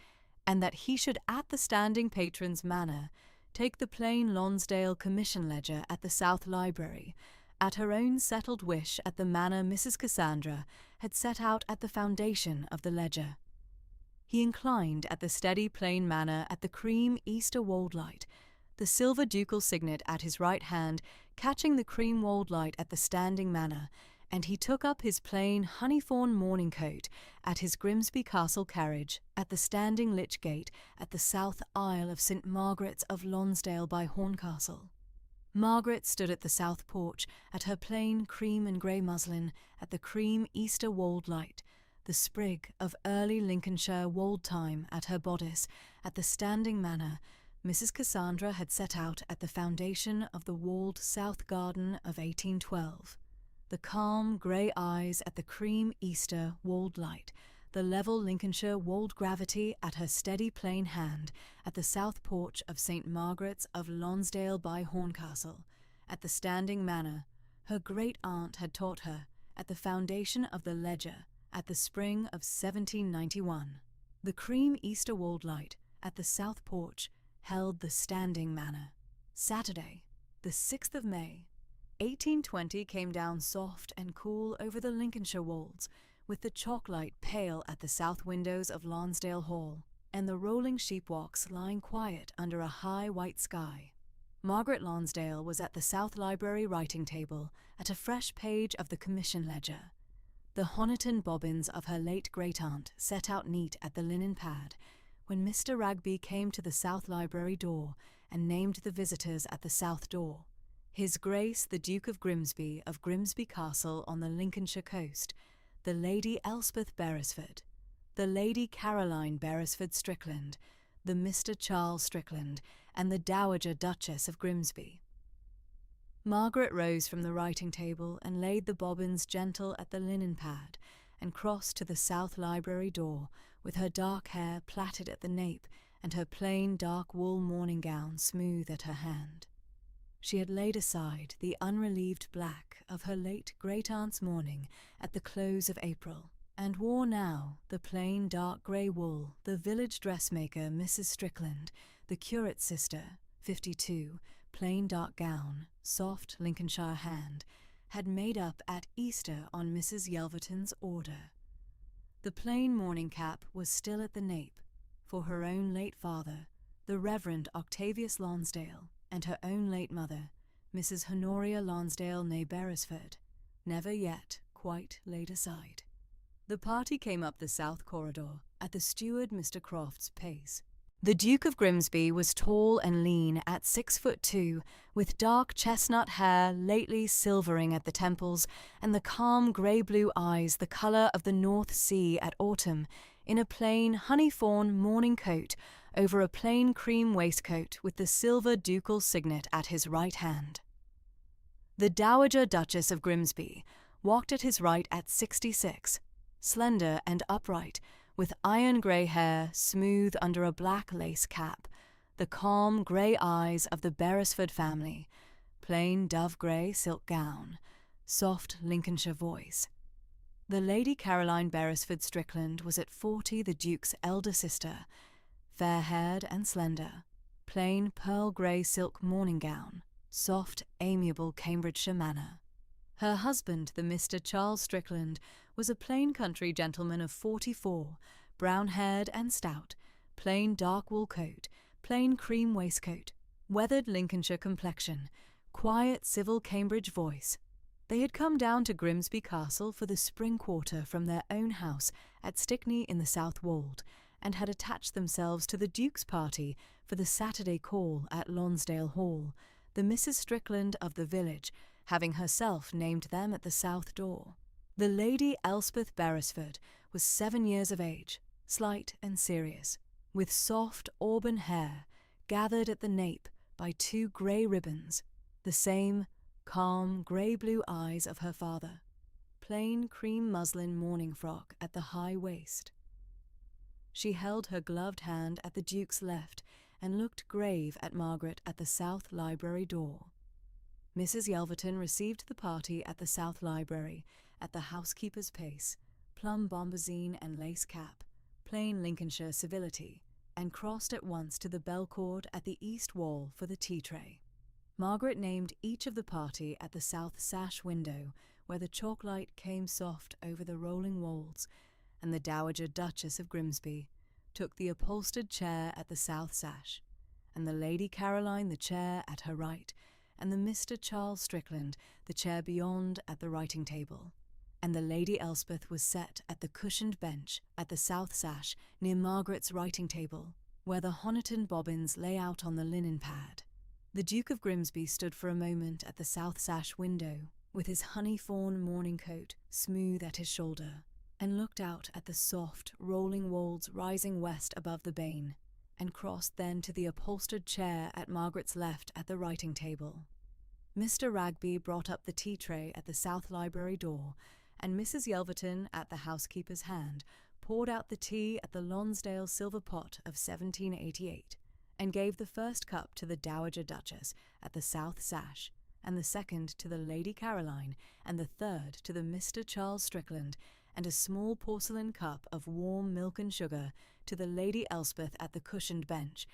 and that he should at the standing patron's manor take the plain Lonsdale commission ledger at the South Library, at her own settled wish at the manor Mrs. Cassandra had set out at the foundation of the ledger. He inclined at the steady plain manner at the cream Easter wold light, the silver ducal signet at his right hand catching the cream wold light at the standing manner, and he took up his plain honey-fawn morning coat at his Grimsby Castle carriage at the standing lich gate at the south aisle of St. Margaret's of Lonsdale by Horncastle. Margaret stood at the south porch at her plain cream and grey muslin at the cream Easter wold light, the sprig of early Lincolnshire wold thyme at her bodice at the standing manner, Mrs. Cassandra had set out at the foundation of the walled south garden of 1812. The calm grey eyes at the cream Easter walled light, the level Lincolnshire walled gravity at her steady plain hand at the south porch of St. Margaret's of Lonsdale by Horncastle, at the standing manor her great-aunt had taught her, at the foundation of the Ledger, at the spring of 1791. The cream Easter walled light at the south porch held the standing manor. Saturday, the 6th of May, 1820 came down soft and cool over the Lincolnshire wolds, with the chalk light pale at the south windows of Lonsdale Hall, and the rolling sheepwalks lying quiet under a high white sky. Margaret Lonsdale was at the South Library writing table at a fresh page of the Commission Ledger. The Honiton bobbins of her late great-aunt set out neat at the linen pad, when Mr. Ragby came to the South Library door and named the visitors at the south door. His Grace the Duke of Grimsby Castle on the Lincolnshire coast, the Lady Elspeth Beresford, the Lady Caroline Beresford Strickland, the Mr. Charles Strickland, and the Dowager Duchess of Grimsby. Margaret rose from the writing table and laid the bobbins gentle at the linen pad, and crossed to the South Library door, with her dark hair plaited at the nape and her plain dark wool morning gown smooth at her hand. She had laid aside the unrelieved black of her late great-aunt's mourning at the close of April, and wore now the plain dark grey wool the village dressmaker Mrs. Strickland, the curate's sister, 52, plain dark gown, soft Lincolnshire hand, had made up at Easter on Mrs. Yelverton's order. The plain morning cap was still at the nape, for her own late father, the Reverend Octavius Lonsdale, and her own late mother, Mrs. Honoria Lonsdale née Beresford, never yet quite laid aside. The party came up the south corridor at the steward Mr. Croft's pace. The Duke of Grimsby was tall and lean at 6'2", with dark chestnut hair lately silvering at the temples, and the calm grey-blue eyes the colour of the North Sea at autumn, in a plain honey-fawn morning coat over a plain cream waistcoat with the silver ducal signet at his right hand. The Dowager Duchess of Grimsby walked at his right at 66, slender and upright, with iron grey hair smooth under a black lace cap, the calm grey eyes of the Beresford family, plain dove-grey silk gown, soft Lincolnshire voice. The Lady Caroline Beresford Strickland was at 40 the Duke's elder sister, fair-haired and slender, plain pearl-grey silk morning gown, soft, amiable Cambridgeshire manner. Her husband, the Mr. Charles Strickland, was a plain country gentleman of 44, brown-haired and stout, plain dark wool coat, plain cream waistcoat, weathered Lincolnshire complexion, quiet civil Cambridge voice. They had come down to Grimsby Castle for the spring quarter from their own house at Stickney in the South Wold, and had attached themselves to the Duke's party for the Saturday call at Lonsdale Hall, the Mrs. Strickland of the village having herself named them at the south door. The Lady Elspeth Beresford was 7 years of age, slight and serious, with soft auburn hair gathered at the nape by 2 grey ribbons, the same calm grey-blue eyes of her father, plain cream muslin morning frock at the high waist. She held her gloved hand at the Duke's left and looked grave at Margaret at the South Library door. Mrs. Yelverton received the party at the South Library, at the housekeeper's pace, plum bombazine and lace cap, plain Lincolnshire civility, and crossed at once to the bell-cord at the east wall for the tea-tray. Margaret named each of the party at the south sash window, where the chalk light came soft over the rolling wolds, and the Dowager Duchess of Grimsby took the upholstered chair at the south sash, and the Lady Caroline the chair at her right, and the Mr. Charles Strickland the chair beyond at the writing table, and the Lady Elspeth was set at the cushioned bench at the south sash near Margaret's writing table, where the Honiton bobbins lay out on the linen pad. The Duke of Grimsby stood for a moment at the south sash window, with his honey-fawn morning coat smooth at his shoulder, and looked out at the soft, rolling wolds rising west above the Bain, and crossed then to the upholstered chair at Margaret's left at the writing table. Mr. Ragby brought up the tea tray at the south library door, and Mrs. Yelverton, at the housekeeper's hand, poured out the tea at the Lonsdale silver pot of 1788, and gave the first cup to the Dowager Duchess at the south sash, and the second to the Lady Caroline, and the third to the Mr. Charles Strickland, and a small porcelain cup of warm milk and sugar to the Lady Elspeth at the cushioned bench,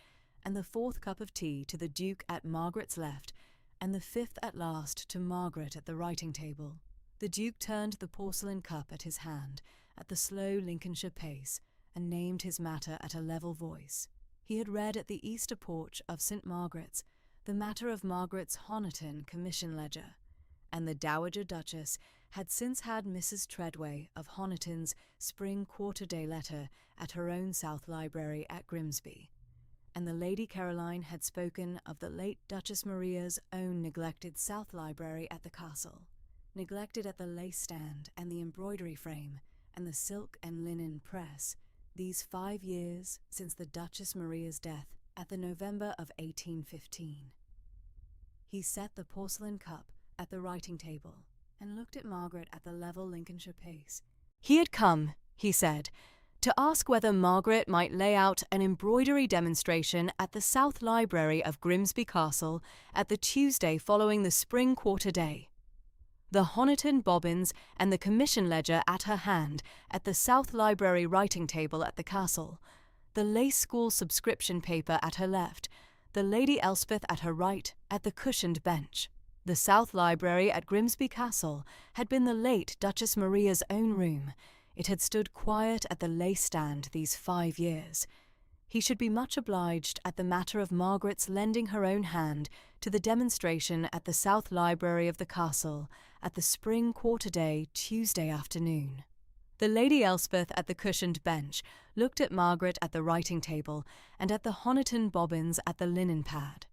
and the fourth cup of tea to the Duke at Margaret's left, and the fifth at last to Margaret at the writing table. The Duke turned the porcelain cup at his hand, at the slow Lincolnshire pace, and named his matter at a level voice. He had read at the Easter porch of St. Margaret's the matter of Margaret's Honiton commission ledger, and the Dowager Duchess had since had Mrs. Treadway of Honiton's spring quarter-day letter at her own south library at Grimsby, and the Lady Caroline had spoken of the late Duchess Maria's own neglected south library at the castle, neglected at the lace stand and the embroidery frame and the silk and linen press, these 5 years since the Duchess Maria's death at the November of 1815. He set the porcelain cup at the writing table and looked at Margaret at the level Lincolnshire pace. He had come, he said, to ask whether Margaret might lay out an embroidery demonstration at the South Library of Grimsby Castle at the Tuesday following the spring quarter day. The Honiton bobbins and the commission ledger at her hand at the South Library writing table at the castle, the lace school subscription paper at her left, the Lady Elspeth at her right at the cushioned bench. The South Library at Grimsby Castle had been the late Duchess Maria's own room. It had stood quiet at the lace stand these 5 years. He should be much obliged at the matter of Margaret's lending her own hand to the demonstration at the South Library of the castle at the spring quarter-day Tuesday afternoon. The Lady Elspeth at the cushioned bench looked at Margaret at the writing table and at the Honiton bobbins at the linen pad.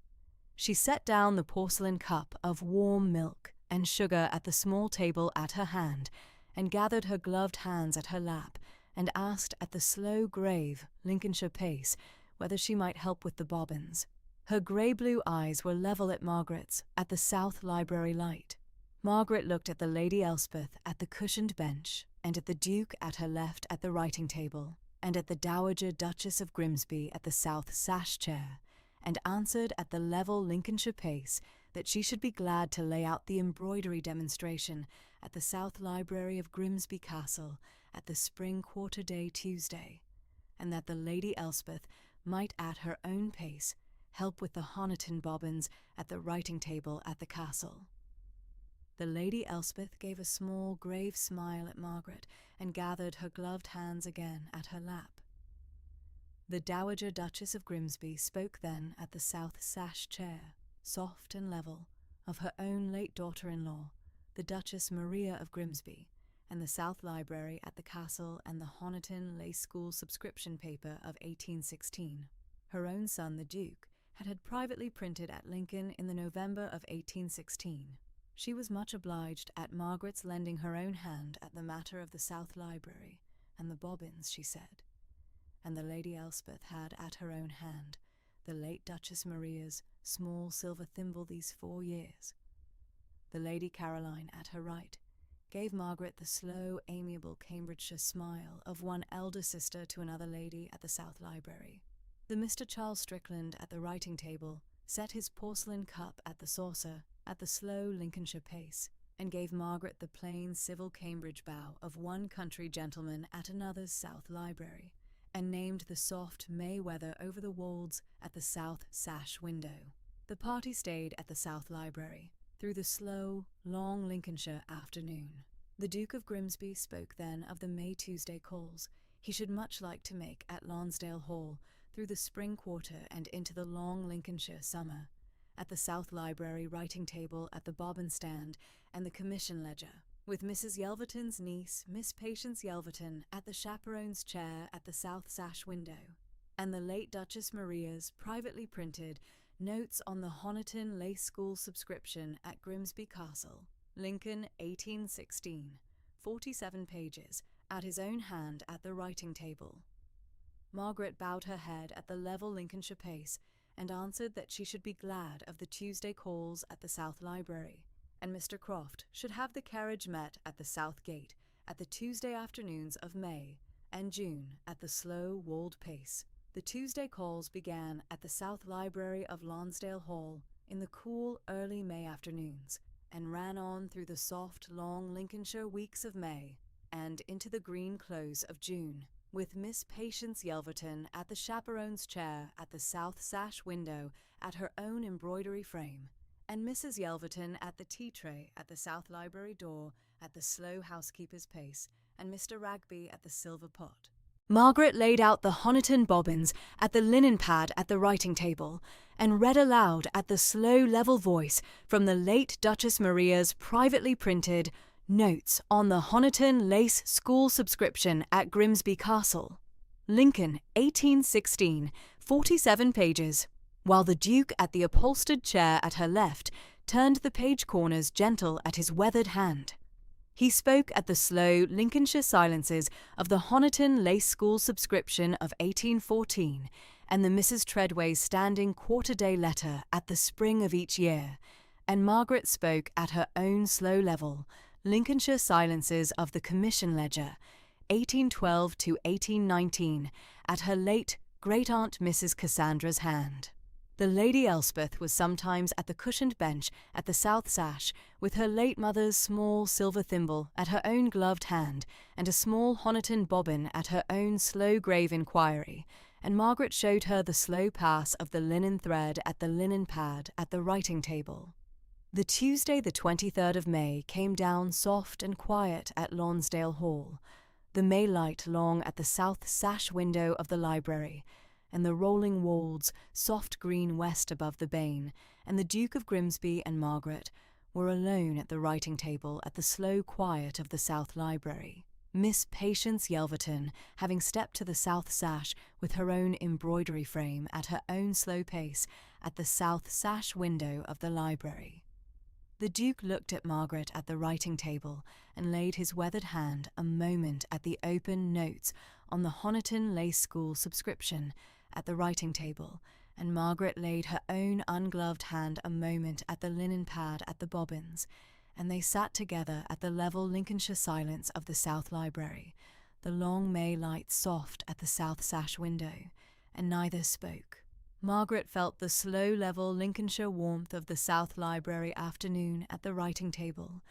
She set down the porcelain cup of warm milk and sugar at the small table at her hand, and gathered her gloved hands at her lap, and asked at the slow, grave Lincolnshire pace whether she might help with the bobbins. Her grey-blue eyes were level at Margaret's at the South Library light. Margaret looked at the Lady Elspeth at the cushioned bench, and at the Duke at her left at the writing table, and at the Dowager Duchess of Grimsby at the south sash chair, and answered at the level Lincolnshire pace that she should be glad to lay out the embroidery demonstration at the South Library of Grimsby Castle at the spring quarter-day Tuesday, and that the Lady Elspeth might at her own pace help with the Honiton bobbins at the writing table at the castle. The Lady Elspeth gave a small, grave smile at Margaret and gathered her gloved hands again at her lap. The Dowager Duchess of Grimsby spoke then at the south sash chair, soft and level, of her own late daughter-in-law, the Duchess Maria of Grimsby, and the South Library at the castle and the Honiton lace school subscription paper of 1816. Her own son, the Duke, had privately printed at Lincoln in the November of 1816. She was much obliged at Margaret's lending her own hand at the matter of the South Library and the bobbins, she said, and the Lady Elspeth had at her own hand the late Duchess Maria's small silver thimble these 4 years. The Lady Caroline at her right gave Margaret the slow, amiable Cambridgeshire smile of one elder sister to another lady at the South Library. The Mr. Charles Strickland at the writing table set his porcelain cup at the saucer at the slow Lincolnshire pace, and gave Margaret the plain civil Cambridge bow of one country gentleman at another's South Library, and named the soft May weather over the Wolds at the south sash window. The party stayed at the South Library through the slow, long Lincolnshire afternoon. The Duke of Grimsby spoke then of the May Tuesday calls he should much like to make at Lonsdale Hall through the spring quarter and into the long Lincolnshire summer, at the South Library writing table at the bobbin stand and the commission ledger, with Mrs. Yelverton's niece, Miss Patience Yelverton, at the chaperone's chair at the south sash window, and the late Duchess Maria's privately printed Notes on the Honiton Lace School Subscription at Grimsby Castle, Lincoln 1816, 47 pages, at his own hand at the writing table. Margaret bowed her head at the level Lincolnshire pace and answered that she should be glad of the Tuesday calls at the South Library, and Mr. Croft should have the carriage met at the South Gate at the Tuesday afternoons of May and June at the slow, walled pace. The Tuesday calls began at the South Library of Lonsdale Hall in the cool, early May afternoons, and ran on through the soft, long Lincolnshire weeks of May and into the green close of June, with Miss Patience Yelverton at the chaperone's chair at the south sash window at her own embroidery frame, and Mrs. Yelverton at the tea-tray at the South Library door at the slow housekeeper's pace, and Mr. Ragby at the silver pot. Margaret laid out the Honiton bobbins at the linen pad at the writing table, and read aloud at the slow level voice from the late Duchess Maria's privately printed Notes on the Honiton Lace School Subscription at Grimsby Castle, Lincoln, 1816, 47 pages, while the Duke at the upholstered chair at her left turned the page corners gentle at his weathered hand. He spoke at the slow Lincolnshire silences of the Honiton Lace School Subscription of 1814 and the Mrs. Treadway's standing quarter-day letter at the spring of each year, and Margaret spoke at her own slow level Lincolnshire silences of the Commission Ledger, 1812 to 1819, at her late great-aunt Mrs. Cassandra's hand. The Lady Elspeth was sometimes at the cushioned bench at the south sash, with her late mother's small silver thimble at her own gloved hand, and a small Honiton bobbin at her own slow grave inquiry, and Margaret showed her the slow pass of the linen thread at the linen pad at the writing table. The Tuesday the 23rd of May came down soft and quiet at Lonsdale Hall, the May light long at the south sash window of the library, and the rolling Wolds, soft green west above the Bane, and the Duke of Grimsby and Margaret were alone at the writing table at the slow quiet of the South Library. Miss Patience Yelverton, having stepped to the south sash with her own embroidery frame at her own slow pace at the south sash window of the library. The Duke looked at Margaret at the writing table and laid his weathered hand a moment at the open notes on the Honiton Lace School Subscription at the writing table, and Margaret laid her own ungloved hand a moment at the linen pad at the bobbins, and they sat together at the level Lincolnshire silence of the South Library, the long May light soft at the south sash window, and neither spoke. Margaret felt the slow level Lincolnshire warmth of the South Library afternoon at the writing table,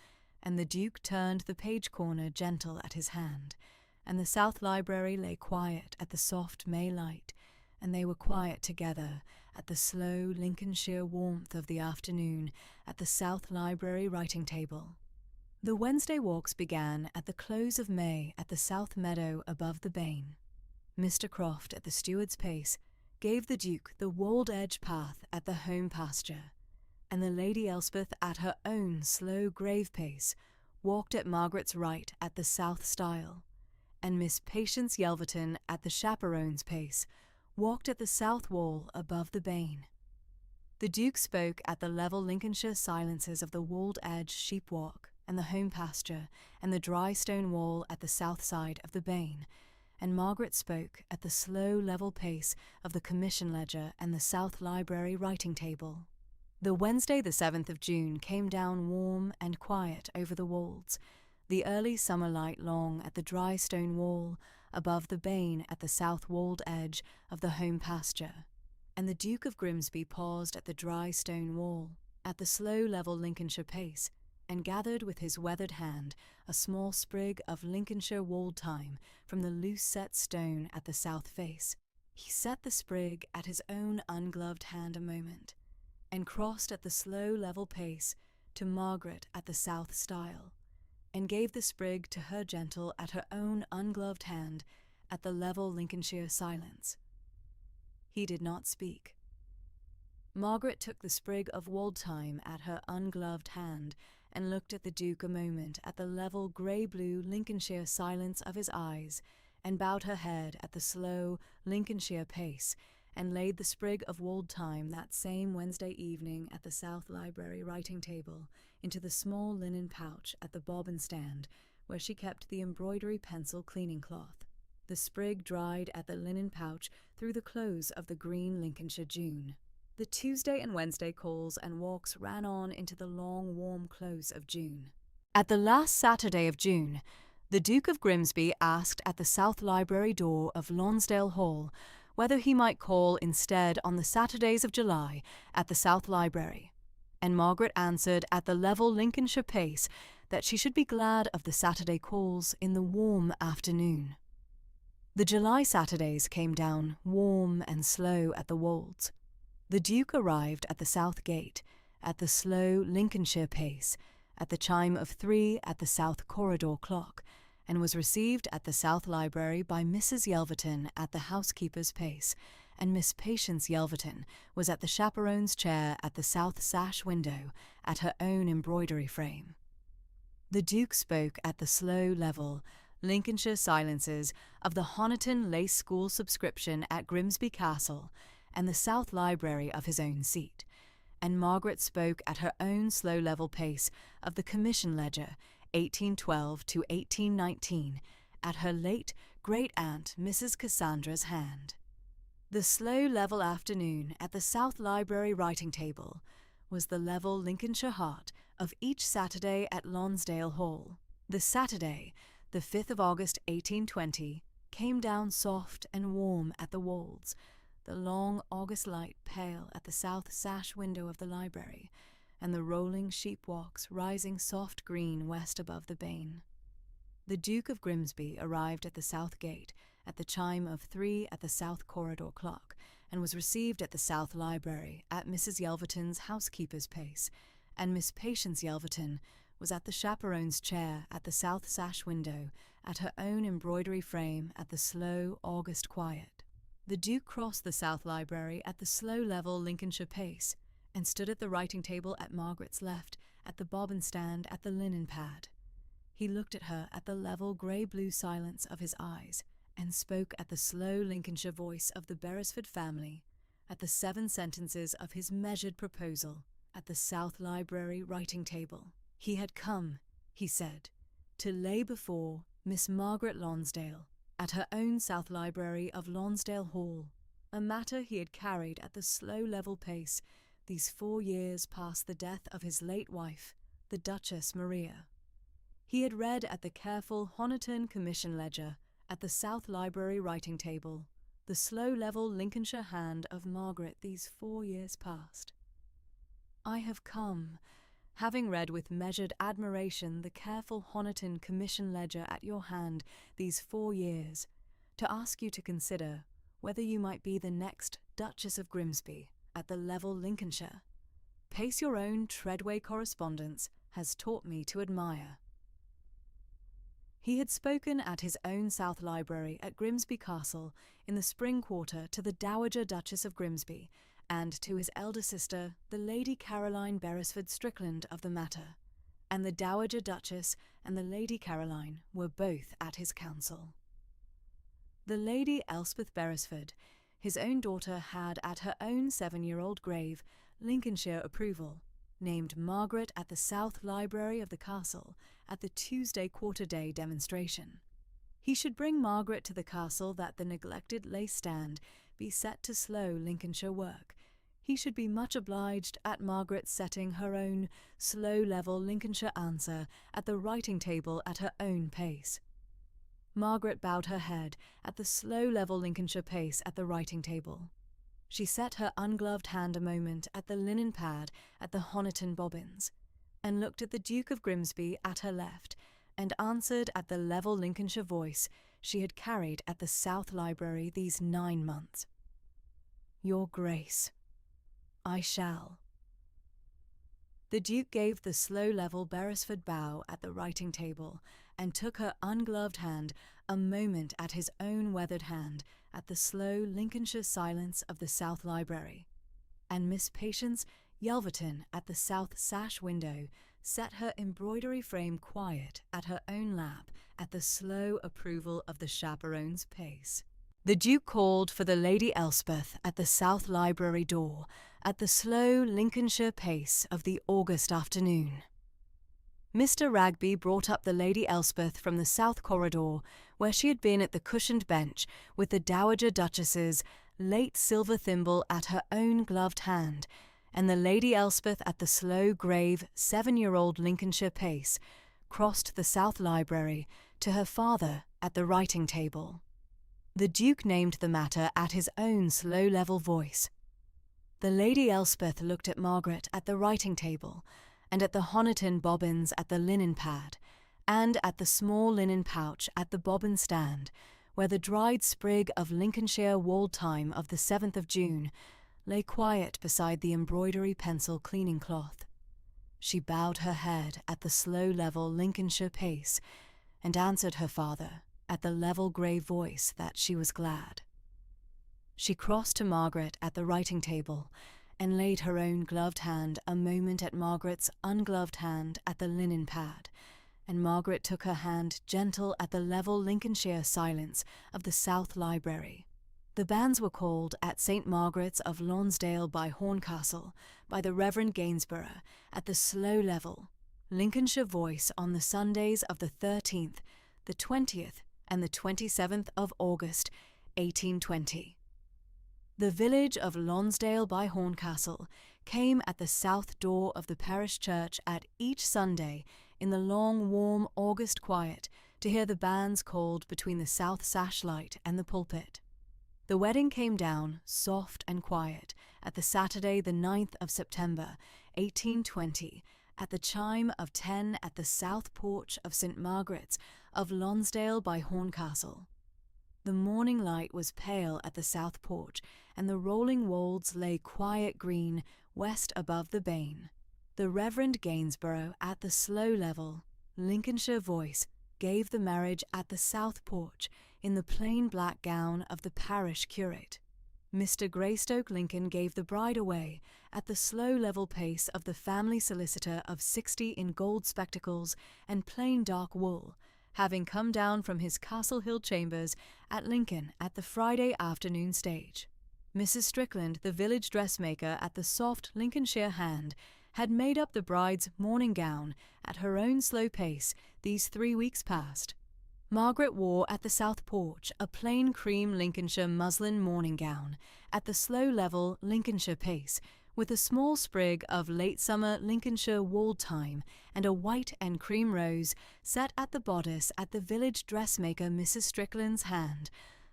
and the Duke turned the page corner gentle at his hand, and the South Library lay quiet at the soft May light, and they were quiet together at the slow Lincolnshire warmth of the afternoon at the South Library writing table. The Wednesday walks began at the close of May at the South Meadow above the Bane. Mr. Croft at the steward's pace gave the Duke the walled edge path at the home pasture, and the Lady Elspeth at her own slow grave pace walked at Margaret's right at the south stile, and Miss Patience Yelverton at the chaperone's pace walked at the south wall above the Bane. The Duke spoke at the level Lincolnshire silences of the walled edge sheep walk and the home pasture and the dry stone wall at the south side of the Bane, and Margaret spoke at the slow level pace of the Commission Ledger and the South Library writing table. The Wednesday the 7th of June came down warm and quiet over the Wolds, the early summer light long at the dry stone wall above the Bane at the south walled edge of the home pasture, and the Duke of Grimsby paused at the dry stone wall, at the slow level Lincolnshire pace, and gathered with his weathered hand a small sprig of Lincolnshire wold thyme from the loose-set stone at the south face. He set the sprig at his own ungloved hand a moment, and crossed at the slow level pace to Margaret at the south stile, and gave the sprig to her gentle at her own ungloved hand at the level Lincolnshire silence. He did not speak. Margaret took the sprig of wold thyme at her ungloved hand and looked at the Duke a moment at the level grey-blue Lincolnshire silence of his eyes, and bowed her head at the slow Lincolnshire pace, and laid the sprig of wold thyme that same Wednesday evening at the South Library writing table into the small linen pouch at the bobbin stand where she kept the embroidery pencil cleaning cloth. The sprig dried at the linen pouch through the close of the green Lincolnshire June. The Tuesday and Wednesday calls and walks ran on into the long, warm close of June. At the last Saturday of June, the Duke of Grimsby asked at the South Library door of Lonsdale Hall whether he might call instead on the Saturdays of July at the South Library, and Margaret answered at the level Lincolnshire pace that she should be glad of the Saturday calls in the warm afternoon. The July Saturdays came down warm and slow at the Wolds. The Duke arrived at the South Gate at the slow Lincolnshire pace, at the chime of 3 at the South Corridor clock, and was received at the South Library by Mrs. Yelverton at the housekeeper's pace, and Miss Patience Yelverton was at the chaperone's chair at the south sash window at her own embroidery frame. The Duke spoke at the slow level Lincolnshire silences of the Honiton Lace School subscription at Grimsby Castle and the South Library of his own seat, and Margaret spoke at her own slow level pace of the Commission Ledger 1812 to 1819 at her late great-aunt Mrs. Cassandra's hand. The slow level afternoon at the South Library writing table was the level Lincolnshire heart of each Saturday at Lonsdale Hall. The Saturday, the 5th of August 1820, came down soft and warm at the Wolds, the long August light pale at the south sash window of the library, and the rolling sheep walks rising soft green west above the Bane. The Duke of Grimsby arrived at the South Gate at the chime of 3 at the South Corridor clock, and was received at the South Library at Mrs. Yelverton's housekeeper's pace, and Miss Patience Yelverton was at the chaperone's chair at the south sash window at her own embroidery frame at the slow August quiet. The Duke crossed the South Library at the slow level Lincolnshire pace, and stood at the writing table at Margaret's left at the bobbin stand at the linen pad. He looked at her at the level grey-blue silence of his eyes, and spoke at the slow Lincolnshire voice of the Beresford family, at the 7 sentences of his measured proposal at the South Library writing table. He had come, he said, to lay before Miss Margaret Lonsdale, at her own South Library of Lonsdale Hall, a matter he had carried at the slow level pace these 4 years past the death of his late wife, the Duchess Maria. He had read at the careful Honiton Commission Ledger at the South Library writing table the slow level Lincolnshire hand of Margaret these 4 years past. I have come, having read with measured admiration the careful Honiton Commission Ledger at your hand these 4 years, to ask you to consider whether you might be the next Duchess of Grimsby at the level Lincolnshire. Pace your own treadway correspondence has taught me to admire. He had spoken at his own South Library at Grimsby Castle in the spring quarter to the Dowager Duchess of Grimsby and to his elder sister, the Lady Caroline Beresford Strickland of the matter, and the Dowager Duchess and the Lady Caroline were both at his council. The Lady Elspeth Beresford, his own daughter, had at her own 7-year-old grave Lincolnshire approval, named Margaret at the South Library of the castle at the Tuesday quarter-day demonstration. He should bring Margaret to the castle that the neglected lace stand be set to slow Lincolnshire work. He should be much obliged at Margaret's setting her own slow-level Lincolnshire answer at the writing table at her own pace. Margaret bowed her head at the slow-level Lincolnshire pace at the writing table. She set her ungloved hand a moment at the linen pad at the Honiton bobbins, and looked at the Duke of Grimsby at her left, and answered at the level Lincolnshire voice she had carried at the South Library these 9 months. Your Grace, I shall. The Duke gave the slow-level Beresford bow at the writing table, and took her ungloved hand a moment at his own weathered hand at the slow Lincolnshire silence of the South Library, and Miss Patience Yelverton at the south sash window set her embroidery frame quiet at her own lap at the slow approval of the chaperone's pace. The Duke called for the Lady Elspeth at the South Library door at the slow Lincolnshire pace of the August afternoon. Mr. Ragby brought up the Lady Elspeth from the south corridor, where she had been at the cushioned bench with the Dowager Duchess's late silver thimble at her own gloved hand, and the Lady Elspeth at the slow, grave, 7-year-old Lincolnshire pace, crossed the South Library to her father at the writing table. The Duke named the matter at his own slow, level voice. The Lady Elspeth looked at Margaret at the writing table, and at the Honiton bobbins at the linen pad, and at the small linen pouch at the bobbin stand, where the dried sprig of Lincolnshire wold thyme of the 7th of June lay quiet beside the embroidery pencil cleaning cloth. She bowed her head at the slow, level Lincolnshire pace, and answered her father at the level, grave voice that she was glad. She crossed to Margaret at the writing table, and laid her own gloved hand a moment at Margaret's ungloved hand at the linen pad, and Margaret took her hand gentle at the level Lincolnshire silence of the South Library. The banns were called at St. Margaret's of Lonsdale by Horncastle by the Reverend Gainsborough at the slow, level Lincolnshire voice on the Sundays of the 13th, the 20th, and the 27th of August, 1820. The village of Lonsdale by Horncastle came at the south door of the parish church at each Sunday in the long, warm August quiet to hear the banns called between the south sashlight and the pulpit. The wedding came down, soft and quiet, at the Saturday the 9th of September, 1820, at the chime of 10 at the south porch of St. Margaret's of Lonsdale by Horncastle. The morning light was pale at the south porch, and the rolling wolds lay quiet green west above the Bain. The Reverend Gainsborough at the slow, level Lincolnshire voice gave the marriage at the south porch in the plain black gown of the parish curate. Mr. Greystoke Lincoln gave the bride away at the slow, level pace of the family solicitor of 60 in gold spectacles and plain dark wool, having come down from his Castle Hill chambers at Lincoln at the Friday afternoon stage. Mrs. Strickland, the village dressmaker at the soft Lincolnshire hand, had made up the bride's morning gown at her own slow pace these 3 weeks past. Margaret wore at the south porch a plain cream Lincolnshire muslin morning gown at the slow, level Lincolnshire pace, with a small sprig of late summer Lincolnshire wold thyme and a white and cream rose set at the bodice at the village dressmaker Mrs. Strickland's hand,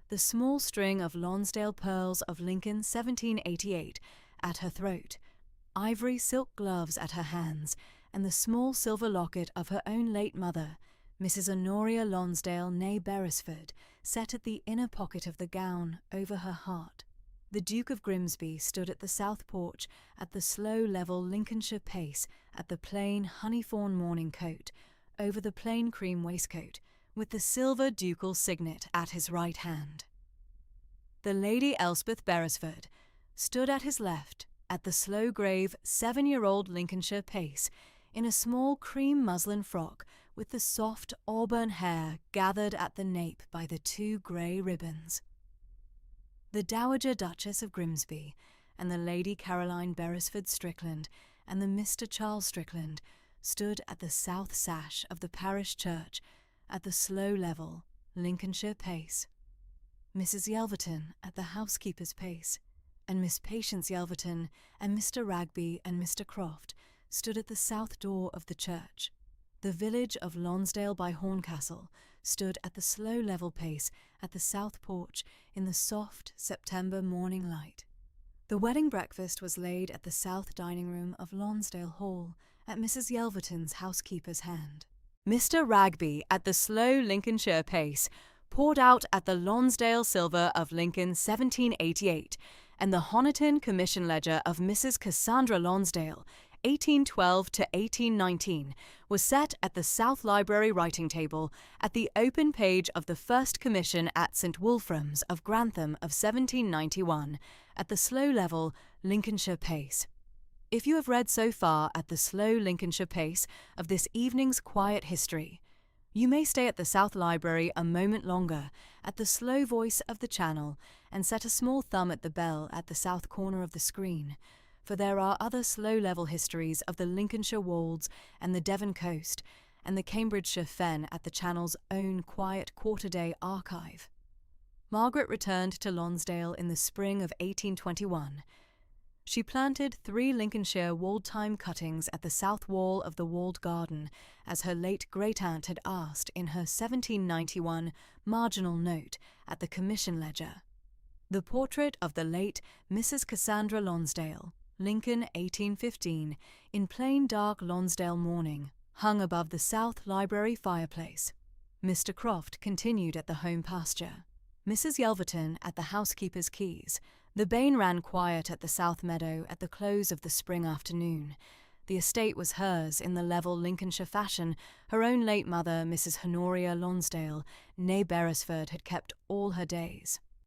the small string of Lonsdale pearls of Lincoln 1788 at her throat, ivory silk gloves at her hands, and the small silver locket of her own late mother, Mrs. Honoria Lonsdale née Beresford, set at the inner pocket of the gown over her heart. The Duke of Grimsby stood at the south porch at the slow, level Lincolnshire pace at the plain honey-fawn morning coat, over the plain cream waistcoat, with the silver ducal signet at his right hand. The Lady Elspeth Beresford stood at his left at the slow, grave 7-year-old Lincolnshire pace, in a small cream muslin frock with the soft auburn hair gathered at the nape by the 2 grey ribbons. The Dowager Duchess of Grimsby, and the Lady Caroline Beresford Strickland, and the Mr. Charles Strickland stood at the south sash of the parish church at the slow, level Lincolnshire pace. Mrs. Yelverton at the housekeeper's pace, and Miss Patience Yelverton and Mr. Ragby and Mr. Croft stood at the south door of the church. The village of Lonsdale by Horncastle stood at the slow, level pace at the south porch in the soft September morning light. The wedding breakfast was laid at the south dining room of Lonsdale Hall at Mrs. Yelverton's housekeeper's hand. Mr. Ragby at the slow Lincolnshire pace poured out at the Lonsdale silver of Lincoln 1788, and the Honiton commission ledger of Mrs. Cassandra Lonsdale 1812 to 1819 was set at the South Library writing table at the open page of the First Commission at St. Wolfram's of Grantham of 1791 at the slow, level Lincolnshire pace. If you have read so far at the slow Lincolnshire pace of this evening's quiet history, you may stay at the South Library a moment longer at the slow voice of the channel and set a small thumb at the bell at the south corner of the screen, for there are other slow-level histories of the Lincolnshire Wolds and the Devon coast, and the Cambridgeshire fen at the Channel's own quiet quarter-day archive. Margaret returned to Lonsdale in the spring of 1821. She planted 3 Lincolnshire wold-thyme cuttings at the south wall of the walled garden, as her late great-aunt had asked in her 1791 marginal note at the Commission Ledger. The portrait of the late Mrs. Cassandra Lonsdale, Lincoln 1815, in plain dark Lonsdale mourning, hung above the south library fireplace. Mr. Croft continued at the home pasture, Mrs. Yelverton at the housekeeper's keys. The Bane ran quiet at the south meadow at the close of the spring afternoon. The estate was hers in the level Lincolnshire fashion her own late mother, Mrs. Honoria Lonsdale, née Beresford, had kept all her days.